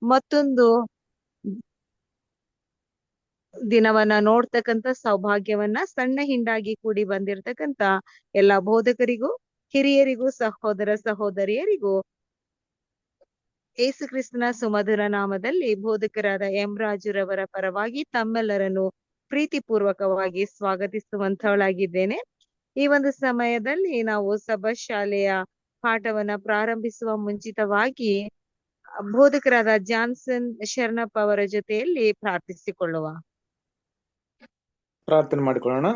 ಮತ್ತೊಂದು ದಿನವನ್ನ ನೋಡ್ತಕ್ಕಂಥ ಸೌಭಾಗ್ಯವನ್ನ ಸಣ್ಣ ಹಿಂಡಾಗಿ ಕೂಡಿ ಬಂದಿರತಕ್ಕಂತ ಎಲ್ಲಾ ಬೋಧಕರಿಗೂ, ಹಿರಿಯರಿಗೂ, ಸಹೋದರ ಸಹೋದರಿಯರಿಗೂ ಯೇಸು ಕ್ರಿಸ್ತನ ಸುಮಧುರ ನಾಮದಲ್ಲಿ ಬೋಧಕರಾದ ಎಂ ರಾಜುರವರ ಪರವಾಗಿ ತಮ್ಮೆಲ್ಲರನ್ನು ಪ್ರೀತಿಪೂರ್ವಕವಾಗಿ ಸ್ವಾಗತಿಸುವಂತವಳಾಗಿದ್ದೇನೆ. ಈ ಒಂದು ಸಮಯದಲ್ಲಿ ನಾವು ಸಭಾ ಶಾಲೆಯ ಪಾಠವನ್ನ ಪ್ರಾರಂಭಿಸುವ ಮುಂಚಿತವಾಗಿ ಬೋಧಕರಾದ ಜಾನ್ಸನ್ ಶರಣಪ್ಪ ಅವರ ಜೊತೆಯಲ್ಲಿ ಪ್ರಾರ್ಥಿಸಿಕೊಳ್ಳುವ. ಪ್ರಾರ್ಥನೆ ಮಾಡಿಕೊಳ್ಳೋಣ.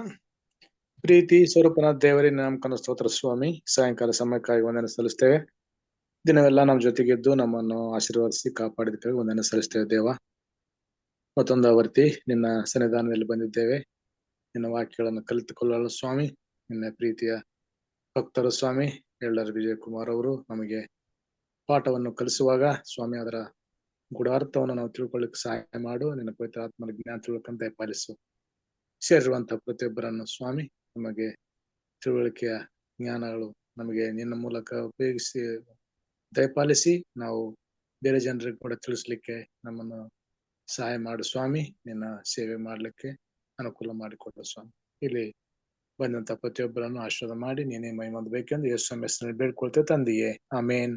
ಪ್ರೀತಿ ಸ್ವರೂಪನ ದೇವರೇ, ನಾಮಕನ ಸ್ತೋತ್ರ ಸ್ವಾಮಿ. ಸಾಯಂಕಾಲ ಸಮಯಕ್ಕಾಗಿ ವಂದನೆ ಸಲ್ಲಿಸ್ತೇವೆ. ದಿನವೆಲ್ಲ ನಮ್ಮ ಜೊತೆಗಿದ್ದು ನಮ್ಮನ್ನು ಆಶೀರ್ವದಿಸಿ ಕಾಪಾಡಿದಕ್ಕೆ ವಂದನೆ ಸಲ್ಲಿಸ್ತೇವೆ ದೇವ. ಮತ್ತೊಂದು ಆವರ್ತಿ ನಿನ್ನ ಸನ್ನಿಧಾನದಲ್ಲಿ ಬಂದಿದ್ದೇವೆ. ನಿನ್ನ ವಾಕ್ಯಗಳನ್ನು ಕಲಿತುಕೊಳ್ಳಲು ಸ್ವಾಮಿ, ನಿನ್ನ ಪ್ರೀತಿಯ ಭಕ್ತರು ಸ್ವಾಮಿ ಎಳ್ಳರ್ ವಿಜಯಕುಮಾರ್ ಅವರು ನಮಗೆ ಪಾಠವನ್ನು ಕಲಿಸುವಾಗ ಸ್ವಾಮಿ ಅದರ ಗೂಢಾರ್ಥವನ್ನು ನಾವು ತಿಳ್ಕೊಳ್ಳಿಕ್ಕೆ ಸಹಾಯ ಮಾಡು. ನಿನ್ನ ಪವಿತ್ರ ಆತ್ಮನ ಜ್ಞಾನ ತಿಳ್ಕೊಂತ ಪಾಲಿಸು. ಸೇರಿರುವಂತಹ ಪ್ರತಿಯೊಬ್ಬರನ್ನು ಸ್ವಾಮಿ ನಮಗೆ ತಿಳುವಳಿಕೆಯ ಜ್ಞಾನಗಳು ನಮಗೆ ನಿನ್ನ ಮೂಲಕ ಉಪಯೋಗಿಸಿ ದಯಪಾಲಿಸಿ ನಾವು ಬೇರೆ ಜನರಿಗೆ ಕೂಡ ತಿಳಿಸ್ಲಿಕ್ಕೆ ನಮ್ಮನ್ನು ಸಹಾಯ ಮಾಡು ಸ್ವಾಮಿ. ನಿನ್ನ ಸೇವೆ ಮಾಡ್ಲಿಕ್ಕೆ ಅನುಕೂಲ ಮಾಡಿಕೊಡು ಸ್ವಾಮಿ. ಇಲ್ಲಿ ಬಂದಂತ ಪ್ರತಿಯೊಬ್ಬರನ್ನು ಆಶೀರ್ವಾದ ಮಾಡಿ ನೀನೇ ಮಹಿಮೊಂದಬೇಕೆಂದು ಯೇಸು ಸ್ವಾಮಿ ಹೆಸರಿನಲ್ಲಿ ಬೇಡ್ಕೊಳ್ತೇವೆ ತಂದೆಯೇ, ಆಮೇನ್.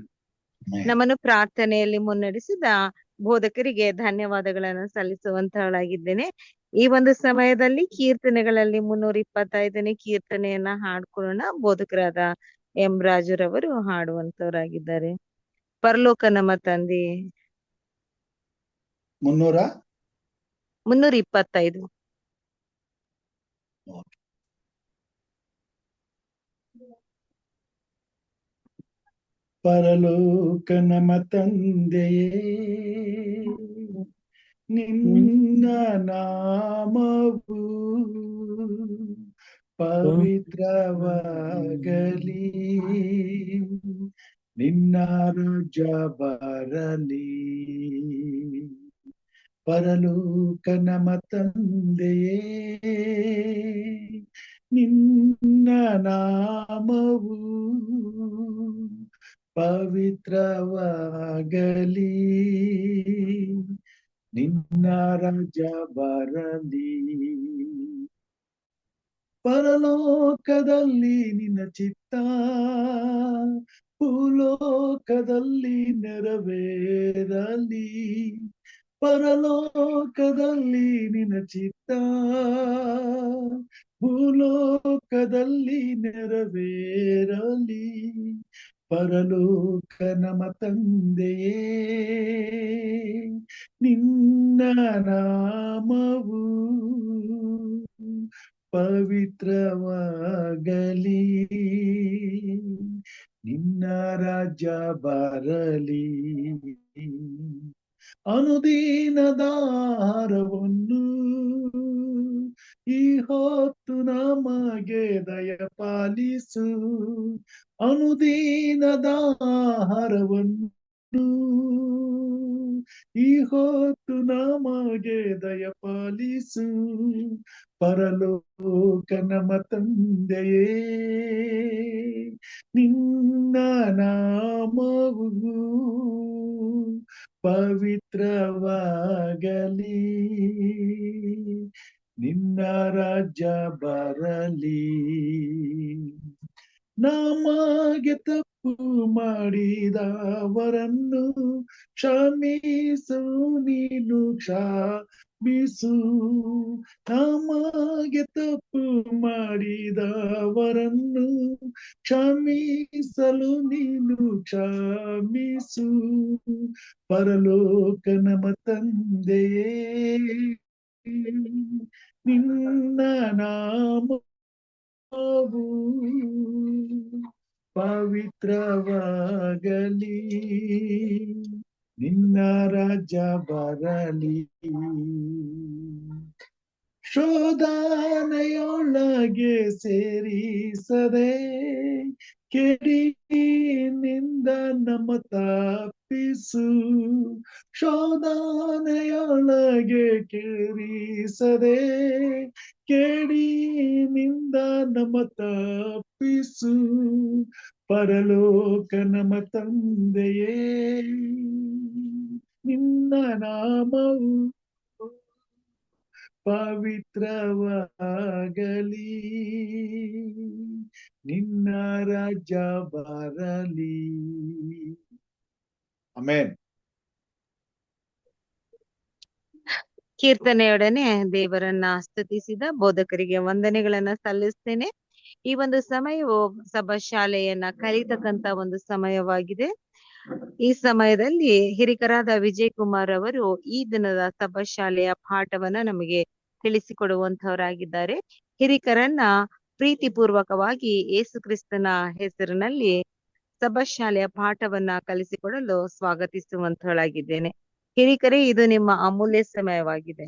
ನಮ್ಮನ್ನು ಪ್ರಾರ್ಥನೆಯಲ್ಲಿ ಮುನ್ನಡೆಸಿದ ಬೋಧಕರಿಗೆ ಧನ್ಯವಾದಗಳನ್ನು ಸಲ್ಲಿಸುವಂತಹಳಾಗಿದ್ದೇನೆ. ಈ ಒಂದು ಸಮಯದಲ್ಲಿ ಕೀರ್ತನೆಗಳಲ್ಲಿ 325ನೇ ಕೀರ್ತನೆಯನ್ನ ಹಾಡ್ಕೊಳ್ಳೋಣ. ಬೋಧಕರಾದ ಎಂ ರಾಜುರವರು ಹಾಡುವಂತವರಾಗಿದ್ದಾರೆ. ಪರಲೋಕ ನಮ್ಮ ತಂದೆ. 325. ಪರಲೋಕ ನಮ್ಮ ತಂದೆಯೇ, ನಿನ್ನ ನಾಮವು ಪವಿತ್ರವಾಗಲಿ, ನಿನ್ನ ರಾಜ್ಯ ಬರಲಿ. ಪರಲೋಕ ನಮ್ಮ ತಂದೆಯೇ, ನಿನ್ನ ನಾಮವು ಪವಿತ್ರವಾಗಲಿ, ನಿನ್ನ ರಾಜ್ಯ ಬರಲಿ. ಪರಲೋಕದಲ್ಲಿ ನಿನ್ನ ಚಿತ್ತ ಭೂಲೋಕದಲ್ಲಿ ನೆರವೇರಲಿ. ಪರಲೋಕದಲ್ಲಿ ನಿನ್ನ ಚಿತ್ತ ಭೂಲೋಕದಲ್ಲಿ ನೆರವೇರಲಿ. ಪರಲೋಕ ನಮ್ಮ ತಂದೆಯೇ, ನಿನ್ನ ನಾಮವು ಪವಿತ್ರವಾಗಲಿ, ನಿನ್ನ ರಾಜ್ಯ ಬರಲಿ. ಅನುದಿನದಾಹಾರವನ್ನು ಈ ಹೊತ್ತು ನಮಗೆ ದಯಪಾಲಿಸು. ಅನುದಿನದಾಹಾರವನ್ನು ಈ ಹೊತ್ತು ನಮಗೆ ದಯಪಾಲಿಸು. ಪರಲೋಕ ನಮ್ಮ ತಂದೆಯೇ, ನಿನ್ನ ನಾಮವು ಪವಿತ್ರವಾಗಲಿ, ನಿನ್ನ ರಾಜ್ಯ ಬರಲಿ. ನಮಗೆ ತಪ್ಪು ಮಾಡಿದವರನ್ನು ಕ್ಷಮಿಸು, ನೀನು ಕ್ಷಮಿಸು. ನಮಗೆ ತಪ್ಪು ಮಾಡಿದವರನ್ನು ಕ್ಷಮಿಸಲು ನೀನು ಕ್ಷಮಿಸು. ಪರಲೋಕ ನಮ್ಮ ತಂದೆಯೇ, ನಿನ್ನ ನಾಮವು ಪವಿತ್ರವಾಗಲಿ, ನಿನ್ನ ರಾಜ್ಯ ಬರಲಿ. ಶೋಧನೆಯೊಳಗೆ ಸೇರಿಸದೆ ಕೆಡಿನಿಂದ ನಮ್ಮ ತಪ್ಪಿಸು. ಶೋಧನೆಯೊಳಗೆ ಕೇರಿಸದೆ ಕೇಡಿನಿಂದ ನಮ್ಮ ತಪ್ಪಿಸು. ಪರಲೋಕ ನಮ್ಮ ತಂದೆಯೇ, ನಿನ್ನ ನಿನ್ನ ನಾಮವು ಪವಿತ್ರವಾಗಲಿ, ನಿನ್ನ ರಾಜ್ಯ ಬರಲಿ. ಆಮೆನ್. ಕೀರ್ತನೆಯೊಡನೆ ದೇವರನ್ನ ಸ್ತುತಿಸಿದ ಬೋಧಕರಿಗೆ ವಂದನೆಗಳನ್ನ ಸಲ್ಲಿಸ್ತೇನೆ. ಈ ಒಂದು ಸಮಯವು ಸಭಾ ಶಾಲೆಯನ್ನ ಕಲಿತಕ್ಕಂತ ಒಂದು ಸಮಯವಾಗಿದೆ. ಈ ಸಮಯದಲ್ಲಿ ಹಿರಿಕರಾದ ವಿಜಯ್ ಕುಮಾರ್ ಅವರು ಈ ದಿನದ ಸಭಾ ಶಾಲೆಯ ಪಾಠವನ್ನ ನಮಗೆ ತಿಳಿಸಿಕೊಡುವಂತವರಾಗಿದ್ದಾರೆ. ಹಿರಿಕರನ್ನ ಪ್ರೀತಿಪೂರ್ವಕವಾಗಿ ಯೇಸು ಕ್ರಿಸ್ತನ ಹೆಸರಿನಲ್ಲಿ ಸಭಾ ಶಾಲೆಯ ಪಾಠವನ್ನ ಕಲಿಸಿಕೊಡಲು ಸ್ವಾಗತಿಸುವಂತವಳಾಗಿದ್ದೇನೆ. ಹಿರಿಕರೇ, ಇದು ನಿಮ್ಮ ಅಮೂಲ್ಯ ಸಮಯವಾಗಿದೆ.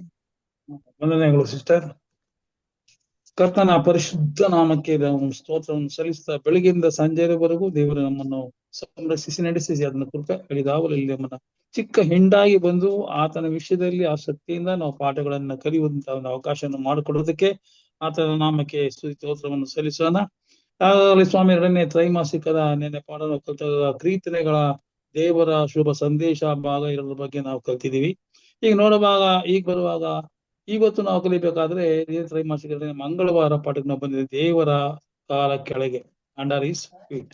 ವಂದನೆಗಳು ಸಿಸ್ಟರ್. ಕರ್ತನ ಪರಿಶುದ್ಧ ನಾಮಕ್ಕೆ ಸ್ತೋತ್ರವನ್ನು ಸಲ್ಲಿಸ್ತಾ ಬೆಳಗ್ಗೆಯಿಂದ ಸಂಜೆಯವರೆಗೂ ದೇವರು ನಮ್ಮನ್ನು ಸಂರಕ್ಷಿಸಿ ನಡೆಸಿ ಅದನ್ನ ಕೃಪೆ ಹೇಳಿದಾವಲ್ಲಿ ನಮ್ಮನ್ನ ಚಿಕ್ಕ ಹಿಂಡಾಗಿ ಬಂದು ಆತನ ವಿಷಯದಲ್ಲಿ ಆಸಕ್ತಿಯಿಂದ ನಾವು ಪಾಠಗಳನ್ನ ಕಲಿಯುವಂತ ಒಂದು ಅವಕಾಶವನ್ನು ಮಾಡಿಕೊಡೋದಕ್ಕೆ ಆತನ ನಾಮಕ್ಕೆ ಸ್ತೋತ್ರವನ್ನು ಸಲ್ಲಿಸೋಣ. ಹಾಗಾಗಲಿ ಸ್ವಾಮಿ, 2ನೇ ತ್ರೈಮಾಸಿಕದ ನೆನ್ನೆ ಪಾಠವನ್ನು ಕಲಿತ ಕೀರ್ತನೆಗಳ ದೇವರ ಶುಭ ಸಂದೇಶ ಭಾಗ 2 ಬಗ್ಗೆ ನಾವು ಕಲ್ತಿದೀವಿ. ಈಗ ಬರುವಾಗ ಇವತ್ತು ನಾವು ಕಲಿಬೇಕಾದ್ರೆ ತ್ರೈಮಾಸಿಕ ಮಂಗಳವಾರ ಪಾಠಕ್ಕೆ ನಾವು ಬಂದಿದ್ದೀವಿ. ದೇವರ ಕಾಲ ಕೆಳಗೆ, ಅಂಡರ್ ಈಸ್ ಫೀಟ್.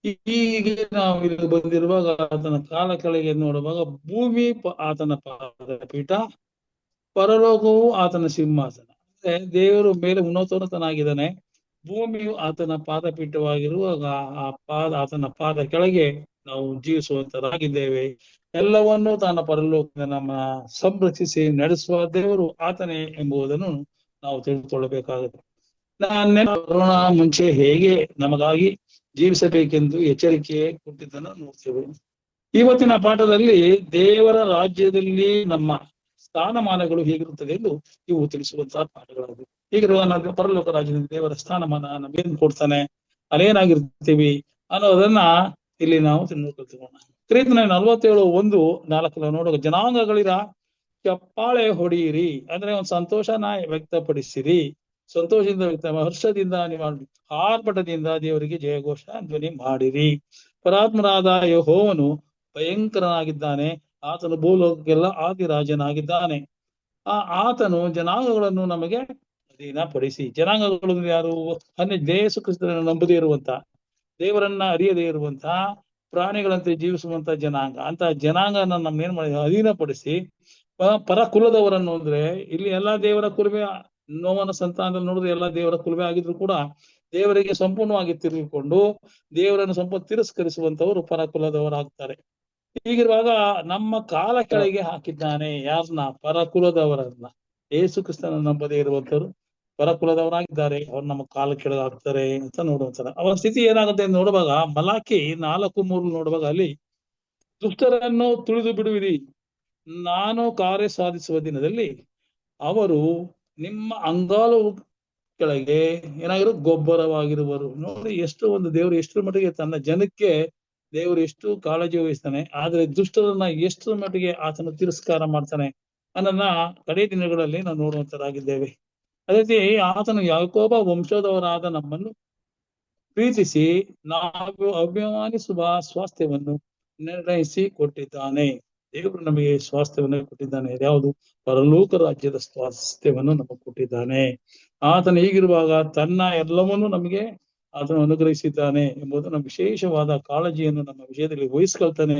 ಹೀಗೆ ನಾವು ಇಲ್ಲಿ ಬಂದಿರುವಾಗ ಆತನ ಕಾಲ ಕೆಳಗೆ ನೋಡುವಾಗ ಭೂಮಿ ಆತನ ಪಾದಪೀಠ, ಪರಲೋಕವು ಆತನ ಸಿಂಹಾಸನ. ಅಂದ್ರೆ ದೇವರು ಮೇಲೆ ಉನ್ನತೋನ್ನತನಾಗಿದ್ದಾನೆ, ಭೂಮಿಯು ಆತನ ಪಾದಪೀಠವಾಗಿರುವಾಗ ಆತನ ಪಾದ ಕೆಳಗೆ ನಾವು ಜೀವಿಸುವಂತರಾಗಿದ್ದೇವೆ. ಎಲ್ಲವನ್ನೂ ತನ್ನ ಪರಲೋಕದ ನಮ್ಮ ಸಂರಕ್ಷಿಸಿ ನಡೆಸುವ ದೇವರು ಆತನೇ ಎಂಬುದನ್ನು ನಾವು ತಿಳಿದುಕೊಳ್ಳಬೇಕಾಗುತ್ತೆ. ಕೊರೋನಾ ಮುಂಚೆ ಹೇಗೆ ನಮಗಾಗಿ ಜೀವಿಸಬೇಕೆಂದು ಎಚ್ಚರಿಕೆ ಕೊಟ್ಟಿದ್ದನ್ನು ನೋಡ್ತೇವೆ. ಇವತ್ತಿನ ಪಾಠದಲ್ಲಿ ದೇವರ ರಾಜ್ಯದಲ್ಲಿ ನಮ್ಮ ಸ್ಥಾನಮಾನಗಳು ಹೇಗಿರುತ್ತದೆ ಎಂದು ಇವು ತಿಳಿಸುವಂತಹ ಪಾಠಗಳಾಗಿವೆ. ಹೀಗಿರುವಾಗ ಪರಲೋಕ ರಾಜ್ಯದಲ್ಲಿ ದೇವರ ಸ್ಥಾನಮಾನ ನಮ್ಗೇನ್ ಕೊಡ್ತಾನೆ, ಅಲ್ಲೇನಾಗಿರ್ತೀವಿ ಅನ್ನೋದನ್ನ ಇಲ್ಲಿ ನಾವು ತಿಳ್ಕೊಳ್ತೀವಿ. ಕೀರ್ತನೆ 47:1-4 ನೋಡುವ ಜನಾಂಗಗಳಿರ ಚಪ್ಪಾಳೆ ಹೊಡೆಯಿರಿ, ಅಂದ್ರೆ ಒಂದು ಸಂತೋಷನ ವ್ಯಕ್ತಪಡಿಸಿರಿ, ಸಂತೋಷದಿಂದ ಹರ್ಷದಿಂದ ನೀವು ಆರ್ಭಟದಿಂದ ದೇವರಿಗೆ ಜಯಘೋಷ ಧ್ವನಿ ಮಾಡಿರಿ. ಪರಾತ್ಮರಾದ ಯೆಹೋವನು ಭಯಂಕರನಾಗಿದ್ದಾನೆ, ಆತನು ಭೂಲೋಕಕ್ಕೆಲ್ಲ ಆದಿರಾಜನಾಗಿದ್ದಾನೆ. ಆತನು ಜನಾಂಗಗಳನ್ನು ನಮಗೆ ಅಧೀನಪಡಿಸಿ. ಜನಾಂಗಗಳು ಯಾರು? ಯೇಸು ಕ್ರಿಸ್ತನನ್ನು ನಂಬದೇ ಇರುವಂತ, ದೇವರನ್ನ ಅರಿಯದೇ ಇರುವಂತ, ಪ್ರಾಣಿಗಳಂತೆ ಜೀವಿಸುವಂತ ಜನಾಂಗ. ಅಂತ ಜನಾಂಗನ ನಮ್ನೇನ್ ಮಾಡಿ ಅಧೀನಪಡಿಸಿ ಪರ ಕುಲದವರನ್ನು, ಅಂದ್ರೆ ಇಲ್ಲಿ ಎಲ್ಲಾ ದೇವರ ಕುಲವೇ, ನೋವನ ಸಂತಾನದಲ್ಲಿ ನೋಡಿದ್ರೆ ಎಲ್ಲಾ ದೇವರ ಕುಲವೇ ಆಗಿದ್ರು ಕೂಡ ದೇವರಿಗೆ ಸಂಪೂರ್ಣವಾಗಿ ತಿರುಗಿಕೊಂಡು ದೇವರನ್ನು ಸಂಪೂರ್ಣ ತಿರಸ್ಕರಿಸುವಂತವರು ಪರ ಕುಲದವರಾಗ್ತಾರೆ. ಹೀಗಿರುವಾಗ ನಮ್ಮ ಕಾಲ ಕೆಳಗೆ ಹಾಕಿದ್ದಾನೆ ಯಾರನ್ನ? ಪರ ಕುಲದವರನ್ನ. ಯೇಸು ಕ್ರಿಸ್ತನ ನಂಬದೇ ಇರುವಂತವ್ರು ಪರ ಕುಲದವರಾಗಿದ್ದಾರೆ, ಅವ್ರು ನಮ್ಮ ಕಾಲ ಕೆಳಗೆ ಹಾಕ್ತಾರೆ ಅಂತ ನೋಡುವಂತಾರೆ. ಅವರ ಸ್ಥಿತಿ ಏನಾಗುತ್ತೆ ಅಂತ ನೋಡುವಾಗ ಮಲಾಕಿ 4:3 ನೋಡುವಾಗ ಅಲ್ಲಿ ದುಷ್ಟರನ್ನು ತುಳಿದು ಬಿಡುವಿರಿ, ನಾನು ಕಾರ್ಯ ಸಾಧಿಸುವ ದಿನದಲ್ಲಿ ಅವರು ನಿಮ್ಮ ಅಂಗಾಲು ಕೆಳಗೆ ಏನಾಗಿರೋ ಗೊಬ್ಬರವಾಗಿರುವರು. ನೋಡಿ, ಎಷ್ಟು ಒಂದು ದೇವರು ಎಷ್ಟು ಮಟ್ಟಿಗೆ ತನ್ನ ಜನಕ್ಕೆ ದೇವರು ಎಷ್ಟು ಕಾಳಜಿ ವಹಿಸ್ತಾನೆ, ಆದ್ರೆ ದುಷ್ಟರನ್ನ ಎಷ್ಟು ಮಟ್ಟಿಗೆ ಆತನ ತಿರಸ್ಕಾರ ಮಾಡ್ತಾನೆ ಅನ್ನೋದನ್ನ ಕಡೆ ದಿನಗಳಲ್ಲಿ ನಾವು ನೋಡುವಂತರಾಗಿದ್ದೇವೆ. ಅದೇ ರೀತಿ ಆತನು ಯಾಕೋಬ ವಂಶದವರಾದ ನಮ್ಮನ್ನು ಪ್ರೀತಿಸಿ ನಾವು ಅಭಿಮಾನಿಸುವ ಸ್ವಾಸ್ಥ್ಯವನ್ನು ನಿರ್ಣಯಿಸಿ ಕೊಟ್ಟಿದ್ದಾನೆ. ದೇವರು ನಮಗೆ ಸ್ವಾಸ್ಥ್ಯವನ್ನು ಕೊಟ್ಟಿದ್ದಾನೆ. ಯಾವುದು? ಪರಲೋಕ ರಾಜ್ಯದ ಸ್ವಾಸ್ಥ್ಯವನ್ನು ನಮಗೆ ಕೊಟ್ಟಿದ್ದಾನೆ. ಆತನು ಹೀಗಿರುವಾಗ ತನ್ನ ಎಲ್ಲವನ್ನೂ ನಮಗೆ ಆತನು ಅನುಗ್ರಹಿಸಿದ್ದಾನೆ ಎಂಬುದು ನಮ್ಮ ವಿಶೇಷವಾದ ಕಾಳಜಿಯನ್ನು ನಮ್ಮ ವಿಷಯದಲ್ಲಿ ವಹಿಸ್ಕೊಳ್ತಾನೆ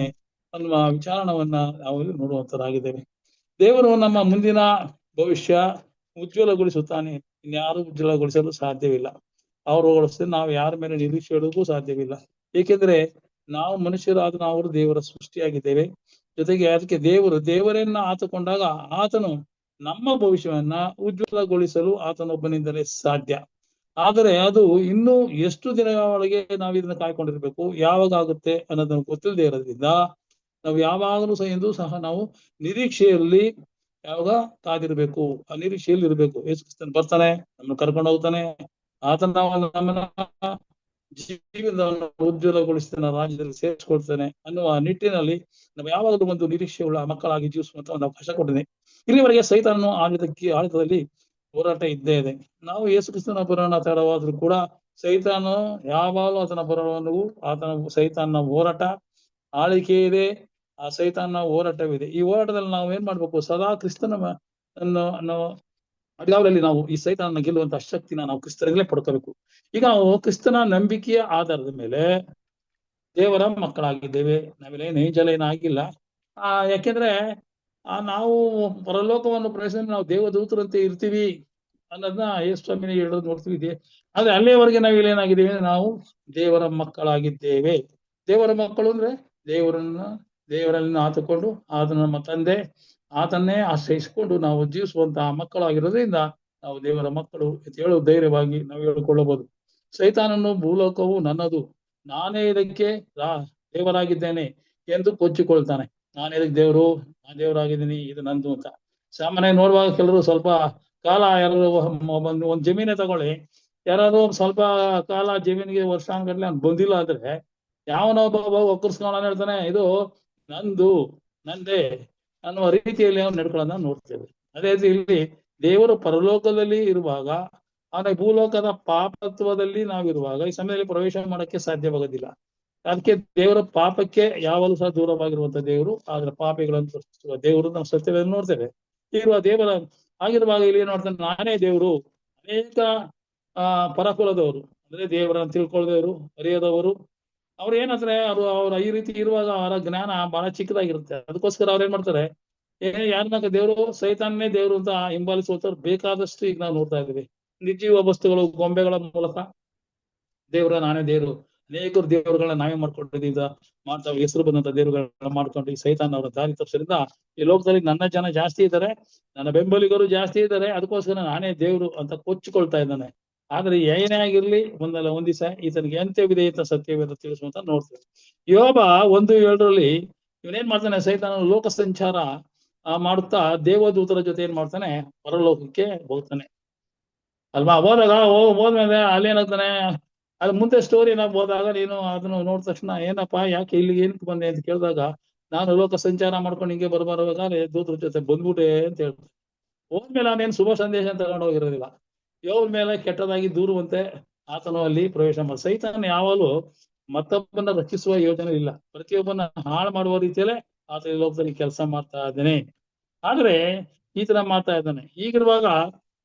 ಅನ್ನುವ ವಿಚಾರಣವನ್ನ ನಾವು ನೋಡುವಂತರಾಗಿದ್ದೇವೆ. ದೇವರು ನಮ್ಮ ಮುಂದಿನ ಭವಿಷ್ಯ ಉಜ್ವಲಗೊಳಿಸುತ್ತಾನೆ. ಇನ್ಯಾರು ಉಜ್ವಲಗೊಳಿಸಲು ಸಾಧ್ಯವಿಲ್ಲ. ಅವರು ನಾವು ಯಾರ ಮೇಲೆ ನಿರೀಕ್ಷೆ ಇಡೋಕ್ಕೂ ಸಾಧ್ಯವಿಲ್ಲ. ಏಕೆಂದ್ರೆ ನಾವು ಮನುಷ್ಯರಾದ ನಾವು ದೇವರ ಸೃಷ್ಟಿಯಾಗಿದ್ದೇವೆ. ಜೊತೆಗೆ ಅದಕ್ಕೆ ದೇವರನ್ನ ಆತುಕೊಂಡಾಗ ಆತನು ನಮ್ಮ ಭವಿಷ್ಯವನ್ನ ಉಜ್ವಲಗೊಳಿಸಲು ಆತನೊಬ್ಬನಿಂದಲೇ ಸಾಧ್ಯ. ಆದರೆ ಅದು ಇನ್ನೂ ಎಷ್ಟು ದಿನಗಳ ಒಳಗೆ ನಾವು ಇದನ್ನ ಕಾಯ್ಕೊಂಡಿರ್ಬೇಕು, ಯಾವಾಗ ಆಗುತ್ತೆ ಅನ್ನೋದನ್ನು ಗೊತ್ತಿಲ್ಲದೆ ಇರೋದ್ರಿಂದ ನಾವು ಯಾವಾಗಲೂ ಸಹ ನಾವು ನಿರೀಕ್ಷೆಯಲ್ಲಿ ಯಾವಾಗ ಕಾದಿರ್ಬೇಕು, ಆ ನಿರೀಕ್ಷೆಯಲ್ಲಿ ಇರ್ಬೇಕು. ಯೇಸು ಕ್ರಿಸ್ತನು ಬರ್ತಾನೆ, ನಮ್ಮನ್ನು ಕರ್ಕೊಂಡು ಹೋಗ್ತಾನೆ, ಆತನ ನಮ್ಮನ್ನ ಜೀವನವನ್ನು ಉಜ್ವಲಗೊಳಿಸ್ತಾನೆ, ರಾಜ್ಯದಲ್ಲಿ ಸೇರಿಸ್ಕೊಳ್ತಾನೆ ಅನ್ನುವ ನಿಟ್ಟಿನಲ್ಲಿ ನಾವು ಯಾವಾಗಲೂ ಒಂದು ನಿರೀಕ್ಷೆ ಉಳ್ಳ ಮಕ್ಕಳಾಗಿ ಜೀವಿಸುವಂತ ಒಂದು ಅವಕಾಶ ಕೊಟ್ಟಿದೆ. ಇಲ್ಲಿವರೆಗೆ ಸೈತಾನನು ಆಡಳಿತದಲ್ಲಿ ಹೋರಾಟ ಇದ್ದೇ ಇದೆ. ನಾವು ಯೇಸು ಕ್ರಿಸ್ತನ ಬರೋಣ ತಡವಾದ್ರೂ ಕೂಡ ಸೈತಾನು ಯಾವಾಗಲೂ ಆತನ ಬರೋವರೆಗೂ ಸೈತಾನನ ಹೋರಾಟ ಆಳಿಕೆ ಇದೆ. ಆ ಸೈತಾನ ಹೋರಾಟವಿದೆ. ಈ ಹೋರಾಟದಲ್ಲಿ ನಾವು ಏನ್ ಮಾಡ್ಬೇಕು? ಸದಾ ಕ್ರಿಸ್ತನ ಅಡಿಯಾವಲಲ್ಲಿ ನಾವು ಈ ಸೈತಾನನ ಗೆಲ್ಲುವಂತ ಶಕ್ತಿನ ನಾವು ಕ್ರಿಸ್ತರಲ್ಲೇ ಪಡ್ಕೋಬೇಕು. ಈಗ ನಾವು ಕ್ರಿಸ್ತನ ನಂಬಿಕೆಯ ಆಧಾರದ ಮೇಲೆ ದೇವರ ಮಕ್ಕಳಾಗಿದ್ದೇವೆ. ನಾವೇನೇನು ಏಂಜಲ್ ಏನಾಗಿಲ್ಲ. ಯಾಕೆಂದ್ರೆ ನಾವು ಪರಲೋಕವನ್ನು ಪ್ರವೇಶ ನಾವು ದೇವದೂತರಂತೆ ಇರ್ತೀವಿ ಅನ್ನೋದನ್ನ ಯೇಸು ಸ್ವಾಮಿನ ಹೇಳೋದು ನೋಡ್ತೀವಿ. ಆದ್ರೆ ಅಲ್ಲಿಯವರೆಗೆ ನಾವು ಏನಾಗಿದ್ದೇವೆ? ನಾವು ದೇವರ ಮಕ್ಕಳಾಗಿದ್ದೇವೆ. ದೇವರ ಮಕ್ಕಳು ಅಂದ್ರೆ ದೇವರಲ್ಲಿ ಆತುಕೊಂಡು ಆತನ ನಮ್ಮ ತಂದೆ ಆತನ್ನೇ ಆಶ್ರಯಿಸಿಕೊಂಡು ನಾವು ಜೀವಿಸುವಂತಹ ಮಕ್ಕಳಾಗಿರೋದ್ರಿಂದ ನಾವು ದೇವರ ಮಕ್ಕಳು ಅಂತ ಹೇಳೋ ಧೈರ್ಯವಾಗಿ ನಾವು ಹೇಳಿಕೊಳ್ಳಬಹುದು. ಸೈತಾನನು ಭೂಲೋಕವು ನನ್ನದು, ನಾನೇ ಇದಕ್ಕೆ ದೇವರಾಗಿದ್ದೇನೆ ಎಂದು ಕೊಚ್ಚಿಕೊಳ್ತಾನೆ. ನಾನೇ ಇದಕ್ಕೆ ದೇವರು, ನಾನು ದೇವರಾಗಿದ್ದೀನಿ, ಇದು ನಂದು ಅಂತ. ಸಾಮಾನ್ಯ ನೋಡುವಾಗ ಕೆಲವರು ಸ್ವಲ್ಪ ಕಾಲ ಯಾರು ಒಂದು ಜಮೀನೇ ತಗೊಳ್ಳಿ, ಯಾರಾದ್ರು ಸ್ವಲ್ಪ ಕಾಲ ಜಮೀನಿಗೆ ವರ್ಷಾನುಗಟ್ಲೆ ಅವ್ನು ಬಂದಿಲ್ಲ ಆದ್ರೆ ಯಾವನೊಬ್ಬ ಒಕ್ಕರ್ಸ್ಕೊಂಡು ಹೇಳ್ತಾನೆ ಇದು ನಂದೇ ಅನ್ನುವ ರೀತಿಯಲ್ಲಿ ಅವ್ನು ನಡ್ಕೊಳ್ಳೋದನ್ನ ನೋಡ್ತೇವೆ. ಅದೇ ರೀತಿ ಇಲ್ಲಿ ದೇವರು ಪರಲೋಕದಲ್ಲಿ ಇರುವಾಗ ಆದ್ರೆ ಭೂಲೋಕದ ಪಾಪತ್ವದಲ್ಲಿ ನಾವಿರುವಾಗ ಈ ಸಮಯದಲ್ಲಿ ಪ್ರವೇಶ ಮಾಡಕ್ಕೆ ಸಾಧ್ಯವಾಗೋದಿಲ್ಲ. ಅದಕ್ಕೆ ದೇವರ ಪಾಪಕ್ಕೆ ಯಾವಾಗಲೂ ಸಹ ದೂರವಾಗಿರುವಂತ ದೇವರು, ಆದ್ರೆ ಪಾಪಿಗಳನ್ನು ಸೃಷ್ಟಿಸುವ ದೇವರು ನಾವು ಸತ್ಯವನ್ನು ನೋಡ್ತೇವೆ. ಇರುವ ದೇವರ ಆಗಿರುವಾಗ ಇಲ್ಲಿ ಏನ್ ಮಾಡ್ತಾನೆ? ನಾನೇ ದೇವರು. ಅನೇಕ ಪರಕುಲದವರು ಅಂದ್ರೆ ದೇವರನ್ನು ತಿಳ್ಕೊಳ್ಳದವರು, ಅರಿಯದವರು, ಅವ್ರು ಏನಂದ್ರೆ ಅವ್ರ ಈ ರೀತಿ ಇರುವಾಗ ಅವರ ಜ್ಞಾನ ಬಹಳ ಚಿಕ್ಕದಾಗಿರುತ್ತೆ. ಅದಕ್ಕೋಸ್ಕರ ಅವ್ರು ಏನ್ ಮಾಡ್ತಾರೆ? ಯಾರನ್ನ ದೇವರು ಸೈತಾನ್ನೇ ದೇವರು ಅಂತ ಹಿಂಬಾಲಿಸುವಂತವ್ರು ಬೇಕಾದಷ್ಟು ಈಗ ನಾವು ನೋಡ್ತಾ ಇದ್ದೀವಿ. ನಿರ್ಜೀವ ವಸ್ತುಗಳು, ಗೊಂಬೆಗಳ ಮೂಲಕ ನಾನೇ ದೇವರು, ಅನೇಕರು ದೇವರುಗಳನ್ನ ನಾವೇ ಮಾಡ್ಕೊಂಡಿದ್ದ ಮಾಡ್ತಾ ಹೆಸರು ಬಂದಂತ ದೇವರುಗಳನ್ನ ಮಾಡ್ಕೊಂಡು ಈ ಸೈತಾನ್ ಅವರ ದಾರಿ ತಪ್ಪಿಸೋದ್ರಿಂದ ಈ ಲೋಕದಲ್ಲಿ ನನ್ನ ಜನ ಜಾಸ್ತಿ ಇದ್ದಾರೆ, ನನ್ನ ಬೆಂಬಲಿಗರು ಜಾಸ್ತಿ ಇದ್ದಾರೆ. ಅದಕ್ಕೋಸ್ಕರ ನಾನೇ ದೇವರು ಅಂತ ಕೊಚ್ಚಿಕೊಳ್ತಾ ಇದ್ದಾನೆ. ಆದ್ರೆ ಏನೇ ಆಗಿರ್ಲಿ ಒಂದಲ್ಲ ಒಂದ್ ದಿವಸ ಈತನಿಗೆ ಅಂತ್ಯವಿದೆ ಅಂತ ಸತ್ಯವೇದ ತಿಳಿಸುವಂತ ನೋಡ್ತೇವೆ. ಯೋಬ 1:7 ಇವನೇನ್ ಮಾಡ್ತಾನೆ? ಸೈತಾನ ಲೋಕ ಸಂಚಾರ ಮಾಡುತ್ತಾ ದೇವದೂತರ ಜೊತೆ ಏನ್ ಮಾಡ್ತಾನೆ? ಪರಲೋಕಕ್ಕೆ ಹೋಗ್ತಾನೆ ಅಲ್ವಾ? ಹೋದ್ಮೇಲೆ ಅಲ್ಲೇನಾಗ್ತಾನೆ? ಅದ್ ಮುಂದೆ ಸ್ಟೋರಿ ನಾವು ಹೋದಾಗ ನೀನು ಅದನ್ನು ನೋಡಿದ ತಕ್ಷಣ ಏನಪ್ಪಾ ಯಾಕೆ ಇಲ್ಲಿಗೆ ಏನಕ್ಕೆ ಬಂದೆ ಅಂತ ಕೇಳಿದಾಗ, ನಾನು ಲೋಕ ಸಂಚಾರ ಮಾಡ್ಕೊಂಡು ಹಿಂಗೆ ಬರಬೇಕಾದ್ರೆ ದೂತರ ಜೊತೆ ಬಂದ್ಬಿಟ್ಟೆ ಅಂತ ಹೇಳ್ತಾರೆ. ಹೋದ್ಮೇಲೆ ಅವನೇನು ಶುಭ ಸಂದೇಶ ಅಂತ ತಗೊಂಡು ಹೋಗಿರೋದಿಲ್ಲ. ಯೋಬ ಮೇಲೆ ಕೆಟ್ಟದಾಗಿ ದೂರುವಂತೆ ಆತನು ಅಲ್ಲಿ ಪ್ರವೇಶ ಮಾಡಿ. ಸೈತಾನ ಯಾವಾಗಲೂ ಮತ್ತೊಬ್ಬನ ರಕ್ಷಿಸುವ ಯೋಜನೆ ಇಲ್ಲ, ಪ್ರತಿಯೊಬ್ಬನ ಹಾಳು ಮಾಡುವ ರೀತಿಯಲ್ಲೇ ಆತ ಈ ಲೋಕದಲ್ಲಿ ಕೆಲಸ ಮಾಡ್ತಾ ಇದ್ದಾನೆ. ಆದ್ರೆ ಈ ತರ ಮಾಡ್ತಾ ಇದ್ದಾನೆ. ಹೀಗಿರುವಾಗ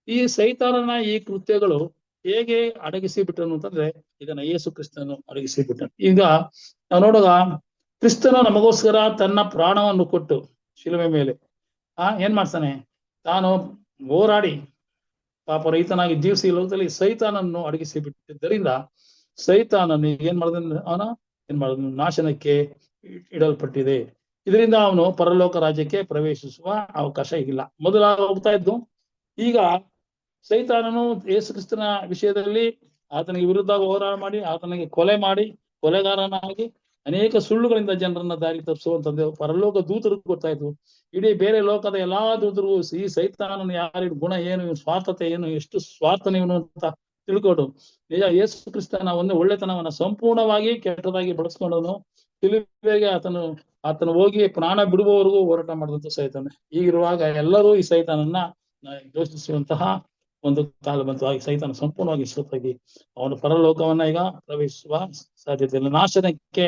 ಈ ಸೈತಾನನ ಈ ಕೃತ್ಯಗಳು ಹೇಗೆ ಅಡಗಿಸಿ ಬಿಟ್ಟನು ಅಂತಂದ್ರೆ ಇದನ್ನ ಯೇಸು ಕ್ರಿಸ್ತನು ಅಡಗಿಸಿ ಬಿಟ್ಟನು. ಈಗ ನಾವು ನೋಡುವಾಗ ಕ್ರಿಸ್ತನು ನಮಗೋಸ್ಕರ ತನ್ನ ಪ್ರಾಣವನ್ನು ಕೊಟ್ಟು ಶಿಲುಬೆ ಮೇಲೆ ಏನ್ ಮಾಡ್ತಾನೆ? ತಾನು ಹೋರಾಡಿ ಪಾಪ ರೈತನಾಗಿ ಜೀವಿಸಿ ಲೋಕದಲ್ಲಿ ಸೈತಾನನ್ನು ಅಡಗಿಸಿ ಬಿಟ್ಟಿದ್ದರಿಂದ ಸೈತಾನನ್ನು ಏನ್ ಮಾಡಿದ ನಾಶನಕ್ಕೆ ಇಡಲ್ಪಟ್ಟಿದೆ. ಇದರಿಂದ ಅವನು ಪರಲೋಕ ರಾಜ್ಯಕ್ಕೆ ಪ್ರವೇಶಿಸುವ ಅವಕಾಶ ಇಲ್ಲ. ಮೊದಲ ಹೋಗ್ತಾ ಇದ್ದು, ಈಗ ಸೈತಾನನು ಯೇಸು ಕ್ರಿಸ್ತನ ವಿಷಯದಲ್ಲಿ ಆತನಿಗೆ ವಿರುದ್ಧ ಹೋರಾಟ ಮಾಡಿ ಆತನಿಗೆ ಕೊಲೆ ಮಾಡಿ ಕೊಲೆಗಾರನಾಗಿ ಅನೇಕ ಸುಳ್ಳುಗಳಿಂದ ಜನರನ್ನ ದಾರಿ ತಪ್ಪಿಸುವಂತದ್ದು ಪರಲೋಕ ದೂತರಿಗೂ ಗೊತ್ತಾಯ್ತು. ಇಡೀ ಬೇರೆ ಲೋಕದ ಎಲ್ಲಾ ದೂತರಿಗೂ ಈ ಸೈತಾನನ ಯಾರ ಗುಣ ಏನು, ಸ್ವಾರ್ಥತೆ ಏನು, ಎಷ್ಟು ಸ್ವಾರ್ಥನೇನು ಅಂತ ತಿಳ್ಕೊಂಡು ನಿಜ ಯೇಸು ಕ್ರಿಸ್ತನ ಒಂದು ಒಳ್ಳೆತನವನ್ನ ಸಂಪೂರ್ಣವಾಗಿ ಕೆಟ್ಟದಾಗಿ ಬಳಸ್ಕೊಂಡವನು ಶಿಲುಬೆಗೆ ಆತನು ಹೋಗಿ ಪ್ರಾಣ ಬಿಡುವವರೆಗೂ ಹೋರಾಟ ಮಾಡಿದಂತ ಸೈತಾನ. ಈಗಿರುವಾಗ ಎಲ್ಲರೂ ಈ ಸೈತಾನನ್ನ ಯೋಚಿಸುವಂತಹ ಒಂದು ಕಾಲ ಬಂತು. ಆಗಿ ಸೈತಾನ ಸಂಪೂರ್ಣವಾಗಿ ಸೋತಾಗಿ ಅವನು ಪರಲೋಕವನ್ನ ಈಗ ಪ್ರವೇಶಿಸುವ ಸಾಧ್ಯತೆ ಇಲ್ಲ. ನಾಶನಕ್ಕೆ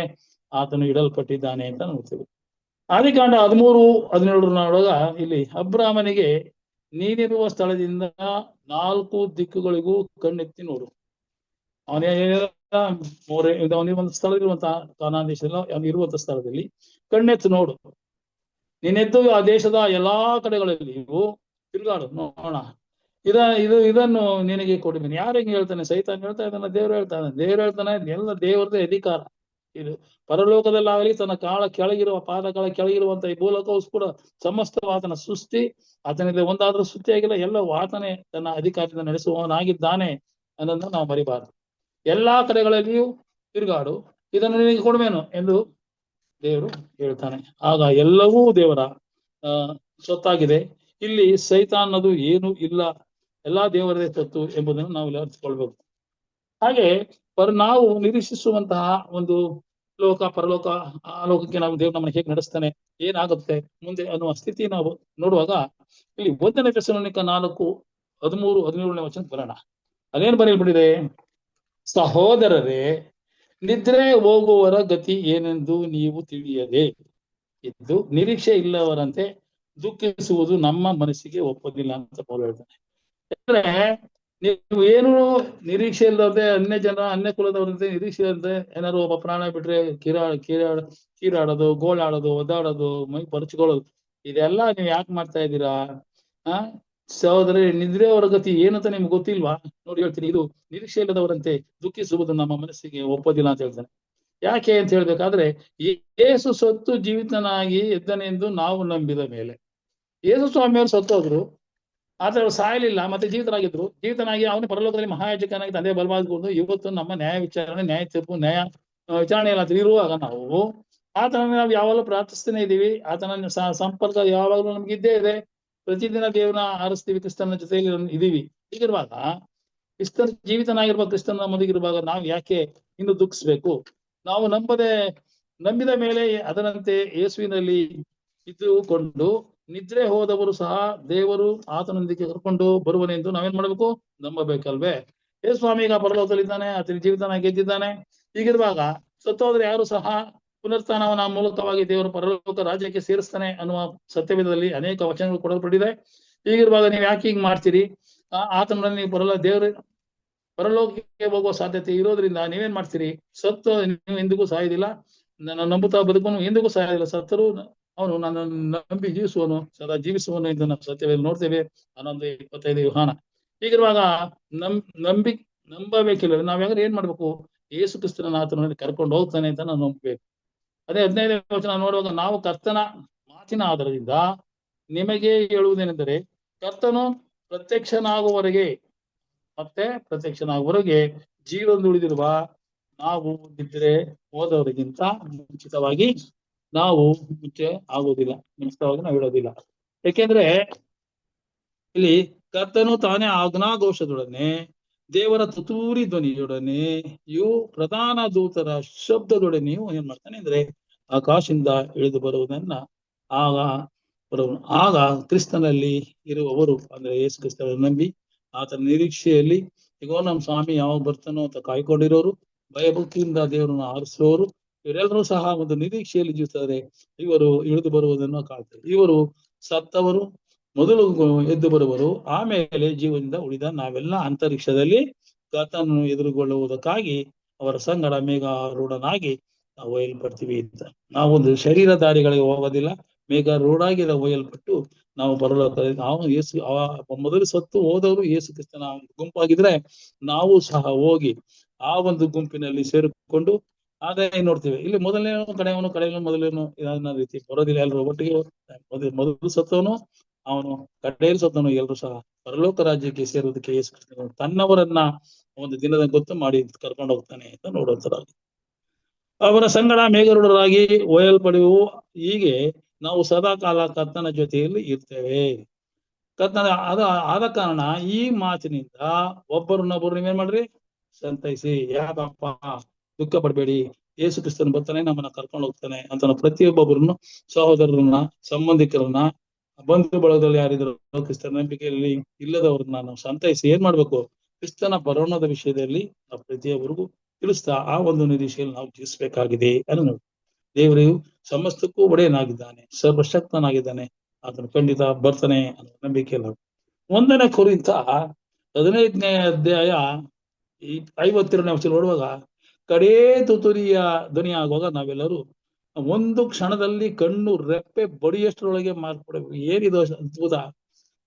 ಆತನು ಇಡಲ್ಪಟ್ಟಿದ್ದಾನೆ ಅಂತ ನೋಡ್ತೀವಿ. ಆದಿಕಾಂಡ 13:17 ನೋಡುವಾಗ ಇಲ್ಲಿ ಅಬ್ರಾಮನಿಗೆ ನೀನಿರುವ ಸ್ಥಳದಿಂದ 4 ದಿಕ್ಕುಗಳಿಗೂ ಕಣ್ಣೆತ್ತಿ ನೋಡು. ಅವನಿಗೆ ಒಂದು ಸ್ಥಳದಲ್ಲಿರುವಂತಹ ಕಾನಾನ್ ದೇಶದಲ್ಲಿ ಅವನಿರುವಂತಹ ಸ್ಥಳದಲ್ಲಿ ಕಣ್ಣೆತ್ತು ನೋಡು. ನೀನೆದ್ದು ಆ ದೇಶದ ಎಲ್ಲಾ ಕಡೆಗಳಲ್ಲಿಯೂ ತಿರುಗಾಡು ನೋಡೋಣ. ಇದನ್ನು ನಿನಗೆ ಕೊಡುತ್ತೇನೆ. ಯಾರು ಹಿಂಗೆ ಹೇಳ್ತಾನೆ? ಸೈತಾನ್ ಹೇಳ್ತಾ ಇದ್ದಾನೆ, ದೇವ್ರು ಹೇಳ್ತಾನೆ ಎಲ್ಲ ದೇವರದೇ ಅಧಿಕಾರ. ಇದು ಪರಲೋಕದಲ್ಲಾಗಲಿ ತನ್ನ ಪಾದಗಳ ಕೆಳಗಿರುವಂತ ಈ ಭೂಲೋಕವು ಕೂಡ ಸಮಸ್ತ ಆತನ ಸೃಷ್ಟಿ. ಆತನಿಂದ ಒಂದಾದ್ರೂ ಸೃಷ್ಟಿಯಾಗಿಲ್ಲ, ಎಲ್ಲ ಆತನೇ ತನ್ನ ಅಧಿಕಾರದಿಂದ ನಡೆಸುವವನಾಗಿದ್ದಾನೆ ಅನ್ನೋದನ್ನ ನಾವು ಮರಿಬಾರದು. ಎಲ್ಲಾ ಕಡೆಗಳಲ್ಲಿಯೂ ತಿರುಗಾಡು, ಇದನ್ನು ನಿನಗೆ ಕೊಡುವೆನು ಎಂದು ದೇವರು ಹೇಳ್ತಾನೆ. ಆಗ ಎಲ್ಲವೂ ದೇವರ ಸ್ವತ್ತಾಗಿದೆ. ಇಲ್ಲಿ ಸೈತಾನ್ ಅನ್ನೋದು ಏನು ಇಲ್ಲ, ಎಲ್ಲಾ ದೇವರದೇ ಸ್ವತ್ತು ಎಂಬುದನ್ನು ನಾವು ಅರ್ಥಕೊಳ್ಬೇಕು. ಹಾಗೆ ನಾವು ನಿರೀಕ್ಷಿಸುವಂತಹ ಒಂದು ಪರಲೋಕ, ಆ ಲೋಕಕ್ಕೆ ನಾವು ದೇವ್ರು ನಮ್ಮನ್ನು ಹೇಗೆ ನಡೆಸ್ತಾನೆ, ಏನಾಗುತ್ತೆ ಮುಂದೆ ಅನ್ನುವ ಸ್ಥಿತಿ ನಾವು ನೋಡುವಾಗ ಇಲ್ಲಿ 1 ಥೆಸಲೋನಿಕ 4:13-17 ಬರೋಣ. ಅದೇನು ಬರೆಯಲ್ಪಟ್ಟಿದೆ? ಸಹೋದರರೇ, ನಿದ್ರೆ ಹೋಗುವವರ ಗತಿ ಏನೆಂದು ನೀವು ತಿಳಿಯದೆ ಇದ್ದು ನಿರೀಕ್ಷೆ ಇಲ್ಲವರಂತೆ ದುಃಖಿಸುವುದು ನಮ್ಮ ಮನಸ್ಸಿಗೆ ಒಪ್ಪೋದಿಲ್ಲ ಅಂತ ಪೌಲ ಹೇಳ್ತಾನೆ. ಯಾಕಂದ್ರೆ ನೀವು ಏನು ನಿರೀಕ್ಷೆ ಇಲ್ಲದೆ ಅನ್ಯ ಕುಲದವರಂತೆ ನಿರೀಕ್ಷೆ ಇಲ್ಲದೆ ಏನಾದ್ರು ಒಬ್ಬ ಪ್ರಾಣ ಬಿಟ್ರೆ ಕೀರಾಡೋದು, ಗೋಳಾಡೋದು, ಒದ್ದಾಡೋದು, ಮೈ ಪರಚ್ಕೊಳ್ಳೋದು, ಇದೆಲ್ಲ ನೀವು ಯಾಕೆ ಮಾಡ್ತಾ ಇದ್ದೀರಾ? ಸಹೋದರ, ನಿದ್ರೆಯವರ ಗತಿ ಏನಂತ ನಿಮ್ಗೆ ಗೊತ್ತಿಲ್ವಾ? ನೋಡಿ ಹೇಳ್ತೀನಿ, ಇದು ನಿರೀಕ್ಷೆ ಇಲ್ಲದವರಂತೆ ದುಃಖಿಸುವುದು ನಮ್ಮ ಮನಸ್ಸಿಗೆ ಒಪ್ಪೋದಿಲ್ಲ ಅಂತ ಹೇಳ್ತಾನೆ. ಯಾಕೆ ಅಂತ ಹೇಳ್ಬೇಕಾದ್ರೆ, ಯೇಸು ಸತ್ತು ಜೀವಿತನಾಗಿ ಎದ್ದನೆಂದು ನಾವು ನಂಬಿದ ಮೇಲೆ, ಯೇಸು ಸ್ವಾಮಿಯವರು ಸತ್ತೋದ್ರು, ಆದ್ರೆ ಅವ್ರು ಸಾಯಲಿಲ್ಲ, ಮತ್ತೆ ಜೀವಿತನಾಗಿ ಅವನು ಪರಲೋಕದಲ್ಲಿ ಮಹಾಯಾಜಕನಾಗಿ ತಂದೆ ಬಲವಾದ್ಕೊಂಡು ಇವತ್ತು ನಮ್ಮ ನ್ಯಾಯ ವಿಚಾರಣೆ, ನ್ಯಾಯ ತೀರ್ಪು, ವಿಚಾರಣೆ ಎಲ್ಲ ಇರುವಾಗ ನಾವು ಆತನ ನಾವು ಯಾವಾಗಲೂ ಪ್ರಾರ್ಥಿಸ್ತಾನೆ ಇದ್ದೀವಿ. ಆತನ ಸಂಪರ್ಕ ಯಾವಾಗಲೂ ನಮ್ಗೆ ಇದ್ದೇ ಇದೆ. ಪ್ರತಿದಿನ ದೇವರನ್ನ ಆರಿಸ್ತೀವಿ, ಕ್ರಿಸ್ತನ ಜೊತೆಯಲ್ಲಿ ಇದೀವಿ. ಹೀಗಿರುವಾಗ ಕ್ರಿಸ್ತನ ಜೀವಿತನಾಗಿರ್ಬೇಕು, ಕ್ರಿಸ್ತನ ನಮ್ಮೊಂದಿಗಿರುವಾಗ ನಾವು ಯಾಕೆ ಇನ್ನು ದುಃಖಿಸ್ಬೇಕು? ನಾವು ನಂಬಿದ ಮೇಲೆ ಅದರಂತೆ ಯೇಸುವಿನಲ್ಲಿ ಇದ್ದುಕೊಂಡು ನಿದ್ರೆ ಹೋದವರು ಸಹ ದೇವರು ಆತನೊಂದಿಗೆ ಕರ್ಕೊಂಡು ಬರುವನೆಂದು ನಾವೇನ್ ಮಾಡ್ಬೇಕು? ನಂಬಬೇಕಲ್ವೇ? ಯೇಸು ಸ್ವಾಮಿ ಈಗ ಪರಲೋಕದಲ್ಲಿದ್ದಾನೆ, ಆತನ ಜೀವಿತನ ಗೆದ್ದಿದ್ದಾನೆ. ಹೀಗಿರುವಾಗ ಸತ್ತೋದ್ರೆ ಯಾರು ಸಹ ಪುನರುತ್ಥಾನವನ ಮೂಲಕವಾಗಿ ದೇವರು ಪರಲೋಕ ರಾಜ್ಯಕ್ಕೆ ಸೇರಿಸ್ತಾನೆ ಅನ್ನುವ ಸತ್ಯವೇದದಲ್ಲಿ ಅನೇಕ ವಚನಗಳು ಕೊಡಲ್ಪಟ್ಟಿದೆ. ಹೀಗಿರುವಾಗ ನೀವು ಯಾಕೆ ಹಿಂಗ್ ಮಾಡ್ತೀರಿ? ಆತನಲ್ಲಿ ನೀವು ಪರಲೋಕಕ್ಕೆ ಹೋಗುವ ಸಾಧ್ಯತೆ ಇರೋದ್ರಿಂದ ನೀವೇನ್ ಮಾಡ್ತೀರಿ? ಸತ್ತು ನೀವು ಎಂದಿಗೂ ಸಾಯೋದಿಲ್ಲ, ನನ್ನ ನಂಬುತ್ತಾ ಬದುಕುವನು ಎಂದಿಗೂ ಸಾಯೋದಿಲ್ಲ, ಸತ್ತರೂ ಅವನು ನನ್ನ ನಂಬಿ ಜೀವಿಸುವನು, ಸದಾ ಜೀವಿಸುವನು ಎಂದು ನಾವು ಸತ್ಯವೇದ ನೋಡ್ತೇವೆ. 11:25 ಯೋಹಾನ. ಹೀಗಿರುವಾಗ ನಂಬಬೇಕಿಲ್ಲ. ನಾವ್ಯಾವ್ದು ಏನ್ ಮಾಡ್ಬೇಕು? ಯೇಸು ಕ್ರಿಸ್ತನ ಆತನಲ್ಲಿ ಕರ್ಕೊಂಡು ಹೋಗ್ತಾನೆ ಅಂತ ನಾವು ನಂಬಬೇಕು. ಅದೇ 15ನೇ ವಚನ ನೋಡುವಾಗ, ನಾವು ಕರ್ತನ ಮಾತಿನ ಆಧಾರದಿಂದ ನಿಮಗೆ ಹೇಳುವುದೇನೆಂದರೆ, ಕರ್ತನು ಪ್ರತ್ಯಕ್ಷನಾಗುವವರೆಗೆ ಜೀವನದುಳಿದಿರುವ ನಾವು ನಿದ್ರೆ ಹೋದವರಿಗಿಂತ ಮುಂಚಿತವಾಗಿ ನಾವು ಮುಂಚಿತವಾಗಿ ನಾವು ಹೇಳೋದಿಲ್ಲ. ಯಾಕೆಂದ್ರೆ ಇಲ್ಲಿ ಕರ್ತನು ತಾನೇ ಆಜ್ಞಾಘೋಷದೊಡನೆ, ದೇವರ ತುತೂರಿ ಧ್ವನಿಯೊಡನೆ, ಇವು ಪ್ರಧಾನ ದೂತರ ಶಬ್ದದೊಡನೆಯೂ ಏನ್ ಮಾಡ್ತಾನೆ ಅಂದ್ರೆ ಆಕಾಶದಿಂದ ಇಳಿದು ಬರುವುದನ್ನ ಆಗ ಕ್ರಿಸ್ತನಲ್ಲಿ ಇರುವವರು, ಅಂದ್ರೆ ಯೇಸು ಕ್ರಿಸ್ತನನ್ನು ನಂಬಿ ಆತನ ನಿರೀಕ್ಷೆಯಲ್ಲಿ ಈಗ ನಮ್ಮ ಸ್ವಾಮಿ ಯಾವಾಗ ಬರ್ತಾನೋ ಅಂತ ಕಾಯ್ಕೊಂಡಿರೋರು, ಭಯಭಕ್ತಿಯಿಂದ ದೇವರನ್ನು ಆರಿಸುವವರು, ಇವರೆಲ್ಲರೂ ಸಹ ಒಂದು ನಿರೀಕ್ಷೆಯಲ್ಲಿ ಜೀವಿಸ್ತಾರೆ. ಇವರು ಇಳಿದು ಬರುವುದನ್ನು ಕಾಣ್ತಾರೆ. ಇವರು ಸತ್ತವರು ಮೊದಲು ಎದ್ದು ಬರುವರು, ಆಮೇಲೆ ಜೀವನದಿಂದ ಉಳಿದ ನಾವೆಲ್ಲ ಅಂತರಿಕ್ಷದಲ್ಲಿ ಕರ್ತನನ್ನು ಎದುರುಗೊಳ್ಳುವುದಕ್ಕಾಗಿ ಅವರ ಸಂಗಡ ಮೇಘಾರೂಢನಾಗಿ ನಾವು ಒಯ್ಯಲ್ಪಡ್ತೀವಿ ಅಂತ. ನಾವೊಂದು ಶರೀರಧಾರಿಗಳಿಗೆ ಹೋಗೋದಿಲ್ಲ, ಮೇಘಾರೂಢಾಗಿ ನಾವು ಒಯ್ಯಲ್ಪಟ್ಟು ನಾವು ಪರಲೋಕದಲ್ಲಿ ನಾವು ಮೊದಲು ಸತ್ತು ಹೋದವರು ಯೇಸು ಕ್ರಿಸ್ತನ ಗುಂಪಾಗಿದ್ರೆ ನಾವು ಸಹ ಹೋಗಿ ಆ ಒಂದು ಗುಂಪಿನಲ್ಲಿ ಸೇರಿಕೊಂಡು ಆದಾಯ ನೋಡ್ತೀವಿ. ಇಲ್ಲಿ ಮೊದಲನೇನು ಕಡೆಯವನು ಇದನ್ನ ರೀತಿ ಬರೋದಿಲ್ಲ. ಎಲ್ಲರೂ ಒಟ್ಟಿಗೆ ಮೊದಲು ಸತ್ತವನು ಅವನು ಕಡೆಯಲ್ಲಿ ಸತ್ತವನು ಎಲ್ಲರೂ ಸಹ ಪರಲೋಕ ರಾಜ್ಯಕ್ಕೆ ಸೇರುವುದಕ್ಕೆ ಯೇಸು ಕ್ರಿಸ್ತನು ತನ್ನವರನ್ನ ಒಂದು ದಿನದ ಗೊತ್ತು ಮಾಡಿ ಕರ್ಕೊಂಡು ಹೋಗ್ತಾನೆ ಅಂತ ನೋಡುವಂತರಾಗಿ ಅವರ ಸಂಗಡ ಮೇಘರೂಢರಾಗಿ ಒಯ್ಯಲ್ಪಡುವು. ಹೀಗೆ ನಾವು ಸದಾ ಕಾಲ ಕರ್ತನ ಜೊತೆಯಲ್ಲಿ ಇರ್ತೇವೆ. ಕರ್ತನ ಆದ ಕಾರಣ ಈ ಮಾತಿನಿಂದ ಒಬ್ಬರನ್ನೊಬ್ಬರು ನೀವೇನ್ ಮಾಡ್ರಿ? ಸಂತೈಸಿ. ಯಾಕಪ್ಪ ದುಃಖ ಪಡಬೇಡಿ, ಯೇಸು ಕ್ರಿಸ್ತನ್ ಬರ್ತಾನೆ, ನಮ್ಮನ್ನ ಕರ್ಕೊಂಡು ಹೋಗ್ತಾನೆ ಅಂತ ಪ್ರತಿಯೊಬ್ಬೊಬ್ಬರನ್ನು, ಸಹೋದರರನ್ನ, ಸಂಬಂಧಿಕರನ್ನ, ಬಂಧು ಬಳಗದಲ್ಲಿ ಯಾರಿದ್ರು ಕ್ರಿಸ್ತನ ನಂಬಿಕೆಯಲ್ಲಿ ಇಲ್ಲದವ್ರನ್ನ ನಾವು ಸಂತೈಸಿ ಏನ್ ಮಾಡ್ಬೇಕು? ಕ್ರಿಸ್ತನ ಬರೋಣದ ವಿಷಯದಲ್ಲಿ ನಾವು ಪ್ರತಿಯೊಬ್ಬರಿಗೂ ತಿಳಿಸ್ತಾ ಆ ಒಂದು ನಿರೀಕ್ಷೆಯಲ್ಲಿ ನಾವು ಜೀವಿಸಬೇಕಾಗಿದೆ ಅನ್ನೋ. ದೇವರು ಸಮಸ್ತಕ್ಕೂ ಒಡೆಯನಾಗಿದ್ದಾನೆ, ಸರ್ವಶಕ್ತನಾಗಿದ್ದಾನೆ, ಅದನ್ನು ಖಂಡಿತ ಬರ್ತಾನೆ ಅನ್ನೋ ನಂಬಿಕೆಯಲ್ಲಿ. 1 ಕೊರಿಂಥ 15ನೇ ಅಧ್ಯಾಯ 52ನೇ ವಚನ ನೋಡುವಾಗ, ಕಡೇ ತುತುರಿಯ ಧ್ವನಿ ಆಗುವಾಗ ನಾವೆಲ್ಲರೂ ಒಂದು ಕ್ಷಣದಲ್ಲಿ ಕಣ್ಣು ರೆಪ್ಪೆ ಬಡಿಯಷ್ಟರೊಳಗೆ ಮಾರ್ಪಡಬೇಕು. ಏನಿದು ಅದ್ಭುತ!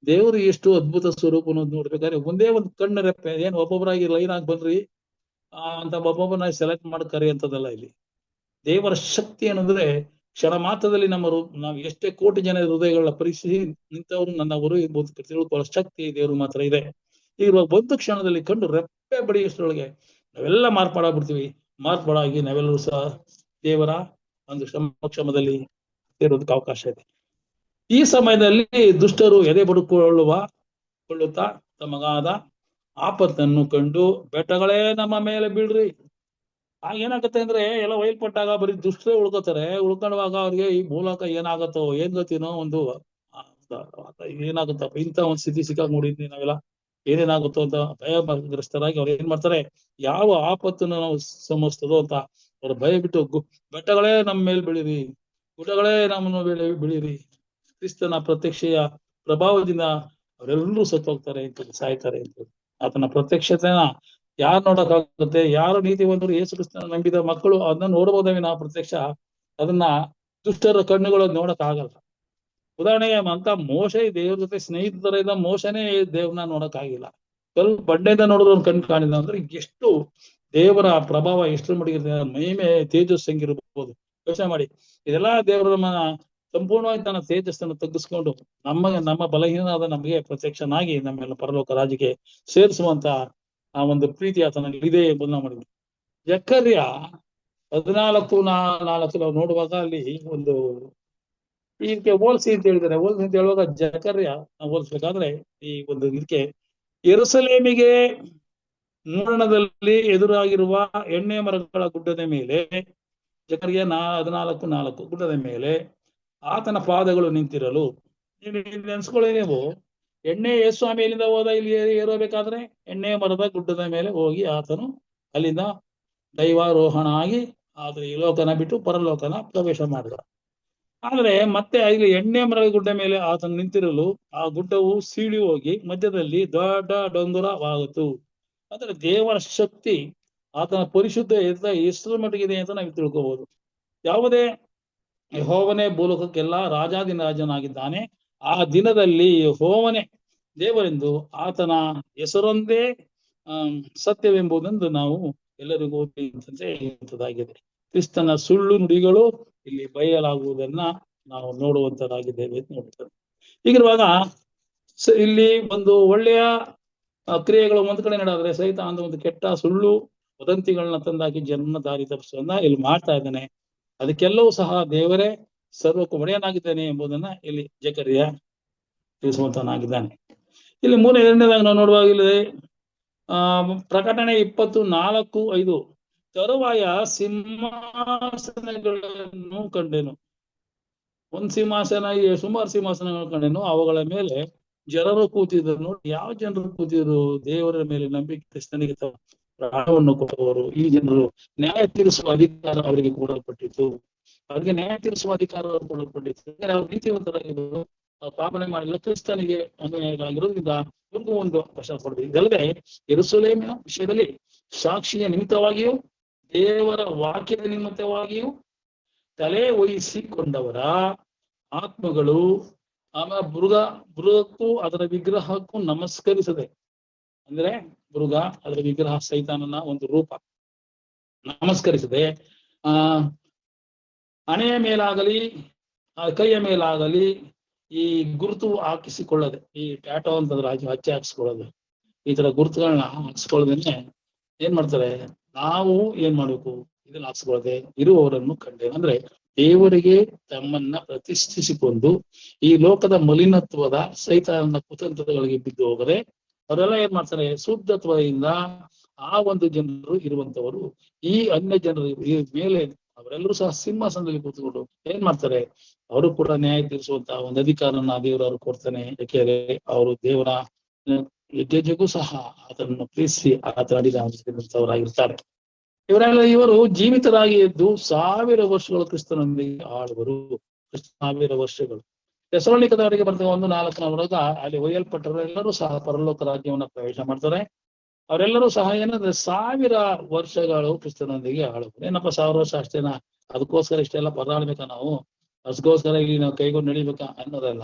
ದೇವರು ಎಷ್ಟು ಅದ್ಭುತ ಸ್ವರೂಪನ ನೋಡ್ಬೇಕಾದ್ರೆ ಒಂದೇ ಒಂದು ಕಣ್ಣು ರೆಪ್ಪೆ, ಏನ್ ಒಬ್ಬೊಬ್ಬರಾಗಿ ಲೈನ್ ಆಗಿ ಬನ್ರಿ ಅಂತ ಒಬ್ಬೊಬ್ಬರನ್ನ ಸೆಲೆಕ್ಟ್ ಮಾಡ್ಕರಿ ಅಂತದಲ್ಲ. ಇಲ್ಲಿ ದೇವರ ಶಕ್ತಿ ಏನಂದ್ರೆ ಕ್ಷಣ ಮಾತ್ರದಲ್ಲಿ ನಾವು ಎಷ್ಟೇ ಕೋಟಿ ಜನ ಹೃದಯಗಳನ್ನ ಪರೀಕ್ಷಿಸಿ ನಿಂತವರು ನನ್ನವರು ಎಂಬುದು ತಿಳ್ಕೊಳ್ಳೋ ಶಕ್ತಿ ದೇವರು ಮಾತ್ರ ಇದೆ. ಈಗ ಒಂದು ಕ್ಷಣದಲ್ಲಿ ಕಂಡು ರೆಪ್ಪೆ ಬಡಿಯಷ್ಟರೊಳಗೆ ನಾವೆಲ್ಲ ಮಾರ್ಪಾಡಾಗ್ಬಿಡ್ತೀವಿ. ಮಾರ್ಪಾಡಾಗಿ ನಾವೆಲ್ಲರೂ ಸಹ ದೇವರ ಒಂದು ಸಮಕ್ಷಮದಲ್ಲಿ ಸೇರೋದಕ್ಕೆ ಅವಕಾಶ ಇದೆ. ಈ ಸಮಯದಲ್ಲಿ ದುಷ್ಟರು ಎದೆ ಬಡುಕೊಳ್ಳುತ್ತಾ ತಮಗಾದ ಆಪತ್ತನ್ನು ಕಂಡು, ಬೆಟ್ಟಗಳೇ ನಮ್ಮ ಮೇಲೆ ಬೀಳ್ರಿ. ಆಗ ಏನಾಗತ್ತೆ ಅಂದ್ರೆ ಎಲ್ಲ ಒಯ್ಯಲ್ಪಟ್ಟಾಗ ಬರೀ ದುಷ್ಟರೇ ಉಳ್ಕೊಳ್ಳುವಾಗ ಅವ್ರಿಗೆ ಈ ಮೂಲಕ ಏನಾಗತ್ತೋ ಏನ್ ಗೊತ್ತಿನೋ ಒಂದು ಏನಾಗುತ್ತಪ್ಪ ಇಂಥ ಒಂದು ಸ್ಥಿತಿ ಸಿಕ್ಕಾಗ ನೋಡಿದ್ವಿ ನಾವೆಲ್ಲ, ಏನೇನಾಗುತ್ತೋ ಅಂತ ಭಯಗ್ರಸ್ತರಾಗಿ ಅವ್ರು ಏನ್ ಮಾಡ್ತಾರೆ? ಯಾವ ಆಪತ್ತನ್ನು ನಾವು ಸಂಭವಿಸ್ತದೋ ಅಂತ ಅವ್ರು ಭಯ ಬಿಟ್ಟು ಬೆಟ್ಟಗಳೇ ನಮ್ಮ ಮೇಲೆ ಬೀಳಿರಿ, ಗುಡ್ಡಗಳೇ ನಮ್ಮನ್ನು ಬೆಳೀರಿ. ಕ್ರಿಸ್ತನ ಪ್ರತ್ಯಕ್ಷೆಯ ಪ್ರಭಾವದಿಂದ ಅವರೆಲ್ಲರೂ ಸತ್ತೋಗ್ತಾರೆ ಅಂತ ಸಾಯ್ತಾರೆ ಅಂತ. ಆತನ ಪ್ರತ್ಯಕ್ಷತೆನ ಯಾರು ನೋಡಕ್ಕಾಗುತ್ತೆ? ಯಾರು ನೀತಿವಂತರು ಯೇಸು ಕ್ರಿಸ್ತನ ನಂಬಿದ ಮಕ್ಕಳು ಅದನ್ನ ನೋಡ್ಬೋದೇ ನಾವು ಪ್ರತ್ಯಕ್ಷ. ಅದನ್ನ ದುಷ್ಟರ ಕಣ್ಣುಗಳು ನೋಡಕ್ ಆಗಲ್ಲ. ಉದಾಹರಣೆಗೆ ಅಂತ ಮೋಶೆ ದೇವ್ರ ಜೊತೆ ಸ್ನೇಹಿತರಿಂದ ಮೋಶನೇ ದೇವ್ರನ್ನ ನೋಡಕ್ ಆಗಿಲ್ಲ. ಸ್ವಲ್ಪ ಬಂಡೆಯಿಂದ ನೋಡಿದ್ರು ಒಂದು ಕಣ್ಣು ಕಾಣಿಲ್ಲ ಅಂದ್ರೆ ಎಷ್ಟು ದೇವರ ಪ್ರಭಾವ ಎಷ್ಟರ ಮಟ್ಟಿಗೆ ಮಹಿಮೆ ತೇಜಸ್ ಹೆಂಗಿರ್ಬೋದು ಯೋಚನೆ ಮಾಡಿ. ಇದೆಲ್ಲ ದೇವರ ಸಂಪೂರ್ಣವಾಗಿ ತನ್ನ ತೇಜಸ್ಸನ್ನು ತಗ್ಗಿಸ್ಕೊಂಡು ನಮ್ಮ ಬಲಹೀನಾದ ನಮಗೆ ಪ್ರತ್ಯಕ್ಷನಾಗಿ ನಮ್ಮೆಲ್ಲ ಪರಲೋಕ ರಾಜ್ಯಕ್ಕೆ ಸೇರಿಸುವಂತ ಆ ಒಂದು ಪ್ರೀತಿ ಆತನಲ್ಲಿ ಇದೆ ಎಂಬುದನ್ನ ಮಾಡಿದ್ವಿ. ಜಕರ್ಯ 14:4 ನಾವು ನೋಡುವಾಗ ಅಲ್ಲಿ ಒಂದು ಇದಕ್ಕೆ ಹೋಲ್ಸಿ ಅಂತ ಹೇಳಿದ್ದಾರೆ. ಹೋಲ್ಸಿ ಅಂತ ಹೇಳುವಾಗ ಜಕರ್ಯ ನಾವು ಹೋಲಿಸ್ಬೇಕಾದ್ರೆ ಈ ಒಂದು ಇದಕ್ಕೆ ಯೆರೂಸಲೇಮಿಗೆ ಮೂಡಣದಲ್ಲಿ ಎದುರಾಗಿರುವ ಎಣ್ಣೆ ಮರಗಳ ಗುಡ್ಡದ ಮೇಲೆ ಜಕರ್ಯ 14:4 ಗುಡ್ಡದ ಮೇಲೆ ಆತನ ಪಾದಗಳು ನಿಂತಿರಲು. ನೆನ್ಸ್ಕೊಳ್ಳಿ ನೀವು, ಎಣ್ಣೆ ಯೇಸುಸ್ವಾಮಿ ಎಲ್ಲಿಂದ ಹೋದ ಇಲ್ಲಿ ಏರಬೇಕಾದ್ರೆ ಎಣ್ಣೆ ಮರದ ಗುಡ್ಡದ ಮೇಲೆ ಹೋಗಿ ಆತನು ಅಲ್ಲಿಂದ ದೈವಾರೋಹಣ ಆಗಿ ಆತನ ಈ ಲೋಕನ ಬಿಟ್ಟು ಪರಲೋಕನ ಪ್ರವೇಶ ಮಾಡಿದ. ಆದ್ರೆ ಮತ್ತೆ ಇಲ್ಲಿ ಎಣ್ಣೆ ಮರದ ಗುಡ್ಡ ಮೇಲೆ ಆತನು ನಿಂತಿರಲು ಆ ಗುಡ್ಡವು ಸೀಳಿ ಹೋಗಿ ಮಧ್ಯದಲ್ಲಿ ದೊಡ್ಡ ಡೊಂಗುರವಾಯಿತು. ಅಂದ್ರೆ ದೇವರ ಶಕ್ತಿ ಆತನ ಪರಿಶುದ್ಧ ಎಷ್ಟರ ಮಟ್ಟಿಗಿದೆ ಅಂತ ನಾವು ತಿಳ್ಕೋಬಹುದು. ಯಾವುದೇ ಯೆಹೋವನೇ ಭೂಲೋಕಕ್ಕೆಲ್ಲ ರಾಜಾದಿರಾಜನಾಗಿದ್ದಾನೆ. ಆ ದಿನದಲ್ಲಿ ಯೆಹೋವನೇ ದೇವರೆಂದು ಆತನ ಹೆಸರೊಂದೇ ಸತ್ಯವೆಂಬುದೆಂದು ನಾವು ಎಲ್ಲರಿಗೂ ಹೇಳುವಂತದ್ದಾಗಿದೆ. ಕ್ರಿಸ್ತನ ಸುಳ್ಳು ನುಡಿಗಳು ಇಲ್ಲಿ ಬಯಲಾಗುವುದನ್ನ ನಾವು ನೋಡುವಂತದ್ದಾಗಿದ್ದೇವೆ ಅಂತ ನೋಡ್ತೇವೆ. ಹೀಗಿರುವಾಗ ಇಲ್ಲಿ ಒಂದು ಒಳ್ಳೆಯ ಕ್ರಿಯೆಗಳು ಒಂದ್ ಕಡೆ ನಡೆದ್ರೆ ಸಹಿತ ಅಂದ ಒಂದು ಕೆಟ್ಟ ಸುಳ್ಳು ವದಂತಿಗಳನ್ನ ತಂದಾಕಿ ಜನರನ್ನ ದಾರಿ ತಪ್ಪಿಸೋದನ್ನ ಇಲ್ಲಿ ಮಾಡ್ತಾ ಇದ್ದಾನೆ. ಅದಕ್ಕೆಲ್ಲವೂ ಸಹ ದೇವರೇ ಸರ್ವಕ್ಕೂ ಒಡೆಯನಾಗಿದ್ದಾನೆ ಎಂಬುದನ್ನ ಇಲ್ಲಿ ಜಕರ್ಯ ತಿಳಿಸುವಂತನಾಗಿದ್ದಾನೆ. ಇಲ್ಲಿ 2ನೇದಾಗಿ ನಾವು ನೋಡುವಾಗ ಇಲ್ಲಿ ಪ್ರಕಟಣೆ 24:5 ತರುವಾಯ ಸಿಂಹಾಸನಗಳನ್ನು ಕಂಡೆನು. ಒಂದ್ ಸಿಂಹಾಸನ, ಸುಮಾರು ಸಿಂಹಾಸನಗಳನ್ನು ಕಂಡೆನು. ಅವುಗಳ ಮೇಲೆ ಜನರು ಕೂತಿದ್ರು. ಯಾವ ಜನರು ಕೂತಿದ್ರು? ದೇವರ ಮೇಲೆ ನಂಬಿಕೆ ಕ್ರಿಸ್ತನಿಗೆ ಪ್ರಾಣವನ್ನು ಕೊಡುವವರು. ಈ ಜನರು ನ್ಯಾಯ ತೀರಿಸುವ ಅಧಿಕಾರ ಅವರಿಗೆ ಕೊಡಲ್ಪಟ್ಟಿತ್ತು. ಅವ್ರಿಗೆ ನ್ಯಾಯ ತೀರಿಸುವ ಅಧಿಕಾರ ಕೊಡಲ್ಪಟ್ಟಿತ್ತು. ಅವ್ರು ನೀತಿವಂತರಾಗಿದ್ರು, ಪಾಪನೆ ಮಾಡಿಲ್ಲ, ಕ್ರಿಸ್ತನಿಗೆ ಅನುಯಾಯಿಗಳಾಗಿರೋದ್ರಿಂದ ಇವ್ರಿಗೂ ಒಂದು ಅವಕಾಶ ಕೊಡಬೇಕು. ಇದಲ್ಲದೆ ಯೆರೂಸಲೇಮಿನ ವಿಷಯದಲ್ಲಿ ಸಾಕ್ಷಿಯ ನಿಮಿತ್ತವಾಗಿಯೂ ದೇವರ ವಾಕ್ಯದ ನಿಮಿತ್ತವಾಗಿಯೂ ತಲೆ ವಹಿಸಿಕೊಂಡವರ ಆತ್ಮಗಳು ಆಮೇಲೆ ಮೃಗಕ್ಕೂ ಅದರ ವಿಗ್ರಹಕ್ಕೂ ನಮಸ್ಕರಿಸದೆ, ಅಂದ್ರೆ ಮೃಗ ಅದರ ವಿಗ್ರಹ ಸೈತಾನನ ಒಂದು ರೂಪ, ನಮಸ್ಕರಿಸದೆ ಹಣೆಯ ಮೇಲಾಗಲಿ ಕೈಯ ಮೇಲಾಗಲಿ ಈ ಗುರುತು ಹಾಕಿಸಿಕೊಳ್ಳದೆ, ಈ ಟ್ಯಾಟೋ ಅಂತಂದ್ರೆ ಹಚ್ಚೆ ಹಾಕಿಸ್ಕೊಳ್ಳೋದು, ಈ ತರ ಗುರುತುಗಳನ್ನ ಹಾಕ್ಸ್ಕೊಳ್ಳೋದನ್ನೇ ಏನ್ ಮಾಡ್ತಾರೆ? ನಾವು ಏನ್ ಮಾಡ್ಬೇಕು? ಇದನ್ನ ಹಾಕ್ಸ್ಕೊಳ್ಳದೆ ಇರುವವರನ್ನು ಕಂಡೇವೆ. ಅಂದ್ರೆ ದೇವರಿಗೆ ತಮ್ಮನ್ನ ಪ್ರತಿಷ್ಠಿಸಿಕೊಂಡು ಈ ಲೋಕದ ಮಲಿನತ್ವದ ಸೈತಾನನ ಕುತಂತ್ರಗಳಿಗೆ ಬಿದ್ದು ಹೋಗದೆ ಅವರೆಲ್ಲ ಏನ್ ಮಾಡ್ತಾರೆ? ಶುದ್ಧತ್ವದಿಂದ ಆ ಒಂದು ಜನರು ಇರುವಂತವರು ಈ ಅನ್ಯ ಜನರು ಈ ಮೇಲೆ ಅವರೆಲ್ಲರೂ ಸಹ ಸಿಂಹಾಸನದಲ್ಲಿ ಕೂತ್ಕೊಂಡು ಏನ್ ಮಾಡ್ತಾರೆ? ಅವರು ಕೂಡ ನ್ಯಾಯ ತೀರಿಸುವಂತಹ ಒಂದು ಅಧಿಕಾರನ ದೇವರು ಕೊಡ್ತಾನೆ. ಯಾಕೆಂದ್ರೆ ಅವರು ದೇವರ ಹೆಜ್ಜೆಗೂ ಸಹ ಆತನನ್ನು ಪ್ರೀತಿಸಿ ಆತನವರಾಗಿರ್ತಾರೆ. ಇವರು ಜೀವಿತರಾಗಿ ಎದ್ದು 1000 ವರ್ಷಗಳು ಕ್ರಿಸ್ತನೊಂದಿಗೆ ಆಳುವರು. 1000 ವರ್ಷಗಳು. ಥೆಸಲೋನಿಕದವರಿಗೆ ಬರೆದ 1:4 ಅಲ್ಲಿ ಒಯ್ಯಲ್ಪಟ್ಟರು ಎಲ್ಲರೂ ಸಹ ಪರಲೋಕ ರಾಜ್ಯವನ್ನ ಪ್ರವೇಶ ಮಾಡ್ತಾರೆ. ಅವರೆಲ್ಲರೂ ಸಹ ಏನಂದ್ರೆ 1000 ವರ್ಷಗಳು ಕ್ರಿಸ್ತನೊಂದಿಗೆ ಆಳುವರು. ಏನಪ್ಪ 1000 ವರ್ಷ ಅಷ್ಟೇನಾ? ಅದಕ್ಕೋಸ್ಕರ ಇಷ್ಟೆಲ್ಲ ಪರದಾಡ್ಬೇಕಾ ನಾವು? ಅದಕ್ಕೋಸ್ಕರ ಇಲ್ಲಿ ನಾವು ಕೈಗೊಂಡು ನಡಿಬೇಕಾ ಅನ್ನೋದಲ್ಲ.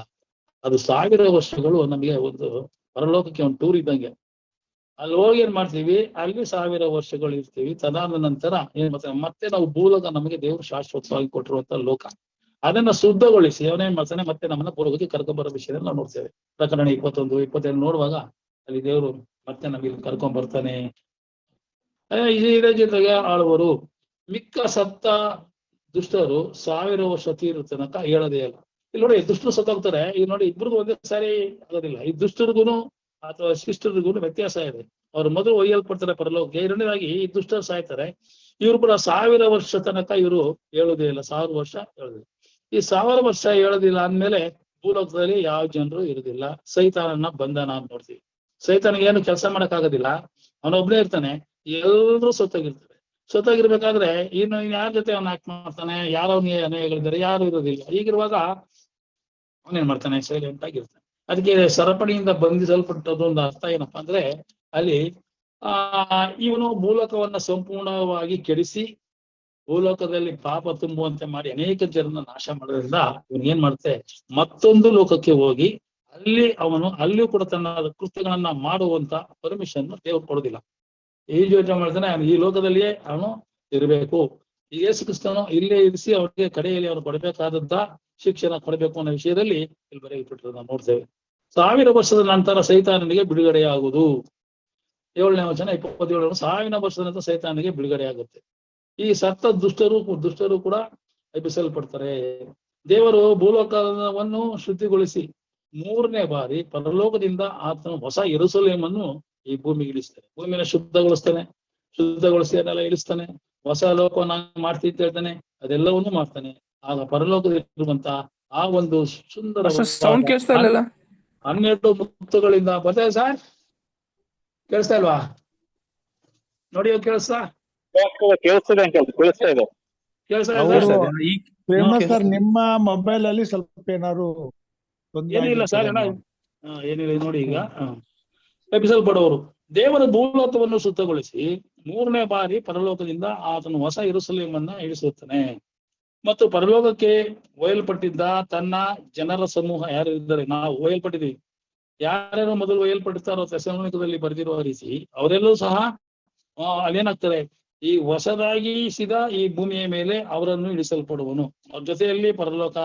ಅದು 1000 ವರ್ಷಗಳು ನಮಗೆ ಒಂದು ಪರಲೋಕಕ್ಕೆ ಒಂದು ಟೂರ್ ಇದ್ದಂಗೆ. ಅಲ್ಲಿ ಹೋಗಿ ಏನ್ ಮಾಡ್ತೀವಿ? ಅಲ್ಲಿ 1000 ವರ್ಷಗಳು ಇರ್ತೀವಿ. ತದಾದ ನಂತರ ಏನ್ ಮಾಡ್ತಾರೆ? ಮತ್ತೆ ನಾವು ಭೂಲೋಕ ನಮಗೆ ದೇವರು ಶಾಶ್ವತವಾಗಿ ಕೊಟ್ಟಿರುವಂತ ಲೋಕ, ಅದನ್ನ ಶುದ್ಧಗೊಳಿಸಿ ಅವನೇನ್ ಮಾಡ್ತಾನೆ? ಮತ್ತೆ ನಮ್ಮನ್ನ ಪೂರ್ವಕ್ಕೆ ಕರ್ಕೊಂಡ್ಬರೋ ವಿಷಯದಲ್ಲಿ ನಾವು ನೋಡ್ತೇವೆ. ಪ್ರಕರಣ 21, 22 ನೋಡುವಾಗ ಅಲ್ಲಿ ದೇವರು ಮತ್ತೆ ನಮಗೆ ಕರ್ಕೊಂಡ್ ಬರ್ತಾನೆ. ಇದೇ ಜೊತೆಗೆ ಆಳುವರು. ಮಿಕ್ಕ ಸತ್ತ ದುಷ್ಟರು 1000 ವರ್ಷ ತೀರೋ ತನಕ ಹೇಳೋದೇ ಇಲ್ಲ. ಇಲ್ಲಿ ನೋಡಿ, ದುಷ್ಟರು ಸತ್ತೋಗ್ತಾರೆ. ಈಗ ನೋಡಿ, ಇಬ್ರಿಗೂ ಒಂದೇ ಸಾರಿ ಆಗೋದಿಲ್ಲ. ಈ ದುಷ್ಟರಿಗೂ ಅಥವಾ ಶಿಷ್ಟರಿಗೂ ವ್ಯತ್ಯಾಸ ಇದೆ. ಅವ್ರು ಮೊದಲು ಒಯ್ಯಲ್ಪಡ್ತಾರೆ ಪರಲೋಕಕ್ಕೆ. ಎರಡನೇದಾಗಿ ಈ ದುಷ್ಟರು ಸಾಯ್ತಾರೆ. ಇವ್ರು ಕೂಡ 1000 ವರ್ಷ ತನಕ ಇವರು ಹೇಳೋದೇ ಇಲ್ಲ. 1000 ವರ್ಷ ಹೇಳೋದಿಲ್ಲ. ಈ 1000 ವರ್ಷ ಹೇಳೋದಿಲ್ಲ ಅಂದ್ಮೇಲೆ ಭೂಲೋಕದಲ್ಲಿ ಯಾವ ಜನರು ಇರೋದಿಲ್ಲ. ಸೈತಾನನ ಬಂಧನ ಅಂತ ನೋಡ್ತೀವಿ. ಸೈತಾನಿಗೆ ಏನು ಕೆಲಸ ಮಾಡಕ್ ಆಗೋದಿಲ್ಲ. ಅವನೊಬ್ನೇ ಇರ್ತಾನೆ. ಎಲ್ಲರೂ ಸತ್ತೋಗಿರ್ತಾರೆ. ಸೊತ್ತಾಗಿರ್ಬೇಕಾದ್ರೆ ಇನ್ನು ಯಾರ ಜೊತೆ ಅವನು ಆಕ್ಟ್ ಮಾಡ್ತಾನೆ, ಯಾರು ಅವನಿಗೆ ಅನ್ಯಾಯಗಳಿದ್ದಾರೆ, ಯಾರು ಇರೋದಿಲ್ಲ. ಹೀಗಿರುವಾಗ ಅವನೇನ್ ಮಾಡ್ತಾನೆ, ಸೈಲೆಂಟ್ ಆಗಿರ್ತಾನೆ. ಅದಕ್ಕೆ ಸರಪಣಿಯಿಂದ ಬಂಧಿಸಲ್ಪಟ್ಟದ್ದು ಒಂದು ಅರ್ಥ ಏನಪ್ಪಾ ಅಂದ್ರೆ, ಅಲ್ಲಿ ಇವನು ಭೂಲೋಕವನ್ನ ಸಂಪೂರ್ಣವಾಗಿ ಕೆಡಿಸಿ ಭೂಲೋಕದಲ್ಲಿ ಪಾಪ ತುಂಬುವಂತೆ ಮಾಡಿ ಅನೇಕ ಜನರನ್ನ ನಾಶ ಮಾಡೋದ್ರಿಂದ ಇವನ್ ಏನ್ ಮಾಡುತ್ತೆ, ಮತ್ತೊಂದು ಲೋಕಕ್ಕೆ ಹೋಗಿ ಅಲ್ಲಿಯೂ ಕೂಡ ತನ್ನ ಕೃತ್ಯಗಳನ್ನ ಮಾಡುವಂತ ಪರ್ಮಿಷನ್ ದೇವ್ರು ಕೊಡೋದಿಲ್ಲ. ಈ ಯೋಚನೆ ಮಾಡ್ತಾನೆ, ಈ ಲೋಕದಲ್ಲಿಯೇ ಅವನು ಇರಬೇಕು. ಈ ಯೇಸು ಕ್ರಿಸ್ತನು ಇಲ್ಲೇ ಇರಿಸಿ ಅವನಿಗೆ ಕಡೆಯಲ್ಲಿ ಅವನು ಕೊಡಬೇಕಾದಂತ ಶಿಕ್ಷಣ ಕೊಡಬೇಕು ಅನ್ನೋ ವಿಷಯದಲ್ಲಿ ಇಲ್ಲಿ ಬರೆಯಲ್ಪಟ್ಟಿರೋದು ನಾವು ನೋಡ್ತೇವೆ. 1000 ವರ್ಷದ ನಂತರ ಸೈತಾನನಿಗೆ ಬಿಡುಗಡೆಯಾಗುವುದು. 7ನೇ ವಚನ 27 1000 ವರ್ಷದ ನಂತರ ಸೈತಾನನಿಗೆ ಬಿಡುಗಡೆ ಆಗುತ್ತೆ. ಈ ಸತ್ತ ದುಷ್ಟರು ಕೂಡ ಎಬ್ಬಿಸಲ್ಪಡ್ತಾರೆ. ದೇವರು ಭೂಲೋಕವನ್ನು ಶುದ್ಧಿಗೊಳಿಸಿ 3ನೇ ಬಾರಿ ಪರಲೋಕದಿಂದ ಆತನು ಹೊಸ ಯೆರೂಸಲೇಮನ್ನು ಈ ಭೂಮಿಗೆ ಇಳಿಸ್ತಾನೆ. ಭೂಮಿಯನ್ನು ಶುದ್ಧಗೊಳಿಸಿ ಅದನ್ನೆಲ್ಲ ಇಳಿಸ್ತಾನೆ. ಹೊಸ ಲೋಕವನ್ನ ಮಾಡ್ತೀನಿ ಅಂತ ಹೇಳ್ತಾನೆ, ಅದೆಲ್ಲವನ್ನೂ ಮಾಡ್ತಾನೆ. ಆಗ ಪರಲೋಕದಲ್ಲಿರುವಂತ ಆ ಒಂದು ಸುಂದರ 12 ಮುತ್ತುಗಳಿಂದ ಬರ್ತದೆ. ಸರ್ ಕೇಳಿಸ್ತಾ ಇಲ್ವಾ? ನೋಡಿ, ಕೇಳಿಸ್ತಾ ಇದೆ. ಸರ್ ನಿಮ್ಮ ಮೊಬೈಲ್ ಅಲ್ಲಿ ಸ್ವಲ್ಪ ಏನಾದ್ರು ಏನಿಲ್ಲ ಸರ್, ಏನಿಲ್ಲ. ನೋಡಿ, ಈಗ ಎಬ್ಬಿಸಲ್ಪಡುವವರು ದೇವರ ಭೂಲೋಕವನ್ನು ಶುದ್ಧಗೊಳಿಸಿ 3ನೇ ಬಾರಿ ಪರಲೋಕದಿಂದ ಆತನು ಹೊಸ ಯೆರೂಸಲೇಮನ್ನ ಇಳಿಸುತ್ತಾನೆ. ಮತ್ತು ಪರಲೋಕಕ್ಕೆ ಒಯ್ಯಲ್ಪಟ್ಟಿದ್ದ ತನ್ನ ಜನರ ಸಮೂಹ ಯಾರು ಇದ್ದಾರೆ, ನಾವು ಒಯ್ಯಲ್ಪಟ್ಟಿದ್ದೀವಿ. ಯಾರ್ಯಾರು ಮೊದಲು ಒಯ್ಯಲ್ಪಟ್ಟಿರ್ತಾರೋ ಥೆಸಲೋನಿಕದಲ್ಲಿ ಬರೆದಿರುವ ರೀತಿ ಅವರೆಲ್ಲರೂ ಸಹ ಅಲ್ಲೇನಾಗ್ತಾರೆ, ಈ ಹೊಸದಾಗಿಸಿದ ಈ ಭೂಮಿಯ ಮೇಲೆ ಅವರನ್ನು ಇಳಿಸಲ್ಪಡುವನು. ಅವ್ರ ಜೊತೆಯಲ್ಲಿ ಪರಲೋಕ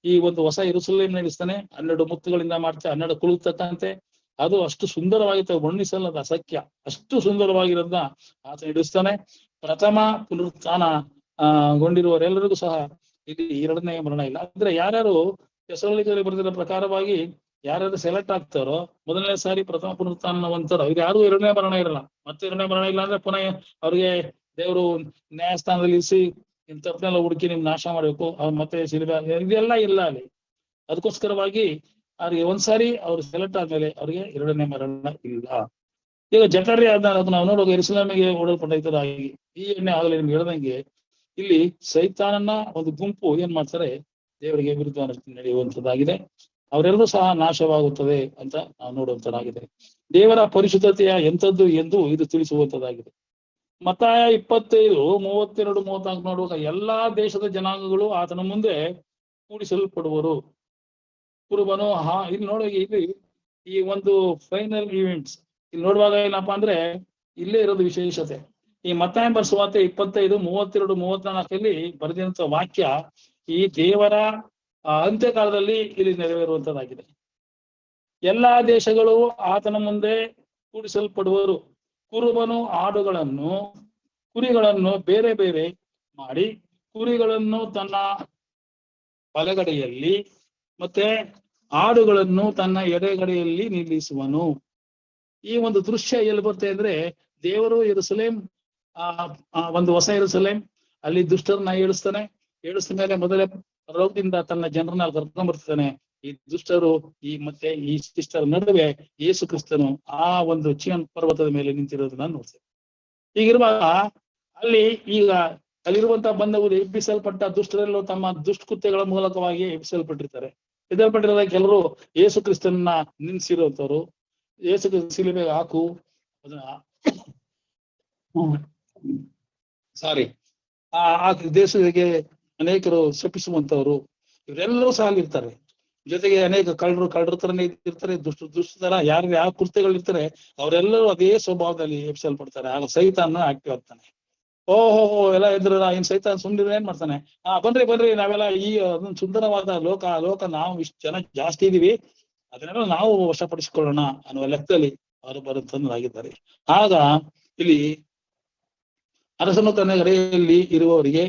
ಈ ಒಂದು ಹೊಸ ಯೆರೂಸಲೇಮನ್ನ ಇಳಿಸ್ತಾನೆ. 12 ಮುತ್ತುಗಳಿಂದ ಮಾಡ್ತಾರೆ, 12 ಕುಲುಕ್ತಕ್ಕಂತೆ. ಅದು ಅಷ್ಟು ವರ್ಣಿಸಲ್ಲದ ಅಸಖ್ಯ, ಅಷ್ಟು ಸುಂದರವಾಗಿರೋದನ್ನ ಆತ ಇಡಿಸ್ತಾನೆ. ಪ್ರಥಮ ಪುನರುತ್ಥಾನ ಗೊಂಡಿರುವವರೆಲ್ಲರಿಗೂ ಸಹ ಇಲ್ಲಿ 2ನೇ ಮರಣ ಇಲ್ಲ. ಅಂದ್ರೆ ಯಾರ್ಯಾರು ಥೆಸಲೋನಿಕದಲ್ಲಿ ಬರೆದಿರೋ ಪ್ರಕಾರವಾಗಿ ಯಾರ್ಯಾರು ಸೆಲೆಕ್ಟ್ ಆಗ್ತಾರೋ, 1ನೇ ಸಾರಿ ಪ್ರಥಮ ಪುನರುತ್ಥಾನವಂತರು, ಅವ್ರಿಗೆ ಯಾರು 2ನೇ ಮರಣ ಇರಲ್ಲ. ಮತ್ತೆ 2ನೇ ಮರಣ ಇಲ್ಲ ಅಂದ್ರೆ ಪುನಃ ಅವ್ರಿಗೆ ದೇವರು ನ್ಯಾಯಸ್ಥಾನದಲ್ಲಿ ಇರಿಸಿ ನಿಮ್ ತಪ್ಪನೆಲ್ಲ ಹುಡುಕಿ ನಿಮ್ ನಾಶ ಮಾಡ್ಬೇಕು, ಅವ್ರು ಮತ್ತೆ ಸಿಲುಬೆ ಇದೆಲ್ಲ ಇಲ್ಲ ಅಲ್ಲಿ. ಅದಕ್ಕೋಸ್ಕರವಾಗಿ ಅವ್ರಿಗೆ ಒಂದ್ಸಾರಿ ಅವ್ರು ಸೆಲೆಕ್ಟ್ ಆದ್ಮೇಲೆ ಅವ್ರಿಗೆ 2ನೇ ಮರಣ ಇಲ್ಲ. ಈಗ ಜಕರ್ಯ ಅದನ್ನ ನಾವು ನೋಡುವಾಗ ಯೆರೂಸಲೇಮಿಗೆ ಓಡಲ್ಪಟ್ಟಿದ್ದರಾಗಿ ಈ ಎಣ್ಣೆ ಆಗಲಿ ನಿಮ್ಗೆ ಹೇಳ್ದಂಗೆ ಇಲ್ಲಿ ಸೈತಾನನ ಒಂದು ಗುಂಪು ಏನ್ ಮಾಡ್ತಾರೆ, ದೇವರಿಗೆ ವಿರುದ್ಧ ನಡೆಯುವಂತದ್ದಾಗಿದೆ. ಅವರೆಲ್ಲರೂ ಸಹ ನಾಶವಾಗುತ್ತದೆ ಅಂತ ನಾವು ನೋಡುವಂತದ್ದಾಗಿದೆ. ದೇವರ ಪರಿಶುದ್ಧತೆಯ ಎಂಥದ್ದು ಎಂದು ಇದು ತಿಳಿಸುವಂತದ್ದಾಗಿದೆ. ಮತ್ತಾಯ 25 32 34 ನೋಡುವಾಗ ಎಲ್ಲಾ ದೇಶದ ಜನಾಂಗಗಳು ಆತನ ಮುಂದೆ ಕೂಡಿಸಲ್ಪಡುವರು. ಕುರುಬನು ಇಲ್ಲಿ ನೋಡುವಾಗ ಇಲ್ಲಿ ಈ ಒಂದು ಫೈನಲ್ ಈವೆಂಟ್ಸ್ ಇಲ್ಲಿ ನೋಡುವಾಗ ಏನಪ್ಪಾ ಅಂದ್ರೆ ಇಲ್ಲೇ ಇರೋದು ವಿಶೇಷತೆ. ಈ ಮತ್ತಾಯ ಸುವಾರ್ತೆ 25 32 34 ಬರೆದಿರುವಂತ ವಾಕ್ಯ ಈ ದೇವರ ಅಂತ್ಯಕಾಲದಲ್ಲಿ ಇಲ್ಲಿ ನೆರವೇರುವಂತದ್ದಾಗಿದೆ. ಎಲ್ಲಾ ದೇಶಗಳು ಆತನ ಮುಂದೆ ಕೂಡಿಸಲ್ಪಡುವರು. ಕುರುಬನು ಕುರಿಗಳನ್ನು ಬೇರೆ ಬೇರೆ ಮಾಡಿ ಕುರಿಗಳನ್ನು ತನ್ನ ಬಲಗಡೆಯಲ್ಲಿ ಮತ್ತೆ ಆಡುಗಳನ್ನು ತನ್ನ ಎಡಗಡೆಯಲ್ಲಿ ನಿಲ್ಲಿಸುವನು. ಈ ಒಂದು ದೃಶ್ಯ ಎಲ್ಲಿ ಬರುತ್ತೆ ಅಂದ್ರೆ, ದೇವರು ಯೆರೂಸಲೇಮ್ ಒಂದು ಹೊಸ ಯೆರೂಸಲೇಮ್ ಅಲ್ಲಿ ದುಷ್ಟರನ್ನ ಏಳಿಸಿದ ಮೇಲೆ ಮೊದಲೇ ಪರಲೋಕದಿಂದ ತನ್ನ ಜನರನ್ನ ಕರ್ಕೊಂಡ್ ಬರ್ತಾನೆ. ಈ ದುಷ್ಟರು ಮತ್ತೆ ಈ ಶಿಷ್ಟರ ನಡುವೆ ಯೇಸು ಕ್ರಿಸ್ತನು ಆ ಒಂದು ಚೀಯೋನ್ ಪರ್ವತದ ಮೇಲೆ ನಿಂತಿರೋದನ್ನ ನೋಡ್ತೇವೆ. ಹೀಗಿರುವಾಗ ಅಲ್ಲಿರುವಂತಹ ಬಂಧುಗಳು ಎಬ್ಬಿಸಲ್ಪಟ್ಟ ದುಷ್ಟರೆಲ್ಲೂ ತಮ್ಮ ದುಷ್ಕೃತ್ಯಗಳ ಮೂಲಕವಾಗಿ ಎಬ್ಬಿಸಲ್ಪಟ್ಟಿರ್ತಾರೆ. ಎಬ್ಬಿಸಲ್ಪಟ್ಟಿರೋದ ಕೆಲವರು ಯೇಸು ಕ್ರಿಸ್ತನನ್ನ ನಿಲ್ಲಿಸಿರುವಂತವ್ರು, ಯೇಸು ಕ್ರಿಸ್ತ ಶಿಲುಬೆಗೆ ಹಾಕು ಆ ದೇಶಕ್ಕೆ ಅನೇಕರು ಶಪಿಸುವಂತವ್ರು, ಇವರೆಲ್ಲರೂ ಸಹ ಇರ್ತಾರೆ. ಜೊತೆಗೆ ಅನೇಕ ಕಳ್ಳರ ತರನೇ ಇರ್ತಾರೆ, ದುಷ್ಟರ ಯಾರು ಯಾವ ಕೃತ್ಯಗಳಿರ್ತಾರೆ ಅವರೆಲ್ಲರೂ ಅದೇ ಸ್ವಭಾವದಲ್ಲಿ ಎಬ್ಬಿಸಲ್ಪಡ್ತಾರೆ. ಆಗ ಸೈತಾನ ಆಕ್ಟಿವ್ ಆಗ್ತಾನೆ. ಓಹೋ ಎಲ್ಲ ಎದ್ರ ಏನ್ ಸೈತಾನ್ ಸುಂದರ ಏನ್ ಮಾಡ್ತಾನೆ, ಬನ್ರಿ ನಾವೆಲ್ಲ ಈ ಅದೊಂದು ಸುಂದರವಾದ ಲೋಕ ನಾವು ಇಷ್ಟು ಜನ ಜಾಸ್ತಿ ಇದೀವಿ, ಅದನ್ನೆಲ್ಲ ನಾವು ವಶಪಡಿಸಿಕೊಳ್ಳೋಣ ಅನ್ನುವ ಲೆಕ್ಕದಲ್ಲಿ ಅವರು ಬರುತ್ತಂದಾಗಿದ್ದಾರೆ. ಆಗ ಇಲ್ಲಿ ಅರಸನು ತನ್ನ ಗಡೆಯಲ್ಲಿ ಇರುವವರಿಗೆ,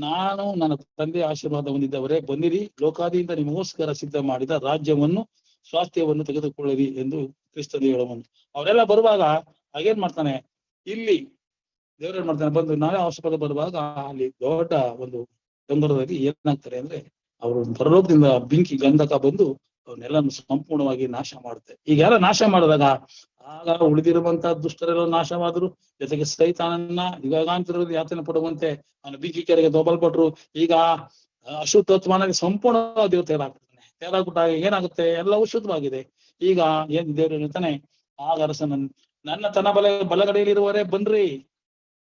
ನಾನು ನನ್ನ ತಂದೆ ಆಶೀರ್ವಾದ ಹೊಂದಿದ್ದವರೇ ಬನ್ನಿರಿ, ಲೋಕಾದಿಯಿಂದ ನಿಮಗೋಸ್ಕರ ಸಿದ್ಧ ಮಾಡಿದ ರಾಜ್ಯವನ್ನು ಸ್ವಾಸ್ಥ್ಯವನ್ನು ತೆಗೆದುಕೊಳ್ಳಿರಿ ಎಂದು ಕ್ರಿಸ್ತನು ಹೇಳುವನು. ಅವರೆಲ್ಲ ಬರುವಾಗ ಹಾಗೇನ್ ಮಾಡ್ತಾನೆ, ಇಲ್ಲಿ ದೇವರೇನ್ ಮಾಡ್ತಾನೆ, ಬಂದು ನಾವೇ ಅವಶ್ಯಕತೆ ಬರುವಾಗ ಅಲ್ಲಿ ದೊಡ್ಡ ಒಂದು ಡಂಬರದಲ್ಲಿ ಏನಾಗ್ತಾರೆ ಅಂದ್ರೆ ಅವರು ಪರಲೋಕದಿಂದ ಬೆಂಕಿ ಗಂಧಕ ಬಂದು ಅವನ್ನೆಲ್ಲ ಸಂಪೂರ್ಣವಾಗಿ ನಾಶ ಮಾಡುತ್ತೆ. ಈಗ ಯಾರ ನಾಶ ಮಾಡಿದಾಗ ಆಗ ಉಳಿದಿರುವಂತಹ ದುಷ್ಟರೆಲ್ಲ ನಾಶವಾದ್ರು, ಜೊತೆಗೆ ಸೈತಾನನ್ನ ಯುಗಾಂತರದಲ್ಲಿ ಯಾತನೆ ಪಡುವಂತೆ ಅವನ ಬೆಂಕಿ ಕೆರೆಗೆ ದೊಬ್ಬಲ್ಪಟ್ರು. ಈಗ ಅಶುದ್ಧತ್ವನಲ್ಲಿ ಸಂಪೂರ್ಣ ದೇವರು ತೇರಾಗ್ಬಿಟ್ಟಾಗ ಏನಾಗುತ್ತೆ, ಎಲ್ಲವೂ ಶುದ್ಧವಾಗಿದೆ. ಈಗ ಏನ್ ದೇವರು ಹೇಳ್ತಾನೆ, ಆಗ ಅರಸನ ನನ್ನ ತನ್ನ ಬಲಗಡೆಯಲ್ಲಿರುವವರೇ ಬನ್ರಿ,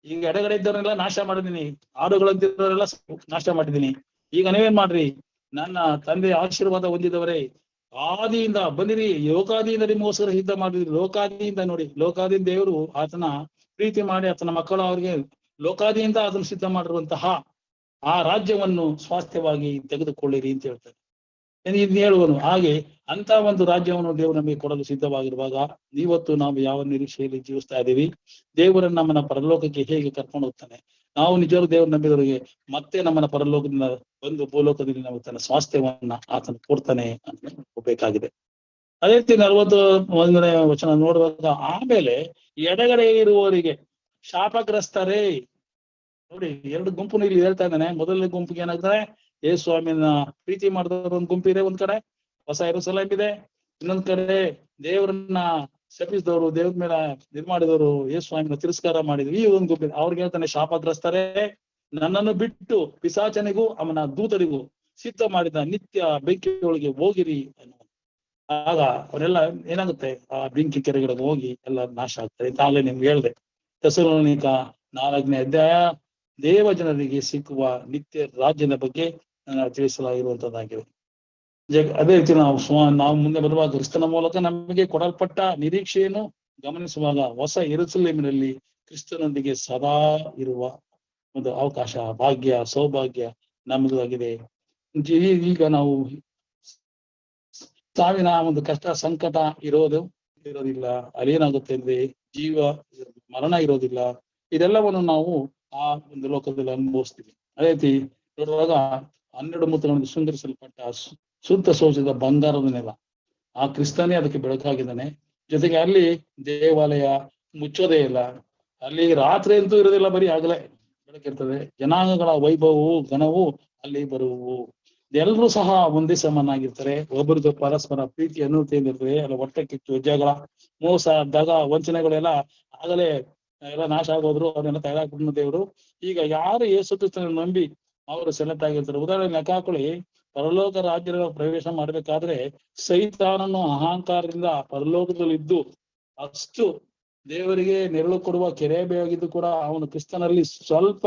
ಈಗ ಎಡಗಡೆ ಇದ್ದವರೆಲ್ಲ ನಾಶ ಮಾಡಿದೀನಿ, ಆಡುಗಳಂತಿರೋರೆಲ್ಲ ನಾಶ ಮಾಡಿದೀನಿ. ಈಗ ನೀವೇನ್ ಮಾಡ್ರಿ, ನನ್ನ ತಂದೆಯ ಆಶೀರ್ವಾದ ಹೊಂದಿದವರೇ ಆದಿಯಿಂದ ಬಂದಿರಿ, ಲೋಕಾದಿಯಿಂದ ನಿಮಗೋಸ್ಕರ ಯುದ್ಧ ಮಾಡಿದ್ರಿ. ಲೋಕಾದಿಯಿಂದ ನೋಡಿ, ಲೋಕಾದಿಯಿಂದ ದೇವರು ಆತನ ಪ್ರೀತಿ ಮಾಡಿ ಆತನ ಮಕ್ಕಳು ಅವ್ರಿಗೆ ಲೋಕಾದಿಯಿಂದ ಅದನ್ನು ಸಿದ್ಧ ಮಾಡಿರುವಂತಹ ಆ ರಾಜ್ಯವನ್ನು ಸ್ವಾಸ್ಥ್ಯವಾಗಿ ತೆಗೆದುಕೊಳ್ಳಿರಿ ಅಂತ ಹೇಳ್ತಾರೆ. ಇನ್ನು ಹೇಳುವನು ಹಾಗೆ ಅಂತ ಒಂದು ರಾಜ್ಯವನ್ನು ದೇವರು ನಮಗೆ ಕೊಡಲು ಸಿದ್ಧವಾಗಿರುವಾಗ ಇವತ್ತು ನಾವು ಯಾವ ನಿರೀಕ್ಷೆಯಲ್ಲಿ ಜೀವಿಸ್ತಾ ಇದ್ದೀವಿ? ದೇವರನ್ನ ನಮ್ಮನ್ನ ಪರಲೋಕಕ್ಕೆ ಹೇಗೆ ಕರ್ಕೊಂಡು ಹೋಗ್ತಾನೆ? ನಾವು ನಿಜವಾದ ದೇವರು ನಂಬಿದವರಿಗೆ ಮತ್ತೆ ನಮ್ಮನ್ನ ಪರಲೋಕದಿಂದ ಒಂದು ಭೂಲೋಕದಲ್ಲಿ ನಾವು ತನ್ನ ಸ್ವಾಸ್ಥ್ಯವನ್ನ ಆತನ ಕೊಡ್ತಾನೆ ಅಂತ ಹೋಗ್ಬೇಕಾಗಿದೆ. ಅದೇ ರೀತಿ 41ನೇ ವಚನ ನೋಡುವಾಗ, ಆಮೇಲೆ ಎಡಗಡೆ ಇರುವವರಿಗೆ ಶಾಪಗ್ರಸ್ತರೇ. ನೋಡಿ, ಎರಡು ಗುಂಪು ಇಲ್ಲಿ ಹೇಳ್ತಾ ಇದ್ದಾನೆ. ಮೊದಲನೇ ಗುಂಪಿಗೆ ಏನಾಗ್ತಾರೆ, ಯೇಸು ಸ್ವಾಮಿನ ಪ್ರೀತಿ ಮಾಡಿದವರು ಒಂದು ಗುಂಪಿದೆ, ಒಂದ್ ಕಡೆ ಹೊಸ ಯೆರೂಸಲೇಮ್ ಇದೆ, ಇನ್ನೊಂದ್ ಕಡೆ ದೇವರನ್ನ ಶಪಿಸಿದವರು, ದೇವ್ರ ಮೇಲೆ ಮಾಡಿದವರು, ಯೇಸು ಸ್ವಾಮಿನ ತಿರಸ್ಕಾರ ಮಾಡಿದ್ರು, ಈ ಒಂದು ಗುಂಪಿದೆ. ಅವ್ರಿಗೆ ಹೇಳ್ತಾನೆ, ಶಾಪಗ್ರಸ್ತರೇ, ನನ್ನನ್ನು ಬಿಟ್ಟು ಪಿಶಾಚನಿಗೂ ಅವನ ದೂತರಿಗೂ ಸಿದ್ಧ ಮಾಡಿದ ನಿತ್ಯ ಬೆಂಕಿಯೊಳಗೆ ಹೋಗಿರಿ ಅನ್ನುವ. ಆಗ ಅವರೆಲ್ಲ ಏನಾಗುತ್ತೆ, ಆ ಬೆಂಕಿ ಕೆರೆಗಳಿಗೆ ಹೋಗಿ ಎಲ್ಲ ನಾಶ ಆಗ್ತಾರೆ. ಈಗಾಗಲೇ ನಿಮ್ಗೆ ಹೇಳ್ದೆ, ಥೆಸಲೋನಿಕ 4ನೇ ಅಧ್ಯಾಯ ದೇವ ಜನರಿಗೆ ಸಿಕ್ಕುವ ನಿತ್ಯ ರಾಜ್ಯದ ಬಗ್ಗೆ ತಿಳಿಸಲಾಗಿರುವಂತದ್ದಾಗಿದೆ. ಅದೇ ರೀತಿ ನಾವು ಮುಂದೆ ಬರುವಾಗ ಕ್ರಿಸ್ತನ ಮೂಲಕ ನಮಗೆ ಕೊಡಲ್ಪಟ್ಟ ನಿರೀಕ್ಷೆಯನ್ನು ಗಮನಿಸುವಾಗ ಹೊಸ ಯೆರೂಸಲೇಮಿನಲ್ಲಿ ಕ್ರಿಸ್ತನೊಂದಿಗೆ ಸದಾ ಇರುವ ಒಂದು ಅವಕಾಶ, ಭಾಗ್ಯ, ಸೌಭಾಗ್ಯ ನಮ್ಮದಾಗಿದೆ. ಈಗ ನಾವು ಸಾವಿನ ಒಂದು ಕಷ್ಟ ಸಂಕಟ ಇರೋದಿಲ್ಲ. ಅಲ್ಲೇನಾಗುತ್ತೆ ಅಂದ್ರೆ ಮರಣ ಇರೋದಿಲ್ಲ. ಇದೆಲ್ಲವನ್ನು ನಾವು ಆ ಒಂದು ಲೋಕದಲ್ಲಿ ಅನುಭವಿಸ್ತೀವಿ. ಅದೇ ರೀತಿ ನೋಡುವಾಗ 12 ಮುತ್ತುಗಳಿಂದ ಶೃಂಗರಿಸಲ್ಪಟ್ಟ ಶುದ್ಧ ಶೋಷಿತ ಬಂಗಾರದ ನೆಲ, ಆ ಕ್ರಿಸ್ತನೇ ಅದಕ್ಕೆ ಬೆಳಕಾಗಿದ್ದಾನೆ. ಜೊತೆಗೆ ಅಲ್ಲಿ ದೇವಾಲಯ ಮುಚ್ಚೋದೇ ಇಲ್ಲ, ಅಲ್ಲಿ ರಾತ್ರಿ ಅಂತೂ ಇರೋದಿಲ್ಲ, ಬರೀ ಆಗಲೇ ಬೆಳಕಿರ್ತದೆ. ಜನಾಂಗಗಳ ವೈಭವವು ಘನವು ಅಲ್ಲಿ ಬರುವು. ಎಲ್ಲರೂ ಸಹ ಒಂದೇ ಸಮನಾಗಿರ್ತಾರೆ. ಒಬ್ಬರದ್ದು ಪರಸ್ಪರ ಪ್ರೀತಿ ಅನ್ನುತ್ತಿರ್ತದೆ. ಅಲ್ಲಿ ಹೊಟ್ಟೆ ಕಿಚ್ಚು, ಜಗಳ, ಮೋಸ, ದಗ, ವಂಚನೆಗಳೆಲ್ಲ ಆಗಲೇ ಎಲ್ಲ ನಾಶ ಆಗೋದ್ರು. ಅವನ್ನೆಲ್ಲ ತಯಾರಾಗ್ಬಿಟ್ಟು ದೇವರು ಈಗ ಯಾರು ಯೇಸು ಕ್ರಿಸ್ತನ ನಂಬಿ ಅವರು ಸೆಲೆಕ್ಟ್ ಆಗಿರ್ತಾರೆ. ಉದಾಹರಣೆ ಲೆಕ್ಕ ಹಾಕೊಳ್ಳಿ, ಪರಲೋಕ ರಾಜ್ಯಗಳ ಪ್ರವೇಶ ಮಾಡ್ಬೇಕಾದ್ರೆ ಸೈತಾನನು ಅಹಂಕಾರದಿಂದ ಪರಲೋಕದಲ್ಲಿ ಇದ್ದು ಅಷ್ಟು ದೇವರಿಗೆ ನೆರಳು ಕೊಡುವ ಕೆರೆಬೇವಾಗಿದ್ದು ಕೂಡ ಅವನು ಕ್ರಿಸ್ತನಲ್ಲಿ ಸ್ವಲ್ಪ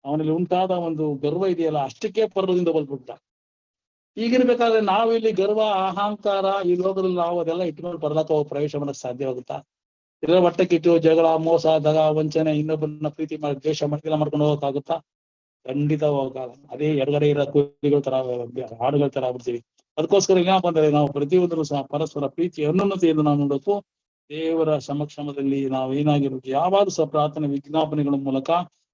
ಅವನಲ್ಲಿ ಉಂಟಾದ ಒಂದು ಗರ್ವ ಇದೆಯಲ್ಲ, ಅಷ್ಟಕ್ಕೆ ಪರಲೋಕದಿಂದ ಬಂದ್ಬಿಟ್ಟ. ಈಗಿರ್ಬೇಕಾದ್ರೆ ನಾವು ಇಲ್ಲಿ ಗರ್ವ, ಅಹಂಕಾರ ಈ ಲೋಕದಲ್ಲಿ ನಾವು ಅದೆಲ್ಲ ಇಟ್ಕೊಂಡು ಪರಲೋಕ ಪ್ರವೇಶ ಮಾಡಕ್ ಸಾಧ್ಯವಾಗುತ್ತಾ? ಇದರ ಹೊಟ್ಟೆಕಿಟ್ಟು ಜಗಳ, ಮೋಸ, ದಗ, ವಂಚನೆ, ಇನ್ನೊಬ್ಬರನ್ನ ಪ್ರೀತಿ ಮಾಡಿ ದ್ವೇಷ ಮಾಡ್ಕೊಂಡು ಹೋಗಕ್ಕಾಗುತ್ತಾ? ಖಂಡಿತ ಹೋಗಲ್ಲ. ಅದೇ ಎಡಗಡೆ ಇರೋ ಕೂಲಿಗಳ ತರ, ಹಾಡುಗಳ ತರ ಆಗ್ಬಿಡ್ತೀವಿ. ಅದಕ್ಕೋಸ್ಕರ ಏನಪ್ಪ ಅಂದ್ರೆ, ನಾವು ಪ್ರತಿಯೊಂದನ್ನು ಸಹ ಪರಸ್ಪರ ಪ್ರೀತಿ ಅನ್ಯೋನ್ಯತೆಯನ್ನು ನಾವು ನೋಡಬೇಕು. ದೇವರ ಸಮಕ್ಷಮದಲ್ಲಿ ನಾವು ಏನಾಗಿರ್ಬೇಕು, ಯಾವಾಗಲೂ ಸಹ ಪ್ರಾರ್ಥನೆ ವಿಜ್ಞಾಪನೆಗಳ ಮೂಲಕ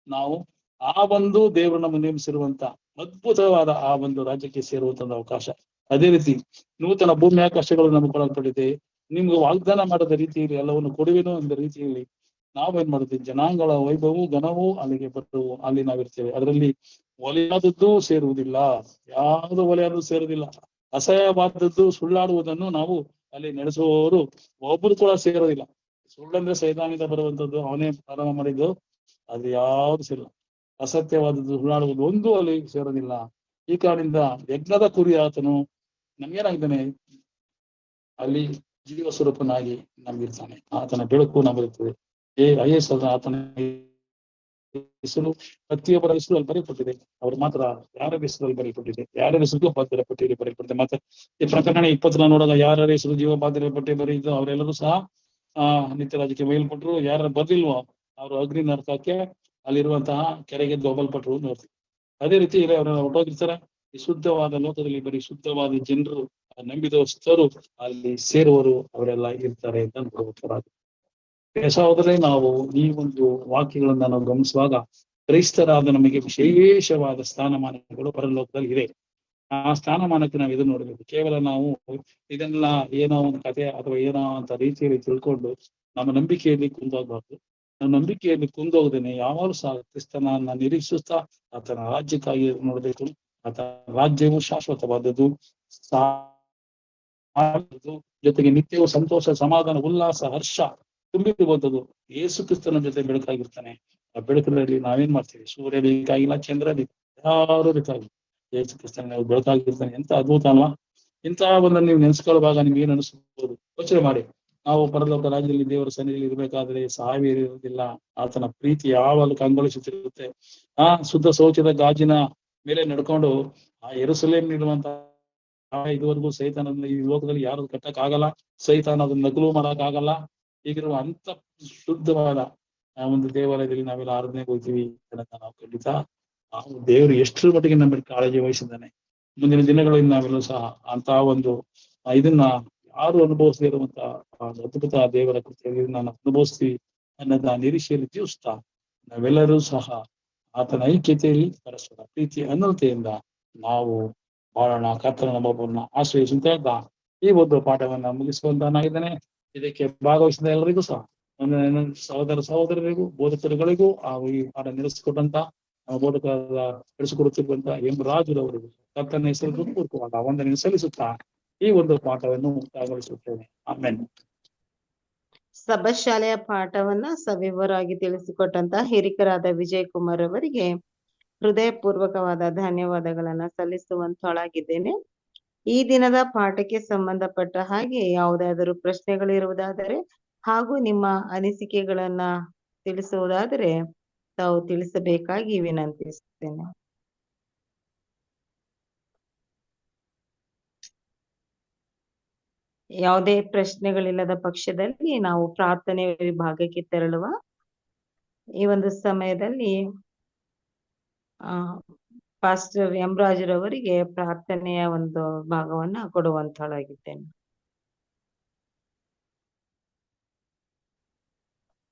ನಾವು ಆ ಒಂದು ದೇವರು ನಮ್ಮ ನೇಮಿಸಿರುವಂತ ಅದ್ಭುತವಾದ ಆ ಒಂದು ರಾಜ್ಯಕ್ಕೆ ಸೇರುವಂತ ಅವಕಾಶ. ಅದೇ ರೀತಿ ನೂತನ ಭೂಮಿ ಆಕಾಶಗಳು ನಮ್ಗೆ ಕೊಡಲ್ಪಟ್ಟಿದೆ. ನಿಮ್ಗೆ ವಾಗ್ದಾನ ಮಾಡದ ರೀತಿಯಲ್ಲಿ ಎಲ್ಲವನ್ನು ಕೊಡುವೆನೋ ಎಂದ ರೀತಿಯಲ್ಲಿ ನಾವೇನ್ ಮಾಡುತ್ತೀವಿ, ಜನಾಂಗಗಳ ವೈಭವವು ಘನವೂ ಅಲ್ಲಿಗೆ ಬರುವು, ಅಲ್ಲಿ ನಾವಿರ್ತೇವೆ. ಅದರಲ್ಲಿ ಒಲೆಯಾದದ್ದು ಸೇರುವುದಿಲ್ಲ, ಯಾವುದು ಒಲೆಯಾದದ್ದು ಸೇರುವುದಿಲ್ಲ. ಅಸಹ್ಯವಾದದ್ದು ಸುಳ್ಳಾಡುವುದನ್ನು ನಾವು ಅಲ್ಲಿ ನಡೆಸುವವರು ಒಬ್ಬರು ಕೂಡ ಸೇರೋದಿಲ್ಲ. ಸುಳ್ಳಂದ್ರೆ ಸೈತಾನದಿಂದ ಬರುವಂತದ್ದು, ಅವನೇ ಪ್ರಾರಂಭ ಮಾಡಿದ್ದು, ಅದು ಯಾವ್ದು ಸೇರಿಲ್ಲ. ಅಸತ್ಯವಾದದ್ದು, ಸುಳ್ಳಾಡುವುದು ಒಂದು ಅಲ್ಲಿ ಸೇರೋದಿಲ್ಲ. ಈ ಕಾರಣದಿಂದ ಯಜ್ಞದ ಕುರಿ ಆತನು ನಮ್ಗೇನಾಗಿದ್ದಾನೆ, ಅಲ್ಲಿ ಜೀವ ಸ್ವರೂಪನಾಗಿ ನಮ್ಗಿರ್ತಾನೆ. ಆತನ ಬೆಳಕು ನಮಗಿರ್ತದೆ. ಆತನ ಹೆಸರು ಪ್ರತಿಯೊಬ್ಬರ ಹೆಸರು ಅಲ್ಲಿ ಬರೆಯಲ್ಪಟ್ಟಿದೆ. ಅವ್ರು ಮಾತ್ರ ಯಾರ ಹೆಸರಲ್ಲಿ ಬರೆಯಲ್ಪಟ್ಟಿದೆ, ಯಾರ ಹೆಸರಿಗೂ ಬಾಧ್ಯರ ಪಟ್ಟಿಯಲ್ಲಿ ಬರೆಯಲ್ಪಟ್ಟಿದೆ. ಮತ್ತೆ ಈ ಪ್ರಕರಣ 20 ನೋಡುವಾಗ ಯಾರ ಹೆಸರು ಜೀವ ಬಾಧ್ಯರ ಪಟ್ಟಿ ಬರೆಯಿದ್ದು ಅವರೆಲ್ಲರೂ ಸಹ ನಿತ್ಯ ರಾಜ್ಯಕ್ಕೆ ಮೇಲ್ಪಟ್ರು. ಯಾರು ಬರ್ಲಿಲ್ವೋ ಅವರು ಅಗ್ನಿ ನರಕಕ್ಕೆ ಅಲ್ಲಿರುವಂತಹ ಕೆರೆಗೆ ದೊಬ್ಬಲ್ಪಟ್ರು ನೋಡ್ತೀವಿ. ಅದೇ ರೀತಿ ಅವರೆಲ್ಲ ಹೊರಟೋಗಿರ್ತಾರೆ. ಈ ಶುದ್ಧವಾದ ಲೋಕದಲ್ಲಿ ಬರೀ ಶುದ್ಧವಾದ ಜನರು, ನಂಬಿದವಸ್ತರು ಅಲ್ಲಿ ಸೇರುವರು ಅವರೆಲ್ಲ ಇರ್ತಾರೆ ಅಂತ ನೋಡಬಹುದು. ಸಹೋದರೇ, ನಾವು ಈ ಒಂದು ವಾಕ್ಯಗಳನ್ನ ನಾವು ಗಮನಿಸುವಾಗ ಕ್ರೈಸ್ತರಾದ ನಮಗೆ ವಿಶೇಷವಾದ ಸ್ಥಾನಮಾನಗಳು ಪರಲೋಕದಲ್ಲಿ ಇದೆ. ಆ ಸ್ಥಾನಮಾನಕ್ಕೆ ನಾವು ಇದನ್ನು ನೋಡಬೇಕು. ಕೇವಲ ನಾವು ಇದನ್ನೆಲ್ಲ ಏನೋ ಒಂದು ಕಥೆ ಅಥವಾ ಏನೋ ಅಂತ ರೀತಿಯಲ್ಲಿ ತಿಳ್ಕೊಂಡು ನಮ್ಮ ನಂಬಿಕೆಯಲ್ಲಿ ಕುಂದೋಗ್ಬಾರ್ದು. ನಮ್ಮ ನಂಬಿಕೆಯಲ್ಲಿ ಕುಂದೋಗದೇನೆ ಯಾವಾಗಲೂ ಸಹ ಕ್ರಿಸ್ತನನ್ನ ನಿರೀಕ್ಷಿಸ್ತಾ ಆತನ ರಾಜ್ಯಕ್ಕಾಗಿ ನೋಡ್ಬೇಕು. ಆತನ ರಾಜ್ಯವು ಶಾಶ್ವತವಾದದ್ದು. ಜೊತೆಗೆ ನಿತ್ಯವೂ ಸಂತೋಷ, ಸಮಾಧಾನ, ಉಲ್ಲಾಸ, ಹರ್ಷ ತುಂಬಿರುವಂಥದ್ದು ಯೇಸು ಕ್ರಿಸ್ತನ ಜೊತೆ ಬೆಳಕಾಗಿರ್ತಾನೆ. ಆ ಬೆಳಕಿನಲ್ಲಿ ನಾವೇನ್ ಮಾಡ್ತೀವಿ? ಸೂರ್ಯ ಬೇಕಾಗಿಲ್ಲ, ಚಂದ್ರ ಯಾರು ಬೇಕಾಗಿಲ್ಲ, ಯೇಸು ಕ್ರಿಸ್ತನ ನಾವು ಬೆಳಕಾಗಿರ್ತಾನೆ. ಎಂತ ಅದ್ಭುತ ಅಲ್ವಾ? ಇಂತಹ ಒಂದನ್ನು ನೀವು ನೆನೆಸ್ಕೊಳ್ಳುವಾಗ ನಿಮ್ಗೆ ಏನ್ ಅನಿಸ್ಬೋದು? ಯೋಚನೆ ಮಾಡಿ. ನಾವು ಪರಲೋಕ ರಾಜ್ಯದಲ್ಲಿ ದೇವರ ಸನ್ನಿಧಿಯಲ್ಲಿ ಇರಬೇಕಾದ್ರೆ ಸಹಾಯ ಇರುವುದಿಲ್ಲ. ಆತನ ಪ್ರೀತಿ ಯಾವಾಗಲೂ ಕಂಗೊಳಿಸುತ್ತಿರುತ್ತೆ. ಶುದ್ಧ ಶೌಚದ ಗಾಜಿನ ಮೇಲೆ ನಡ್ಕೊಂಡು ಆ ಯೆರೂಸಲೇಮ್ ಇರುವಂತಹ ಇದುವರೆಗೂ ಸೈತಾನದ ಈ ಲೋಕದಲ್ಲಿ ಯಾರು ಕಟ್ಟಕ್ ಆಗಲ್ಲ, ಸೈತಾನದ ನಕಲು ಮಾಡಕ್ ಆಗಲ್ಲ. ಹೀಗಿರುವ ಅಂತ ಶುದ್ಧವಾದ ಒಂದು ದೇವಾಲಯದಲ್ಲಿ ನಾವೆಲ್ಲ ಆರಾಧನೆಗೆ ಹೋಗ್ತೀವಿ ಅಂತ ನಾವು ಖಂಡಿತ ದೇವರು ಎಷ್ಟರ ಮಟ್ಟಿಗೆ ನಮ್ಮ ಕಾಳಜಿ ವಹಿಸಿದ್ದಾನೆ. ಮುಂದಿನ ದಿನಗಳಲ್ಲಿ ನಾವೆಲ್ಲೂ ಸಹ ಅಂತಹ ಒಂದು ಇದನ್ನ ಯಾರು ಅನುಭವಿಸದೇ ಇರುವಂತಹ ಅದ್ಭುತ ದೇವರ ಕೃತಿಯಲ್ಲಿ ನಾನು ಅನುಭವಿಸ್ತೀವಿ ಅನ್ನೋದ ನಿರೀಕ್ಷೆಯಲ್ಲಿ ಜೀವಿಸ್ತಾ ನಾವೆಲ್ಲರೂ ಸಹ ಆತನ ಐಕ್ಯತೆಯಲ್ಲಿ ಪರಸ್ಪರ ಪ್ರೀತಿ ಅನಲ್ತೆಯಿಂದ ನಾವು ಮಾಡೋಣ. ಕರ್ತನ ನಮ್ಮೊಬ್ಬರನ್ನ ಆಶ್ರಯಿಸುತ್ತ ಈ ಒಂದು ಪಾಠವನ್ನ ಮುಗಿಸುವಂತನಾಗಿದ್ದಾನೆ. ಇದಕ್ಕೆ ಭಾಗವಹಿಸಿದ ಎಲ್ಲರಿಗೂ ಸಹ ನನ್ನ ಸಹೋದರ ಸಹೋದರರಿಗೂ ಬೋಧಕರುಗಳಿಗೂ ಈ ಪಾಠ ನಡೆಸಿಕೊಟ್ಟಂತ ಬೋಧಕರ ನಡೆಸಿಕೊಡುತ್ತಿರುವಂತ ಎಂ ರಾಜುರವರಿಗೂ ಕರ್ತನ ಹೆಸರು ಪೂರ್ವಕವಾದ ವಂದನೆ ಸಲ್ಲಿಸುತ್ತಾ ಈ ಒಂದು ಪಾಠವನ್ನು ಮುಕ್ತಾಯಗೊಳಿಸುತ್ತೇನೆ. ಆಮೇಲೆ ಸಭಾಶಾಲೆಯ ಪಾಠವನ್ನ ಸವಿವರವಾಗಿ ತಿಳಿಸಿಕೊಟ್ಟಂತ ಹಿರಿಕರಾದ ವಿಜಯ್ ಕುಮಾರ್ ಅವರಿಗೆ ಹೃದಯಪೂರ್ವಕವಾದ ಧನ್ಯವಾದಗಳನ್ನ ಸಲ್ಲಿಸುವಂತೊಳಗಿದ್ದೇನೆ. ಈ ದಿನದ ಪಾಠಕ್ಕೆ ಸಂಬಂಧಪಟ್ಟ ಹಾಗೆ ಯಾವುದಾದರೂ ಪ್ರಶ್ನೆಗಳಿರುವುದಾದರೆ ಹಾಗೂ ನಿಮ್ಮ ಅನಿಸಿಕೆಗಳನ್ನ ತಿಳಿಸುವುದಾದರೆ ತಾವು ತಿಳಿಸಬೇಕಾಗಿ ವಿನಂತಿಸುತ್ತೇನೆ. ಯಾವುದೇ ಪ್ರಶ್ನೆಗಳಿಲ್ಲದ ಪಕ್ಷದಲ್ಲಿ ನಾವು ಪ್ರಾರ್ಥನೆ ವಿಭಾಗಕ್ಕೆ ತೆರಳುವ. ಈ ಒಂದು ಸಮಯದಲ್ಲಿ ಪಾಸ್ಟರ್ ಎಂ ರಾಜುರವರಿಗೆ ಪ್ರಾರ್ಥನೆಯ ಒಂದು ಭಾಗವನ್ನ ಕೊಡುವಂತಳಾಗಿದ್ದೇನೆ.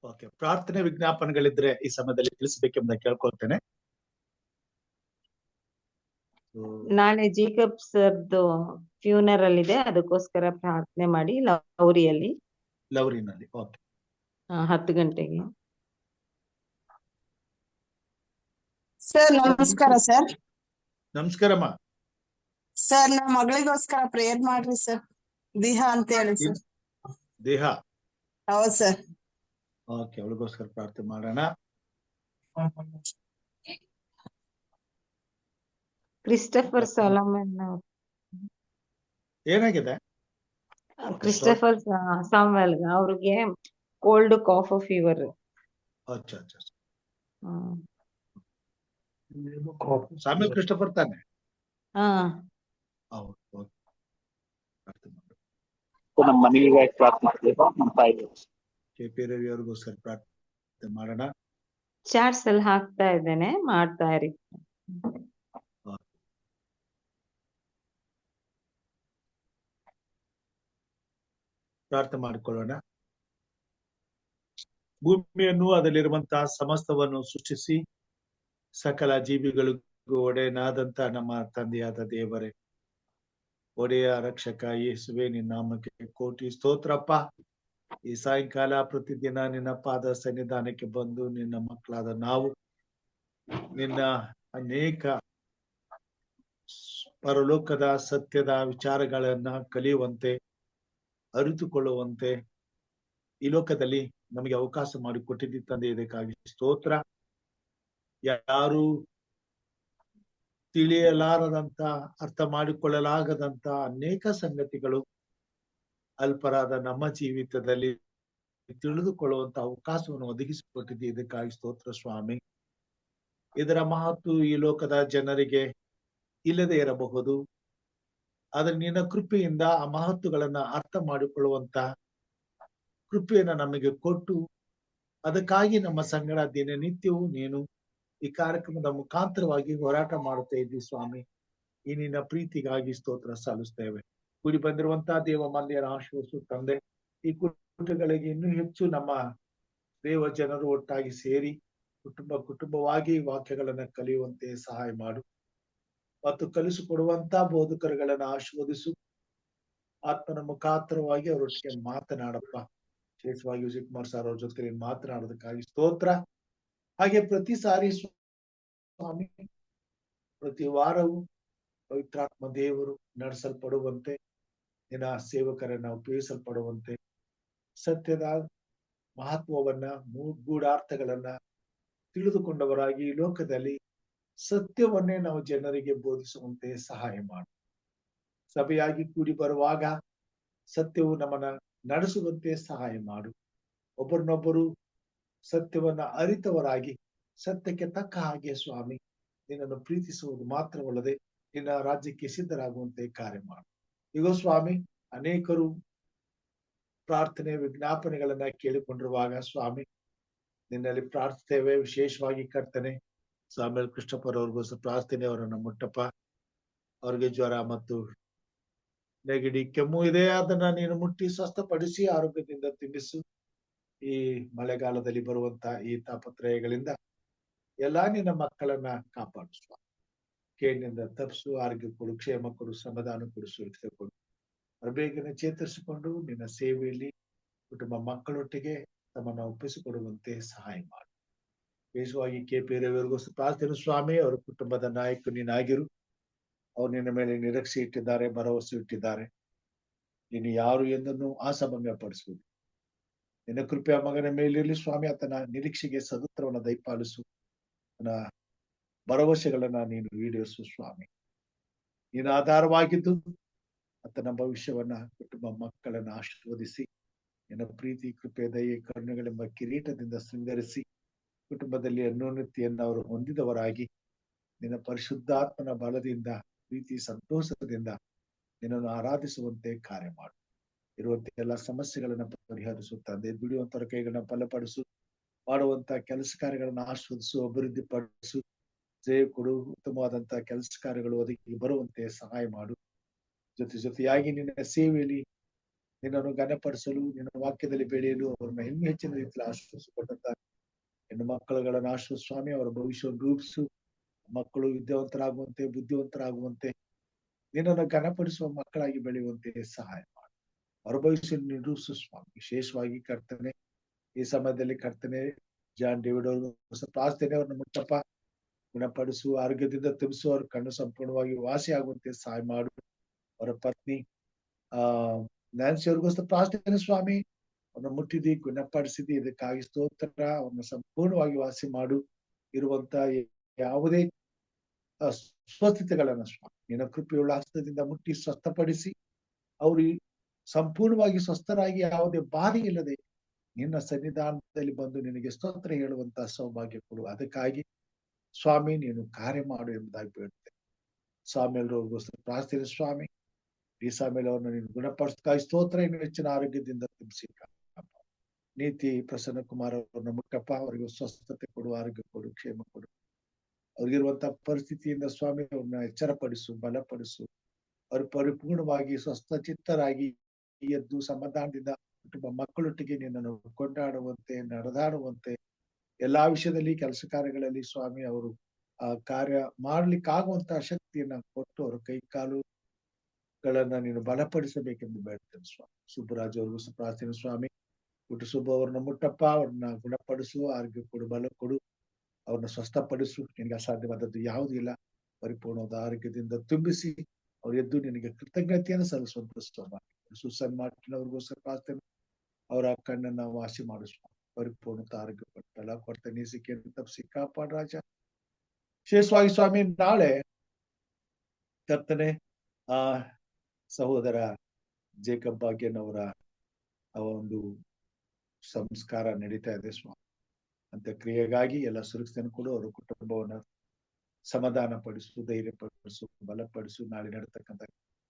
ಓಕೆ, ಪ್ರಾರ್ಥನೆ ವಿಜ್ಞಾಪನೆಗಳಿದ್ರೆ ಈ ಸಮಯದಲ್ಲಿ ತಿಳಿಸಬೇಕೆಂಬ ಕೇಳ್ಕೊಳ್ತೇನೆ. ನಾಳೆ ಜೇಕಬ್ ಸರ್ದು ಫ್ಯೂನರಲ್ ಇದೆ, ಅದಕ್ಕೋಸ್ಕರ ಪ್ರಾರ್ಥನೆ ಮಾಡಿ ಲೌರಿನಲ್ಲಿ. ಓಕೆ, 10 ಗಂಟೆಗೆ. ಸರ್ ನಮಸ್ಕಾರ. ಸರ್ ನಮಸ್ಕಾರಮ್ಮ. ಸರ್ ನಮ್ಮ ಮಗಳಿಗೋಸ್ಕರ ಪ್ರೇಯರ್ ಮಾಡ್ರಿ ಸರ್. ದಿಹಾ ಅಂತ ಹೇಳಿ ಸರ್. ದೇಹ. ಹೌದು ಸರ್. ಓಕೆ, ಅವಳಿಗೋಸ್ಕರ ಪ್ರಾರ್ಥನೆ ಮಾಡೋಣ. ಕ್ರಿಸ್ಟಫರ್ ಸಾಲಮನ್ ಏನಾಗಿದೆ? ಕ್ರಿಸ್ಟಫರ್ ಸಾಮ್ವೆಲ್ ಅವ್ರಿಗೆ ಕೋಲ್ಡ್, ಕಾಫ್, ಫೀವರ್. ಸಾಮ್ಯಲ್ ಕ್ರಿಸ್ಟಫರ್ ತಾನೆ? ನಮ್ಮ ಮನೆಗೆ KP ರವಿ ಅವ್ರಿಗೋಸ್ಕರ ಪ್ರಾರ್ಥನೆ ಮಾಡೋಣ. ಚಾಟ್ಸ್ ಅಲ್ಲಿ ಹಾಕ್ತಾ ಇದ್ದೇನೆ, ಮಾಡ್ತಾ ಇರಿ. ಪ್ರಾರ್ಥನೆ ಮಾಡಿಕೊಳ್ಳೋಣ. ಭೂಮಿಯನ್ನು ಅದರಲ್ಲಿರುವಂತಹ ಸಮಸ್ತವನ್ನು ಸೃಷ್ಟಿಸಿ ಸಕಲ ಜೀವಿಗಳಿಗೂ ಒಡೆಯನಾದಂತ ನಮ್ಮ ತಂದೆಯಾದ ದೇವರೇ, ಒಡೆಯ ರಕ್ಷಕ ಯೇಸುವೆ, ನಿನ್ನ ನಾಮಕ್ಕೆ ಕೋಟಿ ಸ್ತೋತ್ರಪ್ಪ. ಈ ಸಾಯಂಕಾಲ ಪ್ರತಿದಿನ ನಿನ್ನ ಪಾದ ಸನ್ನಿಧಾನಕ್ಕೆ ಬಂದು ನಿನ್ನ ಮಕ್ಕಳಾದ ನಾವು ನಿನ್ನ ಅನೇಕ ಪರಲೋಕದ ಸತ್ಯದ ವಿಚಾರಗಳನ್ನ ಕಲಿಯುವಂತೆ, ಅರಿತುಕೊಳ್ಳುವಂತೆ ಈ ಲೋಕದಲ್ಲಿ ನಮಗೆ ಅವಕಾಶ ಮಾಡಿಕೊಟ್ಟಿದ್ದ ತಂದೆ, ಇದಕ್ಕಾಗಿ ಸ್ತೋತ್ರ. ಯಾರು ತಿಳಿಯಲಾರದಂತ, ಅರ್ಥ ಮಾಡಿಕೊಳ್ಳಲಾಗದಂತ ಅನೇಕ ಸಂಗತಿಗಳು ಅಲ್ಪರಾದ ನಮ್ಮ ಜೀವಿತದಲ್ಲಿ ತಿಳಿದುಕೊಳ್ಳುವಂತ ಅವಕಾಶವನ್ನು ಒದಗಿಸಿಕೊಟ್ಟಿದ್ದೆ, ಇದಕ್ಕಾಗಿ ಸ್ತೋತ್ರ ಸ್ವಾಮಿ. ಇದರ ಮಹತ್ವ ಈ ಲೋಕದ ಜನರಿಗೆ ಇಲ್ಲದೆ ಇರಬಹುದು, ಆದ್ರೆ ನಿನ್ನ ಕೃಪೆಯಿಂದ ಆ ಮಹತ್ವಗಳನ್ನ ಅರ್ಥ ಮಾಡಿಕೊಳ್ಳುವಂತ ಕೃಪೆಯನ್ನ ನಮಗೆ ಕೊಟ್ಟು, ಅದಕ್ಕಾಗಿ ನಮ್ಮ ಸಂಗಡ ದಿನನಿತ್ಯವೂ ನೀನು ಈ ಕಾರ್ಯಕ್ರಮದ ಮುಖಾಂತರವಾಗಿ ಹೋರಾಟ ಮಾಡುತ್ತಾ ಇದ್ದಿ ಸ್ವಾಮಿ. ಈ ನಿನ್ನ ಪ್ರೀತಿಗಾಗಿ ಸ್ತೋತ್ರ ಸಲ್ಲಿಸ್ತೇವೆ. ಕೂಡಿ ಬಂದಿರುವಂತಹ ದೇವ ಮಾನ್ಯರ ಆಶೀರ್ವದಿಸು ತಂದೆ. ಈ ಕುಟುಂಬಗಳಿಗೆ ಇನ್ನೂ ಹೆಚ್ಚು ನಮ್ಮ ದೇವ ಜನರು ಒಟ್ಟಾಗಿ ಸೇರಿ ಕುಟುಂಬವಾಗಿ ವಾಕ್ಯಗಳನ್ನ ಕಲಿಯುವಂತೆ ಸಹಾಯ ಮಾಡು ಮತ್ತು ಕಲಿಸಿಕೊಡುವಂತ ಬೋಧಕರುಗಳನ್ನ ಆಶೀರ್ವದಿಸು. ಆತ್ಮನ ಮುಖಾಂತರವಾಗಿ ಅವರೊಟ್ಟಿಗೆ ಮಾತನಾಡಪ್ಪ. ವಿಶೇಷವಾಗಿ ವಿಜಯ್ ಕುಮಾರ್ ಸರ್ ಅವ್ರ ಜೊತೆ ಮಾತನಾಡೋದಕ್ಕಾಗಿ ಸ್ತೋತ್ರ. ಹಾಗೆ ಪ್ರತಿ ಸಾರಿ ಸ್ವಾಮಿ, ಪ್ರತಿ ವಾರವೂ ಪವಿತ್ರಾತ್ಮ ದೇವರು ನಡೆಸಲ್ಪಡುವಂತೆ ನಿನ್ನ ಸೇವಕರನ್ನ ಉಪಯೋಗಿಸಲ್ಪಡುವಂತೆ ಸತ್ಯದ ಮಹತ್ವವನ್ನ ಗೂಢಾರ್ಥಗಳನ್ನ ತಿಳಿದುಕೊಂಡವರಾಗಿ ಈ ಲೋಕದಲ್ಲಿ ಸತ್ಯವನ್ನೇ ನಾವು ಜನರಿಗೆ ಬೋಧಿಸುವಂತೆ ಸಹಾಯ ಮಾಡು. ಸಭೆಯಾಗಿ ಕೂಡಿ ಬರುವಾಗ ಸತ್ಯವು ನಮ್ಮನ್ನ ನಡೆಸುವಂತೆ ಸಹಾಯ ಮಾಡು. ಒಬ್ಬರನ್ನೊಬ್ಬರು ಸತ್ಯವನ್ನ ಅರಿತವರಾಗಿ ಸತ್ಯಕ್ಕೆ ತಕ್ಕ ಹಾಗೆ ಸ್ವಾಮಿ ನಿನ್ನನ್ನು ಪ್ರೀತಿಸುವುದು ಮಾತ್ರವಲ್ಲದೆ ನಿನ್ನ ರಾಜ್ಯಕ್ಕೆ ಸಿದ್ಧರಾಗುವಂತೆ ಕಾರ್ಯ ಮಾಡು. ಈಗ ಸ್ವಾಮಿ ಅನೇಕರು ಪ್ರಾರ್ಥನೆ ವಿಜ್ಞಾಪನೆಗಳನ್ನ ಕೇಳಿಕೊಂಡಿರುವಾಗ ಸ್ವಾಮಿ ನಿನ್ನಲ್ಲಿ ಪ್ರಾರ್ಥಿಸ್ತೇವೆ. ವಿಶೇಷವಾಗಿ ಕರ್ತನೆ ಸ್ವಾಮಿ ಕೃಷ್ಣಪ್ಪರವ್ರಿಗೋಸ್ಕರ ಪ್ರಾರ್ಥನೆ, ಅವರನ್ನ ಮುಟ್ಟಪ್ಪ. ಅವ್ರಿಗೆ ಜ್ವರ ಮತ್ತು ನೆಗಡಿ ಕೆಮ್ಮು ಇದೆ, ಅದನ್ನ ನೀನು ಮುಟ್ಟಿ ಸ್ವಸ್ಥಪಡಿಸಿ ಆರೋಗ್ಯದಿಂದ ತುಂಬಿಸು. ಈ ಮಳೆಗಾಲದಲ್ಲಿ ಬರುವಂತ ಈ ತಾಪತ್ರಯಗಳಿಂದ ಎಲ್ಲಾ ನಿನ್ನ ಮಕ್ಕಳನ್ನ ಕಾಪಾಡು ಸ್ವಾಮಿ. ಕೇಡಿನಿಂದ ತಪ್ಪಿಸು, ಆರೋಗ್ಯ ಕೊಡು, ಕ್ಷೇಮ ಕೊಡು, ಸಮಾಧಾನ ಕೊಡು, ಸುರಕ್ಷತೆ ಕೊಡು. ಅವ್ರು ಬೇಗನೆ ಚೇತರಿಸಿಕೊಂಡು ನಿನ್ನ ಸೇವೆಯಲ್ಲಿ ಕುಟುಂಬ ಮಕ್ಕಳೊಟ್ಟಿಗೆ ತಮ್ಮನ್ನ ಒಪ್ಪಿಸಿಕೊಡುವಂತೆ ಸಹಾಯ ಮಾಡು. ವಿಶೇಷವಾಗಿ KP ರವಿಯವರಿಗೋಸ್ಕರ ಪ್ರಾರ್ಥನೆ ಸ್ವಾಮಿ. ಅವರ ಕುಟುಂಬದ ನಾಯಕ ನೀನಾಗಿರು. ಅವ್ರು ನಿನ್ನ ಮೇಲೆ ನಿರೀಕ್ಷೆ ಇಟ್ಟಿದ್ದಾರೆ, ಭರವಸೆ ಇಟ್ಟಿದ್ದಾರೆ. ನೀನು ಯಾರು ಎಂದನ್ನು ಅಸಮನ್ಯ ಪಡಿಸುವುದು. ನಿನ್ನ ಕೃಪೆಯ ಮಗನ ಮೇಲಿರಲಿ ಸ್ವಾಮಿ. ಆತನ ನಿರೀಕ್ಷೆಗೆ ಸದುತ್ತರವನ್ನ ದಯಪಾಲಿಸು. ನನ್ನ ಭರವಸೆಗಳನ್ನ ನೀನು ಈಡೇರಿಸು ಸ್ವಾಮಿ. ನೀನು ಆಧಾರವಾಗಿದ್ದು ಆತನ ಭವಿಷ್ಯವನ್ನ ಕುಟುಂಬ ಮಕ್ಕಳನ್ನ ಆಶೀರ್ವದಿಸಿ ನಿನ್ನ ಪ್ರೀತಿ, ಕೃಪೆ, ದಯೆ, ಕರುಣೆಗಳೆಂಬ ಕಿರೀಟದಿಂದ ಶೃಂಗರಿಸಿ ಕುಟುಂಬದಲ್ಲಿ ಅನ್ಯೋನ್ಯತೆಯನ್ನು ಅವರು ಹೊಂದಿದವರಾಗಿ ನಿನ್ನ ಪರಿಶುದ್ಧಾತ್ಮನ ಬಲದಿಂದ, ಪ್ರೀತಿ, ಸಂತೋಷದಿಂದ ನಿನ್ನನ್ನು ಆರಾಧಿಸುವಂತೆ ಕಾರ್ಯ ಮಾಡು. ಇರುವಂತ ಎಲ್ಲ ಸಮಸ್ಯೆಗಳನ್ನ ಪರಿಹರಿಸು ತಂದೆ. ದುಡಿಯುವಂತರ ಕೈಗಳನ್ನ ಬಲಪಡಿಸು. ಮಾಡುವಂತ ಕೆಲಸ ಕಾರ್ಯಗಳನ್ನ ಆಸ್ವಾದಿಸು, ಅಭಿವೃದ್ಧಿ ಪಡಿಸು. ಜಯ ಕೊಡು. ಉತ್ತಮವಾದಂತಹ ಕೆಲಸ ಕಾರ್ಯಗಳು ಒದಗಿ ಬರುವಂತೆ ಸಹಾಯ ಮಾಡು. ಜೊತೆಯಾಗಿ ನಿನ್ನ ಸೇವೆಯಲ್ಲಿ ನಿನ್ನನ್ನು ಘನಪಡಿಸಲು, ನಿನ್ನ ವಾಕ್ಯದಲ್ಲಿ ಬೆಳೆಯಲು ಅವ್ರನ್ನ ಇನ್ನೂ ಹೆಚ್ಚಿನ ರೀತಿಯಲ್ಲಿ ಆಶ್ವಾಸಿಕೊಟ್ಟಂತ ಹೆಣ್ಣು ಮಕ್ಕಳುಗಳನ್ನ ಆಶ್ವಾಸ ಸ್ವಾಮಿ. ಅವರ ಭವಿಷ್ಯವನ್ನು ರೂಪಿಸು. ಮಕ್ಕಳು ವಿದ್ಯಾವಂತರಾಗುವಂತೆ, ಬುದ್ಧಿವಂತರಾಗುವಂತೆ, ನಿನ್ನನ್ನು ಘನಪಡಿಸುವ ಮಕ್ಕಳಾಗಿ ಬೆಳೆಯುವಂತೆ ಸಹಾಯ ಮಾಡು. ಅವರ ಭವಿಷ್ಯವನ್ನು ನಿರೂಪಿಸು ಸ್ವಾಮಿ. ವಿಶೇಷವಾಗಿ ಕರ್ತನೆ ಈ ಸಮಯದಲ್ಲಿ ಕರ್ತನೆ ಜಾನ್ ಡೇವಿಡ್ ಅವರು ಪ್ರಾರ್ಥನೆ, ಅವ್ರನ್ನ ಮುಟ್ಟಪ್ಪ, ಗುಣಪಡಿಸು, ಆರೋಗ್ಯದಿಂದ ತುಂಬಿಸು. ಅವ್ರ ಕಣ್ಣು ಸಂಪೂರ್ಣವಾಗಿ ವಾಸಿ ಆಗುವಂತೆ ಸಹಾಯ ಮಾಡು. ಅವರ ಪತ್ನಿ ನ್ಯಾನ್ಸಿ ಅವ್ರಿಗೋಸ್ಕರ ಪ್ರಾರ್ಥನೆ ಸ್ವಾಮಿ. ಅವ್ರನ್ನ ಮುಟ್ಟಿದಿ, ಗುಣಪಡಿಸಿದಿ, ಇದಕ್ಕಾಗಿ ಸ್ತೋತ್ರ. ಅವ್ರನ್ನ ಸಂಪೂರ್ಣವಾಗಿ ವಾಸಿ ಮಾಡು. ಇರುವಂತ ಯಾವುದೇ ಸ್ವಸ್ಥತೆಗಳನ್ನ ಸ್ವಾಮಿ ನಿನ್ನ ಕೃಪೆಯುಳ್ಳ ಹಸ್ತದಿಂದ ಮುಟ್ಟಿ ಸ್ವಸ್ಥಪಡಿಸಿ ಅವರು ಸಂಪೂರ್ಣವಾಗಿ ಸ್ವಸ್ಥರಾಗಿ ಯಾವುದೇ ಬಾಧೆ ಇಲ್ಲದೆ ನಿನ್ನ ಸನ್ನಿಧಾನದಲ್ಲಿ ಬಂದು ನಿನಗೆ ಸ್ತೋತ್ರ ಹೇಳುವಂತ ಸೌಭಾಗ್ಯ ಕೊಡು. ಅದಕ್ಕಾಗಿ ಸ್ವಾಮಿ ನೀನು ಕಾರ್ಯ ಮಾಡು ಎಂಬುದಾಗಿ ಬೇಡುತ್ತೆ ಸ್ವಾಮಿ. ಎಲ್ಲರಿಗೋಸ್ಕರ ಪ್ರಾರ್ಥನೆ ಸ್ವಾಮಿ. ಈ ಸಾಮೇಲೆ ಅವ್ರನ್ನ ನೀನು ಗುಣಪಡಿಸ್ಕಾಯಿ ಸ್ತೋತ್ರ. ಇನ್ನು ಹೆಚ್ಚಿನ ಆರೋಗ್ಯದಿಂದ ತುಂಬಿಸಿ ನೀತಿ ಪ್ರಸನ್ನ ಕುಮಾರ್ ಅವ್ರನ್ನ ಮುಟ್ಟಪ್ಪ. ಅವರಿಗೆ ಸ್ವಸ್ಥತೆ ಕೊಡು, ಆರೋಗ್ಯ ಕೊಡು, ಕ್ಷೇಮ ಕೊಡು. ಅವ್ರಿಗಿರುವಂತಹ ಪರಿಸ್ಥಿತಿಯಿಂದ ಸ್ವಾಮಿ ಅವ್ರನ್ನ ಎಚ್ಚರಪಡಿಸು, ಬಲಪಡಿಸು. ಅವ್ರು ಪರಿಪೂರ್ಣವಾಗಿ ಸ್ವಸ್ಥ ಚಿತ್ತರಾಗಿ ಎದ್ದು ಸಮಾಧಾನದಿಂದ ಕುಟುಂಬ ಮಕ್ಕಳೊಟ್ಟಿಗೆ ನಿನ್ನನ್ನು ಕೊಂಡಾಡುವಂತೆ, ನಡೆದಾಡುವಂತೆ, ಎಲ್ಲಾ ವಿಷಯದಲ್ಲಿ ಕೆಲಸ ಕಾರ್ಯಗಳಲ್ಲಿ ಸ್ವಾಮಿ ಅವರು ಕಾರ್ಯ ಮಾಡ್ಲಿಕ್ಕಾಗುವಂತಹ ಶಕ್ತಿಯನ್ನ ಕೊಟ್ಟು ಅವ್ರ ಕೈ ಕಾಲುಗಳನ್ನ ನೀನು ಬಲಪಡಿಸಬೇಕೆಂದು ಬೇಡ್ತೇನೆ ಸ್ವಾಮಿ. ಸುಬ್ಬರಾಜ್ ಅವ್ರಿಗೂ ಪ್ರಾರ್ಥನೆ ಸ್ವಾಮಿ. ಸುಬ್ಬ ಅವ್ರನ್ನ ಮುಟ್ಟಪ್ಪ. ಅವ್ರನ್ನ ಗುಣಪಡಿಸು, ಆರೋಗ್ಯ ಕೊಡು, ಬಲ ಕೊಡು. ಅವ್ರನ್ನ ಸ್ವಸ್ಥಪಡಿಸು. ನಿನಗೆ ಅಸಾಧ್ಯವಾದದ್ದು ಯಾವುದೂ ಇಲ್ಲ. ಪರಿಪೂರ್ಣವಾದ ಆರೋಗ್ಯದಿಂದ ತುಂಬಿಸಿ ಅವ್ರು ಎದ್ದು ನಿನಗೆ ಕೃತಜ್ಞತೆಯನ್ನು ಸಲ್ಲಿಸುವಂತ ಸ್ವಾಮಿ. ಸುಸನ್ ಮಾರ್ಟಿನ್ ಅವ್ರಿಗೋಸ್ಕರ ಪ್ರಾರ್ಥನೆ. ಅವರ ಕಣ್ಣನ್ನ ವಾಸಿ ಮಾಡಿಸುವ, ಪರಿಪೂರ್ಣತ ಆರೋಗ್ಯ ಕೊಟ್ಟಲ್ಲ ಕೊಡ್ತ ನೀಸಿಕೆಯನ್ನು ತಪ್ಪಿಸಿ ಕಾಪಾಡ ರಾಜ. ವಿಶೇಷವಾಗಿ ಸ್ವಾಮಿ ನಾಳೆ ಕರ್ತನೆ ಸಹೋದರ ಜೇಕಬ್ ಭಾಗ್ಯನ್ ಅವರ ಒಂದು ಸಂಸ್ಕಾರ ನಡೀತಾ ಇದೆ ಸ್ವಾಮಿ. ಅಂತ ಕ್ರಿಯೆಗಾಗಿ ಎಲ್ಲ ಸುರಕ್ಷತೆಯನ್ನು ಕೊಡು. ಅವರ ಕುಟುಂಬವನ್ನ ಸಮಾಧಾನ ಪಡಿಸು, ಧೈರ್ಯ ಪಡಿಸು, ಬಲಪಡಿಸು. ನಾಳೆ ನಡತಕ್ಕಂಥ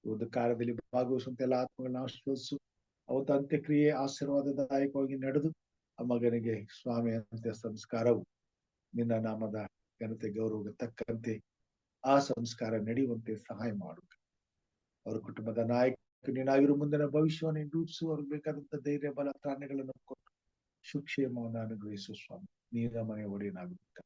ಒಂದು ಕಾರ್ಯದಲ್ಲಿ ಭಾಗವಹಿಸುವಂತ ಎಲ್ಲ ಆತ್ಮಗಳನ್ನ ಆಶೀರ್ವದಿಸು. ಅವತ್ತು ಅಂತ್ಯಕ್ರಿಯೆ ಆಶೀರ್ವಾದದಾಯಕವಾಗಿ ನಡೆದು ಆ ಮಗನಿಗೆ ಸ್ವಾಮಿ ಅಂತ್ಯ ಸಂಸ್ಕಾರವು ನಿನ್ನ ನಾಮದ ಘನತೆ ಗೌರವಕ್ಕೆ ತಕ್ಕಂತೆ ಆ ಸಂಸ್ಕಾರ ನಡೆಯುವಂತೆ ಸಹಾಯ ಮಾಡು. ಅವ್ರ ಕುಟುಂಬದ ನಾಯಕ ನೀನಾಗಿರು. ಮುಂದಿನ ಭವಿಷ್ಯವನ್ನು ರೂಪಿಸು. ಅವ್ರಿಗೆ ಬೇಕಾದಂತ ಧೈರ್ಯ, ಬಲ, ತ್ರಾಣಗಳನ್ನು ಕೊಟ್ಟು ಸುಕ್ಷೇಮವನ್ನು ಅನುಗ್ರಹಿಸು ಸ್ವಾಮಿ. ನೀರ ಮನೆ ಒಡೆಯನಾಗಬೇಕ.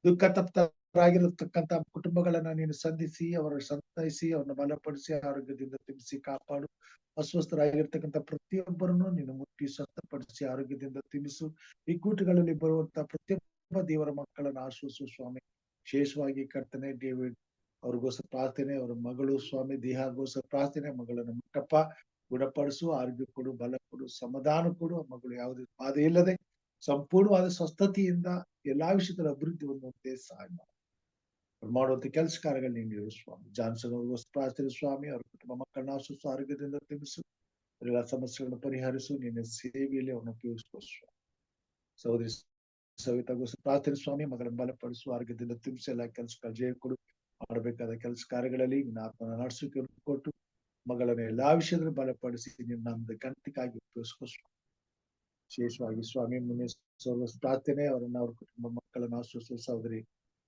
ದುಃಖ ತಪ್ತರಾಗಿರತಕ್ಕಂತ ಕುಟುಂಬಗಳನ್ನ ನೀನು ಸಂಧಿಸಿ, ಅವರ ಸಂತೈಸಿ, ಅವ್ರನ್ನ ಬಲಪಡಿಸಿ, ಆರೋಗ್ಯದಿಂದ ತುಂಬಿಸಿ ಕಾಪಾಡು. ಅಸ್ವಸ್ಥರಾಗಿರ್ತಕ್ಕಂಥ ಪ್ರತಿಯೊಬ್ಬರನ್ನು ನೀನು ಮುಟ್ಟಿ ಸ್ವಸ್ಥಪಡಿಸಿ ಆರೋಗ್ಯದಿಂದ ತುಂಬಿಸು. ಈ ಕೂಟಗಳಲ್ಲಿ ಬರುವಂತ ಪ್ರತಿಯೊಬ್ಬ ದೇವರ ಮಕ್ಕಳನ್ನ ಆಶ್ವಾಸು ಸ್ವಾಮಿ. ವಿಶೇಷವಾಗಿ ಕರ್ತನೆ ಡೇವಿಡ್ ಅವ್ರಿಗೋಸ್ಕರ ಪ್ರಾರ್ಥನೆ, ಅವ್ರ ಮಗಳು ಸ್ವಾಮಿ ದೇಹಗೋಸ್ಕರ ಪ್ರಾರ್ಥನೆ, ಮಗಳನ್ನು ಮುಟ್ಟಪ್ಪ ಗುಣಪಡಿಸು, ಆರೋಗ್ಯ ಕೊಡು, ಬಲ ಕೊಡು, ಸಮಾಧಾನ ಕೊಡು. ಮಗಳು ಯಾವುದೇ ಬಾಧೆ ಇಲ್ಲದೆ ಸಂಪೂರ್ಣವಾದ ಸ್ವಸ್ಥತೆಯಿಂದ ಎಲ್ಲಾ ವಿಷಯದಲ್ಲಿ ಅಭಿವೃದ್ಧಿ ಹೊಂದುವಂತೆ ಸಹಾಯ ಮಾಡುವಂತ ಕೆಲಸ ಕಾರ್ಯಗಳು ನೀನು ಸ್ವಾಮಿ. ಜಾನ್ಸನ್ ಅವ್ರಿಗೋಸ್ಕರ ಪ್ರಾರ್ಥನೆ ಸ್ವಾಮಿ, ಅವ್ರ ಕುಟುಂಬ ಮಕ್ಕಳನ್ನ ಆಶಿಸು, ಆರೋಗ್ಯದಿಂದ ತುಂಬಿಸು, ಎಲ್ಲ ಸಮಸ್ಯೆಗಳನ್ನು ಪರಿಹರಿಸು, ನಿನ್ನ ಸೇವೆಯಲ್ಲಿ ಅವನು ಉಪಯೋಗಿಸುವ ಸ್ವಾಮಿ. ಸಹೋದರಿ ಸವಿತಾಗೋಸ್ಕರ ಪ್ರಾರ್ಥನೆ ಸ್ವಾಮಿ, ಮಗಳನ್ನು ಬಲಪಡಿಸು, ಆರೋಗ್ಯದಿಂದ ತುಂಬಿಸಿ, ಎಲ್ಲ ಕೆಲಸಗಳು ಜಯ ಕೊಡು, ಮಾಡಬೇಕಾದ ಕೆಲಸ ಕಾರ್ಯಗಳಲ್ಲಿ ನಿನ್ನ ಆತ್ಮನ ನಡೆಸೋಕೆ ಕೊಟ್ಟು, ಮಗಳನ್ನು ಎಲ್ಲಾ ವಿಷಯದಲ್ಲಿ ಬಲಪಡಿಸಿ ನಿನ್ನ ನಮ್ದು ಗಂಟಿಗಾಗಿ ಉಪಯೋಗಿಸುವ ಸ್ವಾಮಿ. ವಿಶೇಷವಾಗಿ ಸ್ವಾಮಿ ಮುನ್ನೆ ಪ್ರಾರ್ಥನೆ, ಅವರನ್ನ ಅವ್ರ ಕುಟುಂಬ ಮಕ್ಕಳನ್ನು ಆಶ್ವಸಿಸು, ಸಹೋದರಿ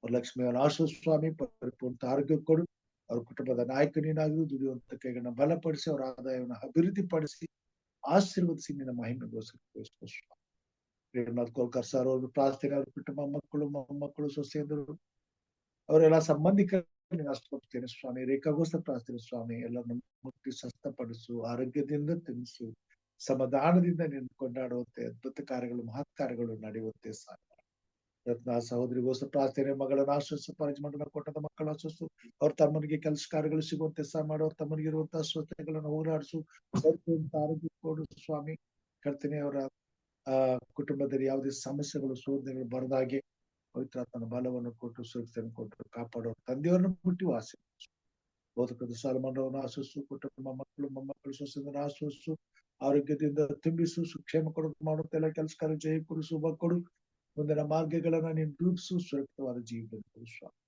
ವರಲಕ್ಷ್ಮಿಯನ್ನು ಆಶ್ವಸಿಸು ಸ್ವಾಮಿ. ಪರಿಪೂರ್ಣ ಆರೋಗ್ಯ ಕೊಡು, ಅವ್ರ ಕುಟುಂಬದ ನಾಯಕನೇನಾಗಿ ದುಡಿಯುವಂತ ಕೈಗಳನ್ನ ಬಲಪಡಿಸಿ, ಅವರ ಆದಾಯವನ್ನು ಅಭಿವೃದ್ಧಿ ಪಡಿಸಿ, ಆಶೀರ್ವದಿಸಿ ನಿನ್ನ ಮಹಿಮೆಗೋಸ್ಕರ ಉಪಯೋಗಿಸುವ ಸ್ವಾಮಿ. ಪ್ರೇಮನಾಥ್ ಕೋಲ್ಕರ್ ಸರ್ ಅವ್ರ ಪ್ರಾರ್ಥನೆ, ಅವ್ರ ಕುಟುಂಬ ಮಕ್ಕಳು, ಮೊಮ್ಮಕ್ಕಳು, ಸೊಸೆಯಂದರು, ಅವರೆಲ್ಲ ಸಂಬಂಧಿಕರನ್ನು ಅಷ್ಟಪಡ್ತೇನೆ ಸ್ವಾಮಿ. ರೇಖಾಗೋಸ್ಕರ ಪ್ರಾರ್ಥನೆ ಸ್ವಾಮಿ, ಎಲ್ಲರನ್ನು ಮುಟ್ಟಿ ಸ್ವಸ್ಥಪಡಿಸು, ಆರೋಗ್ಯದಿಂದ ತುಂಬಿಸು, ಸಮಾಧಾನದಿಂದ ನಿನ್ನ ಕೊಂಡಾಡುವಂತೆ ಅದ್ಭುತ ಕಾರ್ಯಗಳು, ಮಹತ್ ಕಾರ್ಯಗಳು ನಡೆಯುವಂತೆ ಸಾಧ್ಯ. ರತ್ನ ಸಹೋದರಿಗೋಸ್ಕರ ಪ್ರಾರ್ಥನೆ, ಮಗಳನ್ನು ಆಶ್ವಸ್ಸು, ಪರಜಮಂಡಲ ಕೊಟ್ಟದ ಮಕ್ಕಳು ಆಶ್ವಸ್ಸು, ಅವ್ರ ತಮ್ಮನಿಗೆ ಕೆಲಸ ಕಾರ್ಯಗಳು ಸಿಗುವಂತೆ ಸಹ ಮಾಡು, ಅವ್ರ ತಮ್ಮನಿಗೆ ಇರುವಂತಹ ಸ್ವಸ್ಥತೆಗಳನ್ನು ಹೋರಾಡಿಸು, ಆರೋಗ್ಯ ಕೊಡು ಸ್ವಾಮಿ. ಕರ್ತನೆ, ಅವರ ಕುಟುಂಬದಲ್ಲಿ ಯಾವುದೇ ಸಮಸ್ಯೆಗಳು, ಶೋಧನೆಗಳು ಬರದಾಗೆ ಪವಿತ್ರಾತ್ಮನ ಬಲವನ್ನು ಕೊಟ್ಟು, ಸುರಕ್ಷತೆಯನ್ನು ಕೊಟ್ಟು ಕಾಪಾಡೋ ತಂದೆಯವರನ್ನು ಬಿಟ್ಟು ವಾಸಿ ಬೋಧಕದ ಸಾಲಮಂಡವನ್ನು ಆಶ್ವಸ್ಸು, ಕುಟುಂಬ ಮಕ್ಕಳು, ಮೊಮ್ಮಕ್ಕಳು, ಸೊಸೆಯನ್ನು ಆಶ್ವಸ್ಸು, ಆರೋಗ್ಯದಿಂದ ತುಂಬಿಸು, ಸುಕ್ಷೇಮ ಕೊಡು, ಮಾಡುತ್ತೆಲ್ಲ ಕೆಲಸ ಕಾರ್ಯ ಜಯ ಕೊಡು, ಶುಭ ಕೊಡು, ಮುಂದಿನ ಮಾರ್ಗಗಳನ್ನ ನೀನು ರೂಪಿಸು, ಸುರಕ್ಷಿತವಾದ ಜೀವನ ಕೊಡು ಸ್ವಾಮಿ.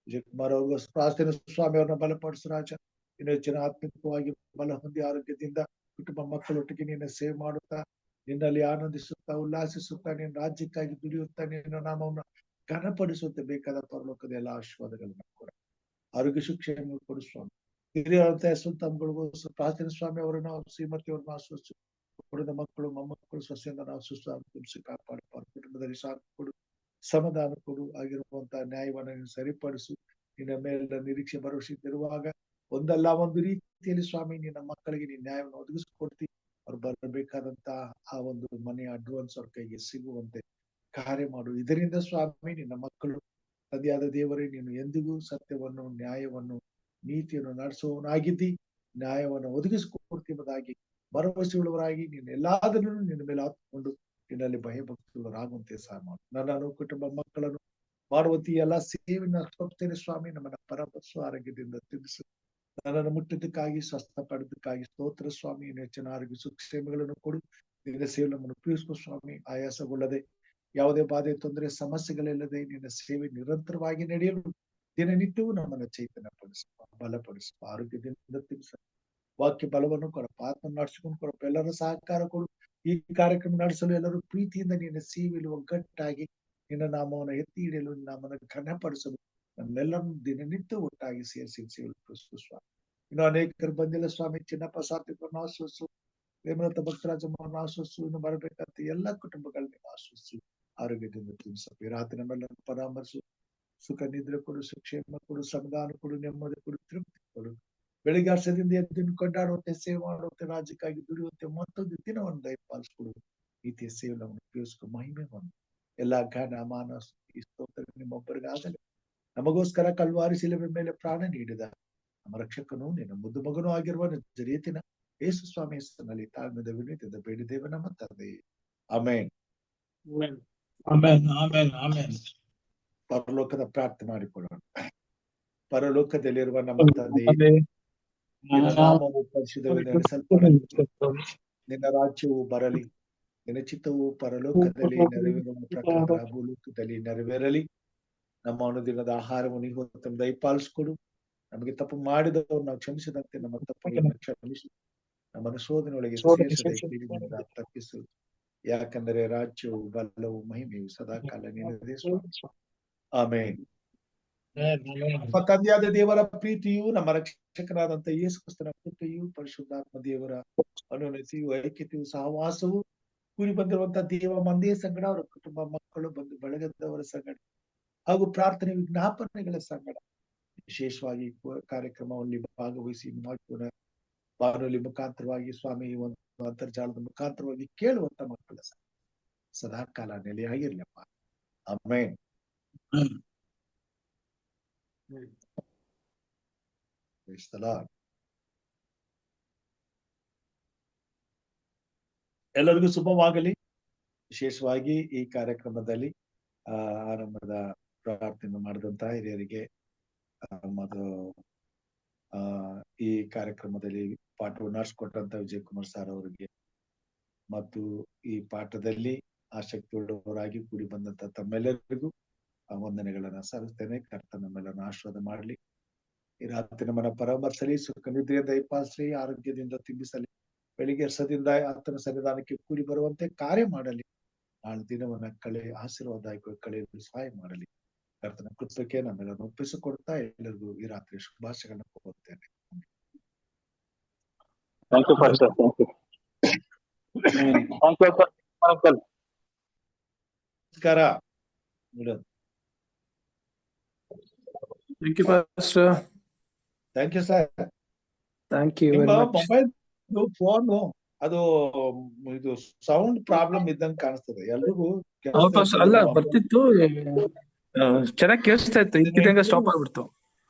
ವಿಜಯಕುಮಾರ್ ಅವ್ರಿಗೂ ಪ್ರಾರ್ಥನೆ ಸ್ವಾಮಿ, ಅವ್ರನ್ನ ಬಲಪಡಿಸು ರಾಜ. ಇನ್ನು ಹೆಚ್ಚಿನ ಆತ್ಮಿಕವಾಗಿ ಬಲ ಹೊಂದಿ, ಆರೋಗ್ಯದಿಂದ ಕುಟುಂಬ ಮಕ್ಕಳೊಟ್ಟಿಗೆ ನಿನ್ನ ಸೇವೆ ಮಾಡುತ್ತಾ, ನಿನ್ನಲ್ಲಿ ಆನಂದಿಸುತ್ತಾ, ಉಲ್ಲಾಸಿಸುತ್ತಾ, ನಿನ್ನ ರಾಜ್ಯಕ್ಕಾಗಿ ದುಡಿಯುತ್ತಾ, ನಿನ್ನ ನಾಮವನ್ನು ಘನಪಡಿಸುತ್ತೆ ಬೇಕಾದ ಪರಲೋಕದ ಎಲ್ಲ ಆಶೀರ್ವಾದಗಳನ್ನ ಕೊಡ. ಆರೋಗ್ಯ ಶಿಕ್ಷೆಯನ್ನು ಕೊಡು ಸ್ವಾಮಿ. ಹಿರಿಯರಂತ ತಮ್ಮಗಳಿಗೋಸ್ಕರ ಪ್ರಾರ್ಥನೆ ಸ್ವಾಮಿ, ಅವರನ್ನು ಶ್ರೀಮತಿ ಅವ್ರನ್ನ ಆಶ್ವಸ್ಸು, ಕುಟುಂಬದ ಮಕ್ಕಳು, ಮೊಮ್ಮಕ್ಕಳು, ಸಸ್ಯನ ಆಶ್ವಸ್ಸು, ತುಂಬಿಸಿ ಕಾಪಾಡು, ಕುಟುಂಬದಲ್ಲಿ ಶಾಂತಿ ಕೊಡು, ಸಮಾಧಾನ ಕೊಡು, ಆಗಿರುವಂತಹ ನ್ಯಾಯವನ್ನು ನೀನು ಸರಿಪಡಿಸು. ನಿನ್ನ ಮೇಲೆ ನಿರೀಕ್ಷೆ ಭರವಸೆ ಇರುವಾಗ ಒಂದಲ್ಲ ಒಂದು ರೀತಿಯಲ್ಲಿ ಸ್ವಾಮಿ ನಿನ್ನ ಮಕ್ಕಳಿಗೆ ನೀನು ನ್ಯಾಯವನ್ನು ಒದಗಿಸಿಕೊಡ್ತಿ. ಅವ್ರು ಬರಬೇಕಾದಂತಹ ಆ ಒಂದು ಮನೆಯ ಅಡ್ವಾನ್ಸ್ ಅವ್ರ ಕೈಗೆ ಸಿಗುವಂತೆ ಕಾರ್ಯ ಮಾಡು. ಇದರಿಂದ ಸ್ವಾಮಿ ನಿನ್ನ ಮಕ್ಕಳು ತಂದೆಯಾದ ದೇವರೇ, ನೀನು ಎಂದಿಗೂ ಸತ್ಯವನ್ನು, ನ್ಯಾಯವನ್ನು, ನೀತಿಯನ್ನು ನಡೆಸುವವನಾಗಿದ್ದಿ, ನ್ಯಾಯವನ್ನು ಒದಗಿಸಿಕೊಡ್ತೀವದಾಗಿ ಭರವಸೆಯುಳ್ಳವರಾಗಿ ನೀನು ಎಲ್ಲಾದರಲ್ಲೂ ನಿನ್ನ ಮೇಲೆ ಹಾಕಿಕೊಂಡು ನಿನ್ನಲ್ಲಿ ಭಯಭಕ್ತಿಯುಳ್ಳವರಾಗುವಂತೆ ಸಹ ಮಾಡು. ನನ್ನನ್ನು, ಕುಟುಂಬ ಮಕ್ಕಳನ್ನು ಮಾಡುವಂತ ಎಲ್ಲ ಸೇವೆಯನ್ನು ಅರ್ಪಿಸ್ತೇನೆ ಸ್ವಾಮಿ. ನಮ್ಮನ್ನ ಪರಪಡಿಸು, ಆರೋಗ್ಯದಿಂದ ತಿಳಿಸು, ನನ್ನನ್ನು ಮುಟ್ಟಿದ್ದಕ್ಕಾಗಿ, ಸ್ವಸ್ಥ ಪಡೆದಕ್ಕಾಗಿ ಸ್ತೋತ್ರ ಸ್ವಾಮಿ. ಇನ್ನು ಹೆಚ್ಚಿನ ಆರೋಗ್ಯ ಸುಕ್ಷೇಮಗಳನ್ನು ಕೊಡು, ನಿನ್ನ ಸೇವೆ ನಮ್ಮನ್ನು ಉಪಯೋಗಿಸುವ ಸ್ವಾಮಿ. ಆಯಾಸಗೊಳ್ಳದೆ, ಯಾವುದೇ ಬಾಧೆ, ತೊಂದರೆ, ಸಮಸ್ಯೆಗಳಿಲ್ಲದೆ ನಿನ್ನ ಸೇವೆ ನಿರಂತರವಾಗಿ ನಡೆಯಲು ದಿನನಿತ್ಯವೂ ನಮ್ಮನ್ನು ಚೈತನ್ಯಪಡಿಸುವ, ಬಲಪಡಿಸುವ, ಆರೋಗ್ಯದಿಂದ ತಿಳಿಸ, ವಾಕ್ಯ ಬಲವನ್ನು ಕೊಡಪ್ಪ, ಆತ್ಮ ನಡೆಸಿಕೊಂಡು ಕೊಡಪ್ಪ, ಎಲ್ಲರೂ ಸಹಕಾರ ಕೊಡು. ಈ ಕಾರ್ಯಕ್ರಮ ನಡೆಸಲು ಎಲ್ಲರೂ ಪ್ರೀತಿಯಿಂದ ನಿನ್ನ ಸೇವೆಯಲ್ಲಿ ಒಗ್ಗಟ್ಟಾಗಿ ನಿನ್ನ ನಾಮವನ್ನು ಎತ್ತಿ ಹಿಡಿಯಲು, ನಾಮವನ್ನು ಘನಪಡಿಸಲು ನಮ್ಮೆಲ್ಲರನ್ನು ದಿನನಿತ್ಯ ಒಟ್ಟಾಗಿ ಸೇರಿಸಿ ಸೇವೆ ಸ್ವಾಮಿ. ಇನ್ನು ಅನೇಕರು ಬಂದಿಲ್ಲ ಸ್ವಾಮಿ. ಚಿನ್ನಪ್ಪ ಸಾತ್ವಿಕರನ್ನು ಆಶ್ವಸ್ಸು, ಪ್ರೇಮಲತ ಭಕ್ತರಾಜಮ್ಮನ್ನು ಆಶ್ವಸ್ಸು, ಇನ್ನು ಬರಬೇಕಂತ ಎಲ್ಲ ಕುಟುಂಬಗಳನ್ನ ಆಶ್ವಸ್ಸು, ಆರೋಗ್ಯದಿಂದ ತಿಳಿಸಬೇಕು. ರಾತ್ರಿ ನಮ್ಮೆಲ್ಲರನ್ನು ಪರಾಮರ್ಶು, ಸುಖ ನಿದ್ರೆ ಕೊಡು, ಸುಕ್ಷೇಮ ಕೊಡು, ಸಮಾಧಾನ ಕೊಡು, ನೆಮ್ಮದಿ ಕೊಡು, ತೃಪ್ತಿ ಕೊಡು. ಬೆಳಿಗ್ಗೆ ಹರ್ಷದಿಂದ ಎದ್ದು ಕೊಂಡಾಡುವಂತೆ, ಸೇವೆ ಮಾಡುವಂತೆ, ರಾಜ್ಯಕ್ಕಾಗಿ ದುಡಿಯುವಂತೆ ಮತ್ತೊಂದು ದಿನವನ್ನು ದಯಪಾಲಿಸಿಕೊಡು. ರೀತಿಯ ಸೇವೆ ನಮ್ಮನ್ನು ಉಪಯೋಗಿಸ್ಕೊ, ಮಹಿಮೆ ಹೊಂದು ಎಲ್ಲ ಘನ ಮಾನ ಸ್ತೋತ್ರ ನಿಮ್ಮೊಬ್ಬರಿಗಾಗಲಿ. ನಮಗೋಸ್ಕರ ಕಲ್ವಾರಿ ಶಿಲುಬೆ ಮೇಲೆ ಪ್ರಾಣ ನೀಡಿದ ನಮ್ಮ ರಕ್ಷಕನು, ನಿನ್ನ ಮುದ್ದು ಮಗನೂ ಆಗಿರುವ ನಜರೇತಿನ ಯೇಸು ಸ್ವಾಮಿ ಹೆಸರಿನಲ್ಲಿ ತಾಳ್ಮೆದ ವಿನೀತಿಯಿಂದ ಬೇಡಿದ್ದೇವೆ ನಮ್ಮ ತಂದೆ. ಆಮೇನ್. Amen, amen, amen. ಪರಲೋಕದ ಪ್ರಾರ್ಥನೆ ಮಾಡಿಕೊಳ್ಳೋಣ. ಪರಲೋಕದಲ್ಲಿರುವ ನಮ್ಮ ತಂದೆಯೇ, ನಿನ್ನ ನಾಮವು ಪರಿಶುದ್ಧವೆಂದು ಎಣಿಸಲ್ಪಡಲಿ, ನಿನ್ನ ರಾಜ್ಯವು ಬರಲಿ, ನಿನ್ನ ಚಿತ್ತವು ಪರಲೋಕದಲ್ಲಿ ನೆರವೇರುವ ಪ್ರಕಾರ ಭೂಲೋಕದಲ್ಲಿ ನೆರವೇರಲಿ. ನಮ್ಮ ಅನುದಿನದ ಆಹಾರವನ್ನು ಇವತ್ತು ದಯಪಾಲಿಸಿಕೊಡು. ನಮಗೆ ತಪ್ಪು ಮಾಡಿದವರು ನಾವು ಕ್ಷಮಿಸಿದಂತೆ ನಮ್ಮ ತಪ್ಪುಗಳನ್ನು ಕ್ಷಮಿಸು. ನಮ್ಮನ್ನು ಶೋಧನೆಯೊಳಗೆ ಸೇರಿಸದೆ ತಪ್ಪಿಸು. ಯಾಕಂದರೆ ರಾಜ್ಯವು, ಬಲವು, ಮಹಿಮೆಯು ಸದಾಕಾಲ ನಿನ್ನದೇ ಸ್ವಾಮಿ. ಆಮೇನ್. ನಮ್ಮ ತಂದೆಯಾದ ದೇವರ ಪ್ರೀತಿಯು, ನಮ್ಮ ರಕ್ಷಕನಾದಂತ ಯೇಸು ಕ್ರಿಸ್ತನ ಕೃಪೆಯು, ಪರಿಶುದ್ಧಾತ್ಮ ದೇವರ ಅನುನತಿಯು, ಐಕ್ಯತೆಯು, ಸಹವಾಸವು, ಕೂಡಿ ಬಂದಿರುವಂತಹ ದೇವ ಮಂದಿಯ ಸಂಗಡ, ಅವರ ಕುಟುಂಬ ಮಕ್ಕಳು, ಬಂಧು ಬಳಗದವರ ಸಂಗಡ ಹಾಗೂ ಪ್ರಾರ್ಥನೆ ವಿಜ್ಞಾಪನೆಗಳ ಸಂಗಡ, ವಿಶೇಷವಾಗಿ ಕಾರ್ಯಕ್ರಮದಲ್ಲಿ ಭಾಗವಹಿಸಿ ಬಾನುಲಿ ಮುಖಾಂತರವಾಗಿ ಸ್ವಾಮಿ, ಒಂದು ಅಂತರ್ಜಾಲದ ಮುಖಾಂತರವಾಗಿ ಕೇಳುವಂತ ಮಕ್ಕಳ ಸದಾಕಾಲ ನೆಲೆಯಾಗಿರ್ಲಪ್ಪ. ಆಮೇನ್. Praise the Lord. ಎಲ್ಲರಿಗೂ ಶುಭವಾಗಲಿ. ವಿಶೇಷವಾಗಿ ಈ ಕಾರ್ಯಕ್ರಮದಲ್ಲಿ ಆರಂಭದ ಪ್ರಾರ್ಥನೆ ಮಾಡಿದಂತಹ ಹಿರಿಯರಿಗೆ ಮತ್ತು ಈ ಕಾರ್ಯಕ್ರಮದಲ್ಲಿ ಪಾಠವನ್ನು ನಡೆಸಿಕೊಟ್ಟಂತ ವಿಜಯ್ ಕುಮಾರ್ ಸರ್ ಅವರಿಗೆ ಮತ್ತು ಈ ಪಾಠದಲ್ಲಿ ಆಸಕ್ತಿಯುಳ್ಳವರಾಗಿ ಕೂಡಿ ಬಂದಂತ ತಮ್ಮೆಲ್ಲರಿಗೂ ವಂದನೆಗಳನ್ನ ಸಲ್ಲಿಸ್ತೇನೆ. ಕರ್ತ ನಮ್ಮೆಲ್ಲರನ್ನ ಆಶೀರ್ವಾದ ಮಾಡಲಿ. ಈ ರಾತ್ರಿ ನಮ್ಮನ್ನ ಪರಾಮರ್ಶಲಿ, ಸುಖ ನಿದ್ರೆಯಿಂದ ದಯಪಾಲಿಸಲಿ, ಆರೋಗ್ಯದಿಂದ ತುಂಬಿಸಲಿ, ಬೆಳಿಗ್ಗೆ ಹರ್ಷದಿಂದ ಆತನ ಸನ್ನಿಧಾನಕ್ಕೆ ಕೂಡಿ ಬರುವಂತೆ ಕಾರ್ಯ ಮಾಡಲಿ. ನಾಳೆ ದಿನವನ್ನ ಆಶೀರ್ವಾದವಾಗಿ ಕಳೆಯಲು ಸಹಾಯ ಮಾಡಲಿ. ಕರ್ತನ ಕೃಪಕ್ಕೆ ನಮ್ಮೆಲ್ಲರನ್ನು ಒಪ್ಪಿಸಿಕೊಡ್ತಾ ಎಲ್ಲರಿಗೂ ಈ ರಾತ್ರಿ ಶುಭಾಶಯಗಳನ್ನ ಕೋರುತ್ತೇನೆ. Thank you, Pastor. Thank you. Thank you, sir. Uncle. ನಮಸ್ಕಾರ. Thank you, Pastor. Thank you sir. Thank you very ನಿಮ್ಮ much. ಮೊಬೈಲ್ ಫೋನು ಅದು ಇದು ಸೌಂಡ್ ಪ್ರಾಬ್ಲಮ್ ಇದ್ದಂಗೆ ಕಾಣಿಸ್ತದೆ ಎಲ್ರಿಗೂ. ಹೌದು Pastor. ಅಲ್ಲ ಬರ್ತಿತ್ತು, ಚೆನ್ನಾಗಿ ಕೇಳಿಸ್ತಾ ಇತ್ತು, ಇದ್ಕಿದಂಗ ಸ್ಟಾಪ್ ಆಗ್ಬಿಡ್ತು.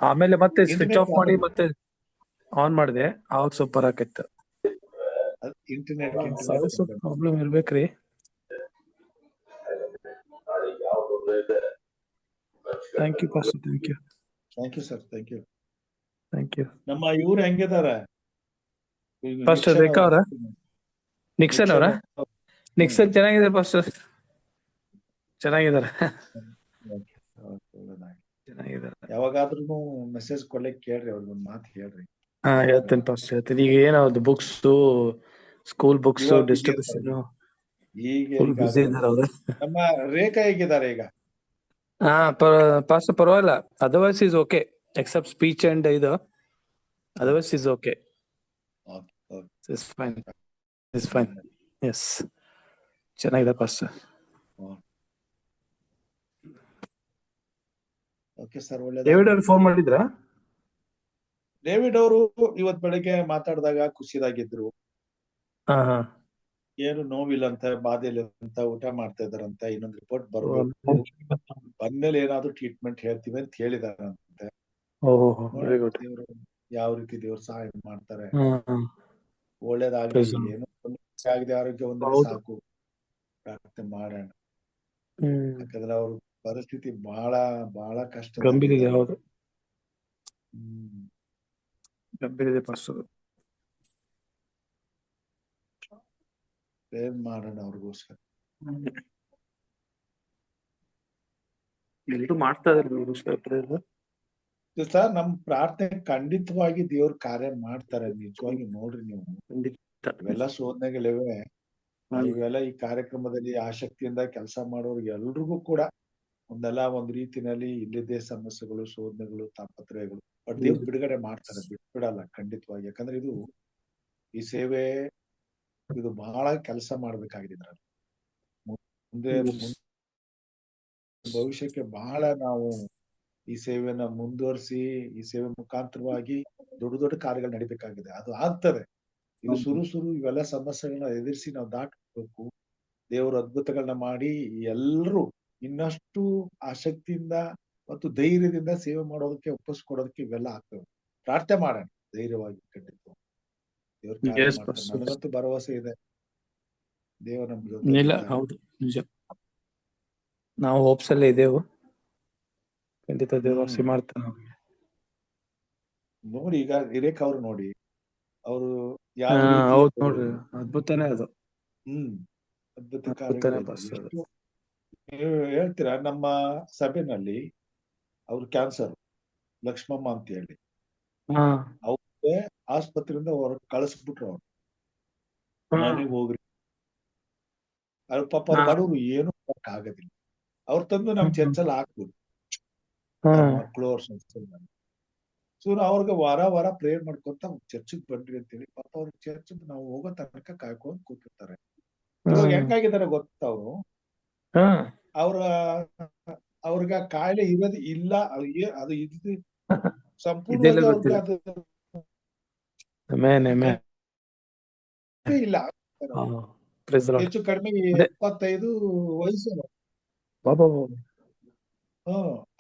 ಆಮೇಲೆ ಮತ್ತೆ ಸ್ವಿಚ್ ಆಫ್ ಮಾಡಿ ಮತ್ತೆ ಆನ್ ಮಾಡಿದೆ, ಅವಾಗ ಸ್ವಲ್ಪ ಬರಾಕಿತ್ತು. ಇಂಟರ್ನೆಟ್ ಪ್ರಾಬ್ಲಮ್ ಇರ್ಬೇಕ್ರಿ. Thank you Pastor. Thank you. Thank you sir. Thank you. Thank you. ನಮ್ಮ ಇವ್ರು ಹೆಂಗಿದಾರ Pastor ರೇಖಾ ಅವರ, ನಿಕ್ಸನ್ ಅವರ? ನಿಕ್ಸನ್ ಚೆನ್ನಾಗಿದ್ದಾರೆ ಪಾಸ್ಟರ್, ಚೆನ್ನಾಗಿದ್ದಾರೆ. ಚೆನ್ನಾಗಿದ್ದಾರೆ. ಯಾವಾಗಾದ್ರೂ ಮೆಸೇಜ್ ಕೊಡ್ಲಿಕ್ಕೆ ಕೇಳ್ರಿ, ಅವ್ರಿಗೊಂದು ಮಾತು ಹೇಳ್ರಿ. ಹೇಳ್ತೇನೆ ಪಾಸ್ಟರ್, ಹೇಳ್ತೇನೆ. ಈಗ ಏನಾದ್ರು ಬುಕ್ಸ್, ಸ್ಕೂಲ್ ಬುಕ್ಸ್ ಡಿಸ್ಟ್ರಿಬ್ಯೂಷನ್, ಈಗ ಬಿಸಿ ಇದ್ದಾರೆ ಅವ್ರು. ನಮ್ಮ ರೇಖಾ ಹೇಗಿದ್ದಾರೆ ಈಗ? ಪಾಸ್ಟರ್ ಪರವಾಗಿಲ್ಲ, otherwise is okay, except speech and ಇದು, otherwise is okay. It's fine. It's fine. Yes. ಚೆನ್ನಾಗಿದೆ ಪಾಸ್ಟರ್. ಓಕೆ ಸರ್, ಒಳ್ಳೆ. ಡೇವಿಡ್ ಅವ್ರು ಫೋನ್ ಮಾಡಿದ್ರಾ? ಡೇವಿಡ್ ಅವರು ಇವತ್ ಬೆಳಿಗ್ಗೆ ಮಾತಾಡಿದಾಗ ಖುಷಿಯಾಗಿದ್ರು. ಏನು ನೋವಿಲ್ಲ ಅಂತ, ಬಾಧೆ ಇಲ್ಲ ಅಂತ, ಊಟ ಮಾಡ್ತಾ ಇದಾರಂತ, ಇನ್ನೊಂದು ರಿಪೋರ್ಟ್ ಬರ್ಬೇಕು, ಬಂದ್ಮೇಲೆ ಏನಾದ್ರು ಟ್ರೀಟ್ಮೆಂಟ್ ಹೇಳ್ತೀವಿ ಅಂತ ಹೇಳಿದಾರಂತೆ. ಯಾವ ರೀತಿ ದೇವ್ರು ಸಹಾಯ ಮಾಡ್ತಾರೆ, ಒಳ್ಳೇದಾಗ್ಲಿ, ಏನು ತೊಂದರೆ ಆಗದೆ ಆರೋಗ್ಯ ಒಂದ್ರೆ ಸಾಕು, ಪ್ರಾರ್ಥನೆ ಮಾಡೋಣ. ಯಾಕಂದ್ರೆ ಅವ್ರ ಪರಿಸ್ಥಿತಿ ಬಹಳ ಬಹಳ ಕಷ್ಟ, ಗಂಭೀರ ಇದೆ. ಹೌದು, ಗಂಭೀರ ಇದೆ ಪಾಸ್ಟರ್. ಪ್ರೇರ್ ಮಾಡೋಣ ಅವ್ರಿಗೋಸ್ಕರ. ಎಲ್ರು ಮಾಡ್ತಾ ಇದ್ದಾರೆ ಸರ್. ನಮ್ ಪ್ರಾರ್ಥನೆ ಖಂಡಿತವಾಗಿ ದೇವ್ರ ಕಾರ್ಯ ಮಾಡ್ತಾರೆ, ನಿಜವಾಗಿ. ನೋಡ್ರಿ ನೀವು, ಇವೆಲ್ಲ ಶೋಧನೆಗಳಿವೆ, ಇವೆಲ್ಲ ಈ ಕಾರ್ಯಕ್ರಮದಲ್ಲಿ ಆಸಕ್ತಿಯಿಂದ ಕೆಲಸ ಮಾಡೋರ್ಗೆ ಎಲ್ರಿಗೂ ಕೂಡ ಒಂದಲ್ಲ ಒಂದ್ ರೀತಿನಲ್ಲಿ ಇಲ್ಲಿದ್ದೇ ಸಮಸ್ಯೆಗಳು, ಶೋಧನೆಗಳು, ತಾಪತ್ರಯಗಳು, ಬಟ್ ದೇವ್ರು ಬಿಡುಗಡೆ ಮಾಡ್ತಾರೆ, ಬಿಟ್ಬಿಡಲ್ಲ ಖಂಡಿತವಾಗಿ. ಯಾಕಂದ್ರೆ ಇದು ಈ ಸೇವೆ, ಇದು ಬಹಳ ಕೆಲಸ ಮಾಡ್ಬೇಕಾಗಿದೆ ಇದ್ರಲ್ಲಿ. ಮುಂದೆ ಭವಿಷ್ಯಕ್ಕೆ ಬಹಳ ನಾವು ಈ ಸೇವೆಯನ್ನ ಮುಂದುವರಿಸಿ, ಈ ಸೇವೆ ಮುಖಾಂತರವಾಗಿ ದೊಡ್ಡ ದೊಡ್ಡ ಕಾರ್ಯಗಳು ನಡಿಬೇಕಾಗಿದೆ. ಅದು ಆಗ್ತದೆ. ಇದು ಸುರು ಇವೆಲ್ಲ ಸಮಸ್ಯೆಗಳನ್ನ ಎದುರಿಸಿ ನಾವು ದಾಟಬೇಕು. ದೇವರು ಅದ್ಭುತಗಳನ್ನ ಮಾಡಿ ಎಲ್ಲರೂ ಇನ್ನಷ್ಟು ಆಸಕ್ತಿಯಿಂದ ಮತ್ತು ಧೈರ್ಯದಿಂದ ಸೇವೆ ಮಾಡೋದಕ್ಕೆ, ಒಪ್ಪಿಸ್ಕೊಡೋದಕ್ಕೆ ಇವೆಲ್ಲ ಆಗ್ತವೆ. ಪ್ರಾರ್ಥನೆ ಮಾಡೋಣ ಧೈರ್ಯವಾಗಿ, ಖಂಡಿತ ದೇವ್ರ ಕಾರ್ಯ ಮಾಡ್ತಾರೆ. ನನಗಂತೂ ಭರವಸೆ ಇದೆ, ದೇವರು ನಮ್ ಜೊತೆ ಇಲ್ಲ. ಹೌದು, ನಿಜ. ನಾವು ಹೋಪ್ಸ್ ಅಲ್ಲೇ ಇದ್ದೇವು, ಖಂಡಿತ ದೇವರು ವಾಸಿ ಮಾಡ್ತಾನೆ. ನೋಡಿ, ಈಗ ರೇಖಾ ಅವ್ರು ನೋಡಿ, ಅವರು ಹೌದು ನೋಡ್ರಿ, ಅದ್ಭುತನೇ ಅದು. ಅದ್ಭುತ ಕಾರ್ಯ. ನೀವು ಹೇಳ್ತೀರಾ, ನಮ್ಮ ಸಭೆನಲ್ಲಿ ಅವ್ರ ಕ್ಯಾನ್ಸರ್, ಲಕ್ಷ್ಮಮ್ಮ ಅಂತ ಹೇಳಿ, ಅವ್ರಿಗೆ ಆಸ್ಪತ್ರೆಯಿಂದ ಹೊರಗೆ ಕಳಿಸ್ಬಿಟ್ರು. ಅವ್ರು ಮನೆಗೆ ಹೋಗ್ರಿ, ಅವ್ರ ಪಾಪ ಬಡವರು ಏನು ಆಗೋದಿಲ್ಲ, ಅವ್ರ ತಂದು ನಮ್ ಚರ್ಚಲ್ಲಿ ಹಾಕ್ಬೋದು, ಮಕ್ಕಳು ಅವ್ರ ಸಂಸ್ಥೆ. ಸೊ ಅವ್ರಿಗೆ ವಾರ ಪ್ರೇಯರ್ ಮಾಡ್ಕೊಂತ ಚರ್ಚಿಗೆ ಬನ್ರಿ ಅಂತೇಳಿ ಪಾಪ ಅವ್ರ ಚರ್ಚ್ ನಾವು ಹೋಗೋ ತನಕ ಕಾಯ್ಕೊಂಡ್ ಕೂತಿರ್ತಾರೆ. ಇವಾಗ ಹೆಂಗಾಗಿದ್ದಾರೆ ಗೊತ್ತ, ಅವರು ಅವ್ರಿಗೆ ಕಾಯಿಲೆ ಇರೋದು ಇಲ್ಲ, ಅದು ಇದು ಸಂಪೂರ್ಣವಾಗಿ ಅದು ಇಲ್ಲ. ಹೆಚ್ಚು ಕಡಿಮೆ 75 ವಯಸ್ಸು.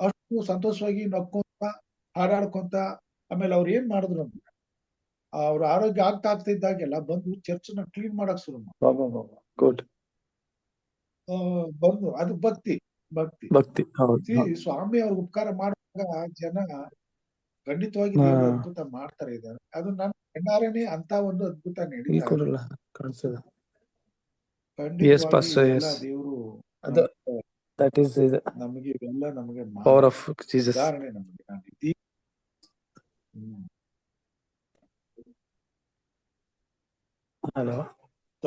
ಅಷ್ಟು ಸಂತೋಷವಾಗಿ ನಕ್ಕೊಂತ, ಹಾಡಾಡ್ಕೊಂತ ಆಮೇಲೆ ಅವ್ರು ಏನ್ ಮಾಡಿದ್ರು ಅಂದ್ರೆ ಅವ್ರ ಆರೋಗ್ಯ ಆಗ್ತಾ ಇದ್ದಾಗೆಲ್ಲ ಬಂದು ಚರ್ಚನ್ನ ಕ್ಲೀನ್ ಮಾಡಕ್ ಶುರು ಮಾಡಿ ಗುಡ್ ಬಂದು ಅದು ಭಕ್ತಿ ಭಕ್ತಿ ಹೌದು ಸ್ವಾಮಿ ಅವ್ರಿಗೆ ಉಪಕಾರ ಮಾಡುವಾಗ ಜನ ಖಂಡಿತವಾಗಿ ದೇವರು ಅದ್ಭುತ ಮಾಡ್ತಾರೆ ಇದ್ದಾರೆ. ಅದು ನನ್ನ ಕಣ್ಣಾರೆನೇ ಅಂತ ಒಂದು ಅದ್ಭುತ ನಡೀತಾ ಇದೆ. ಕೊಡಲ್ಲ ಕಾಣಿಸ್ತದೆ ಖಂಡಿತವಾಗಿ pastor, ಇವೆಲ್ಲ yes. ದೇವರು ಅದು ದಟ್ ಈಸ್ ನಮಗೆ ಇವೆಲ್ಲ ನಮಗೆ ಪವರ್ ಆಫ್ ಜೀಸಸ್. ಉದಾಹರಣೆ ನಮಗೆ ಕಾಣ್ತೈತಿ. ಹಲೋ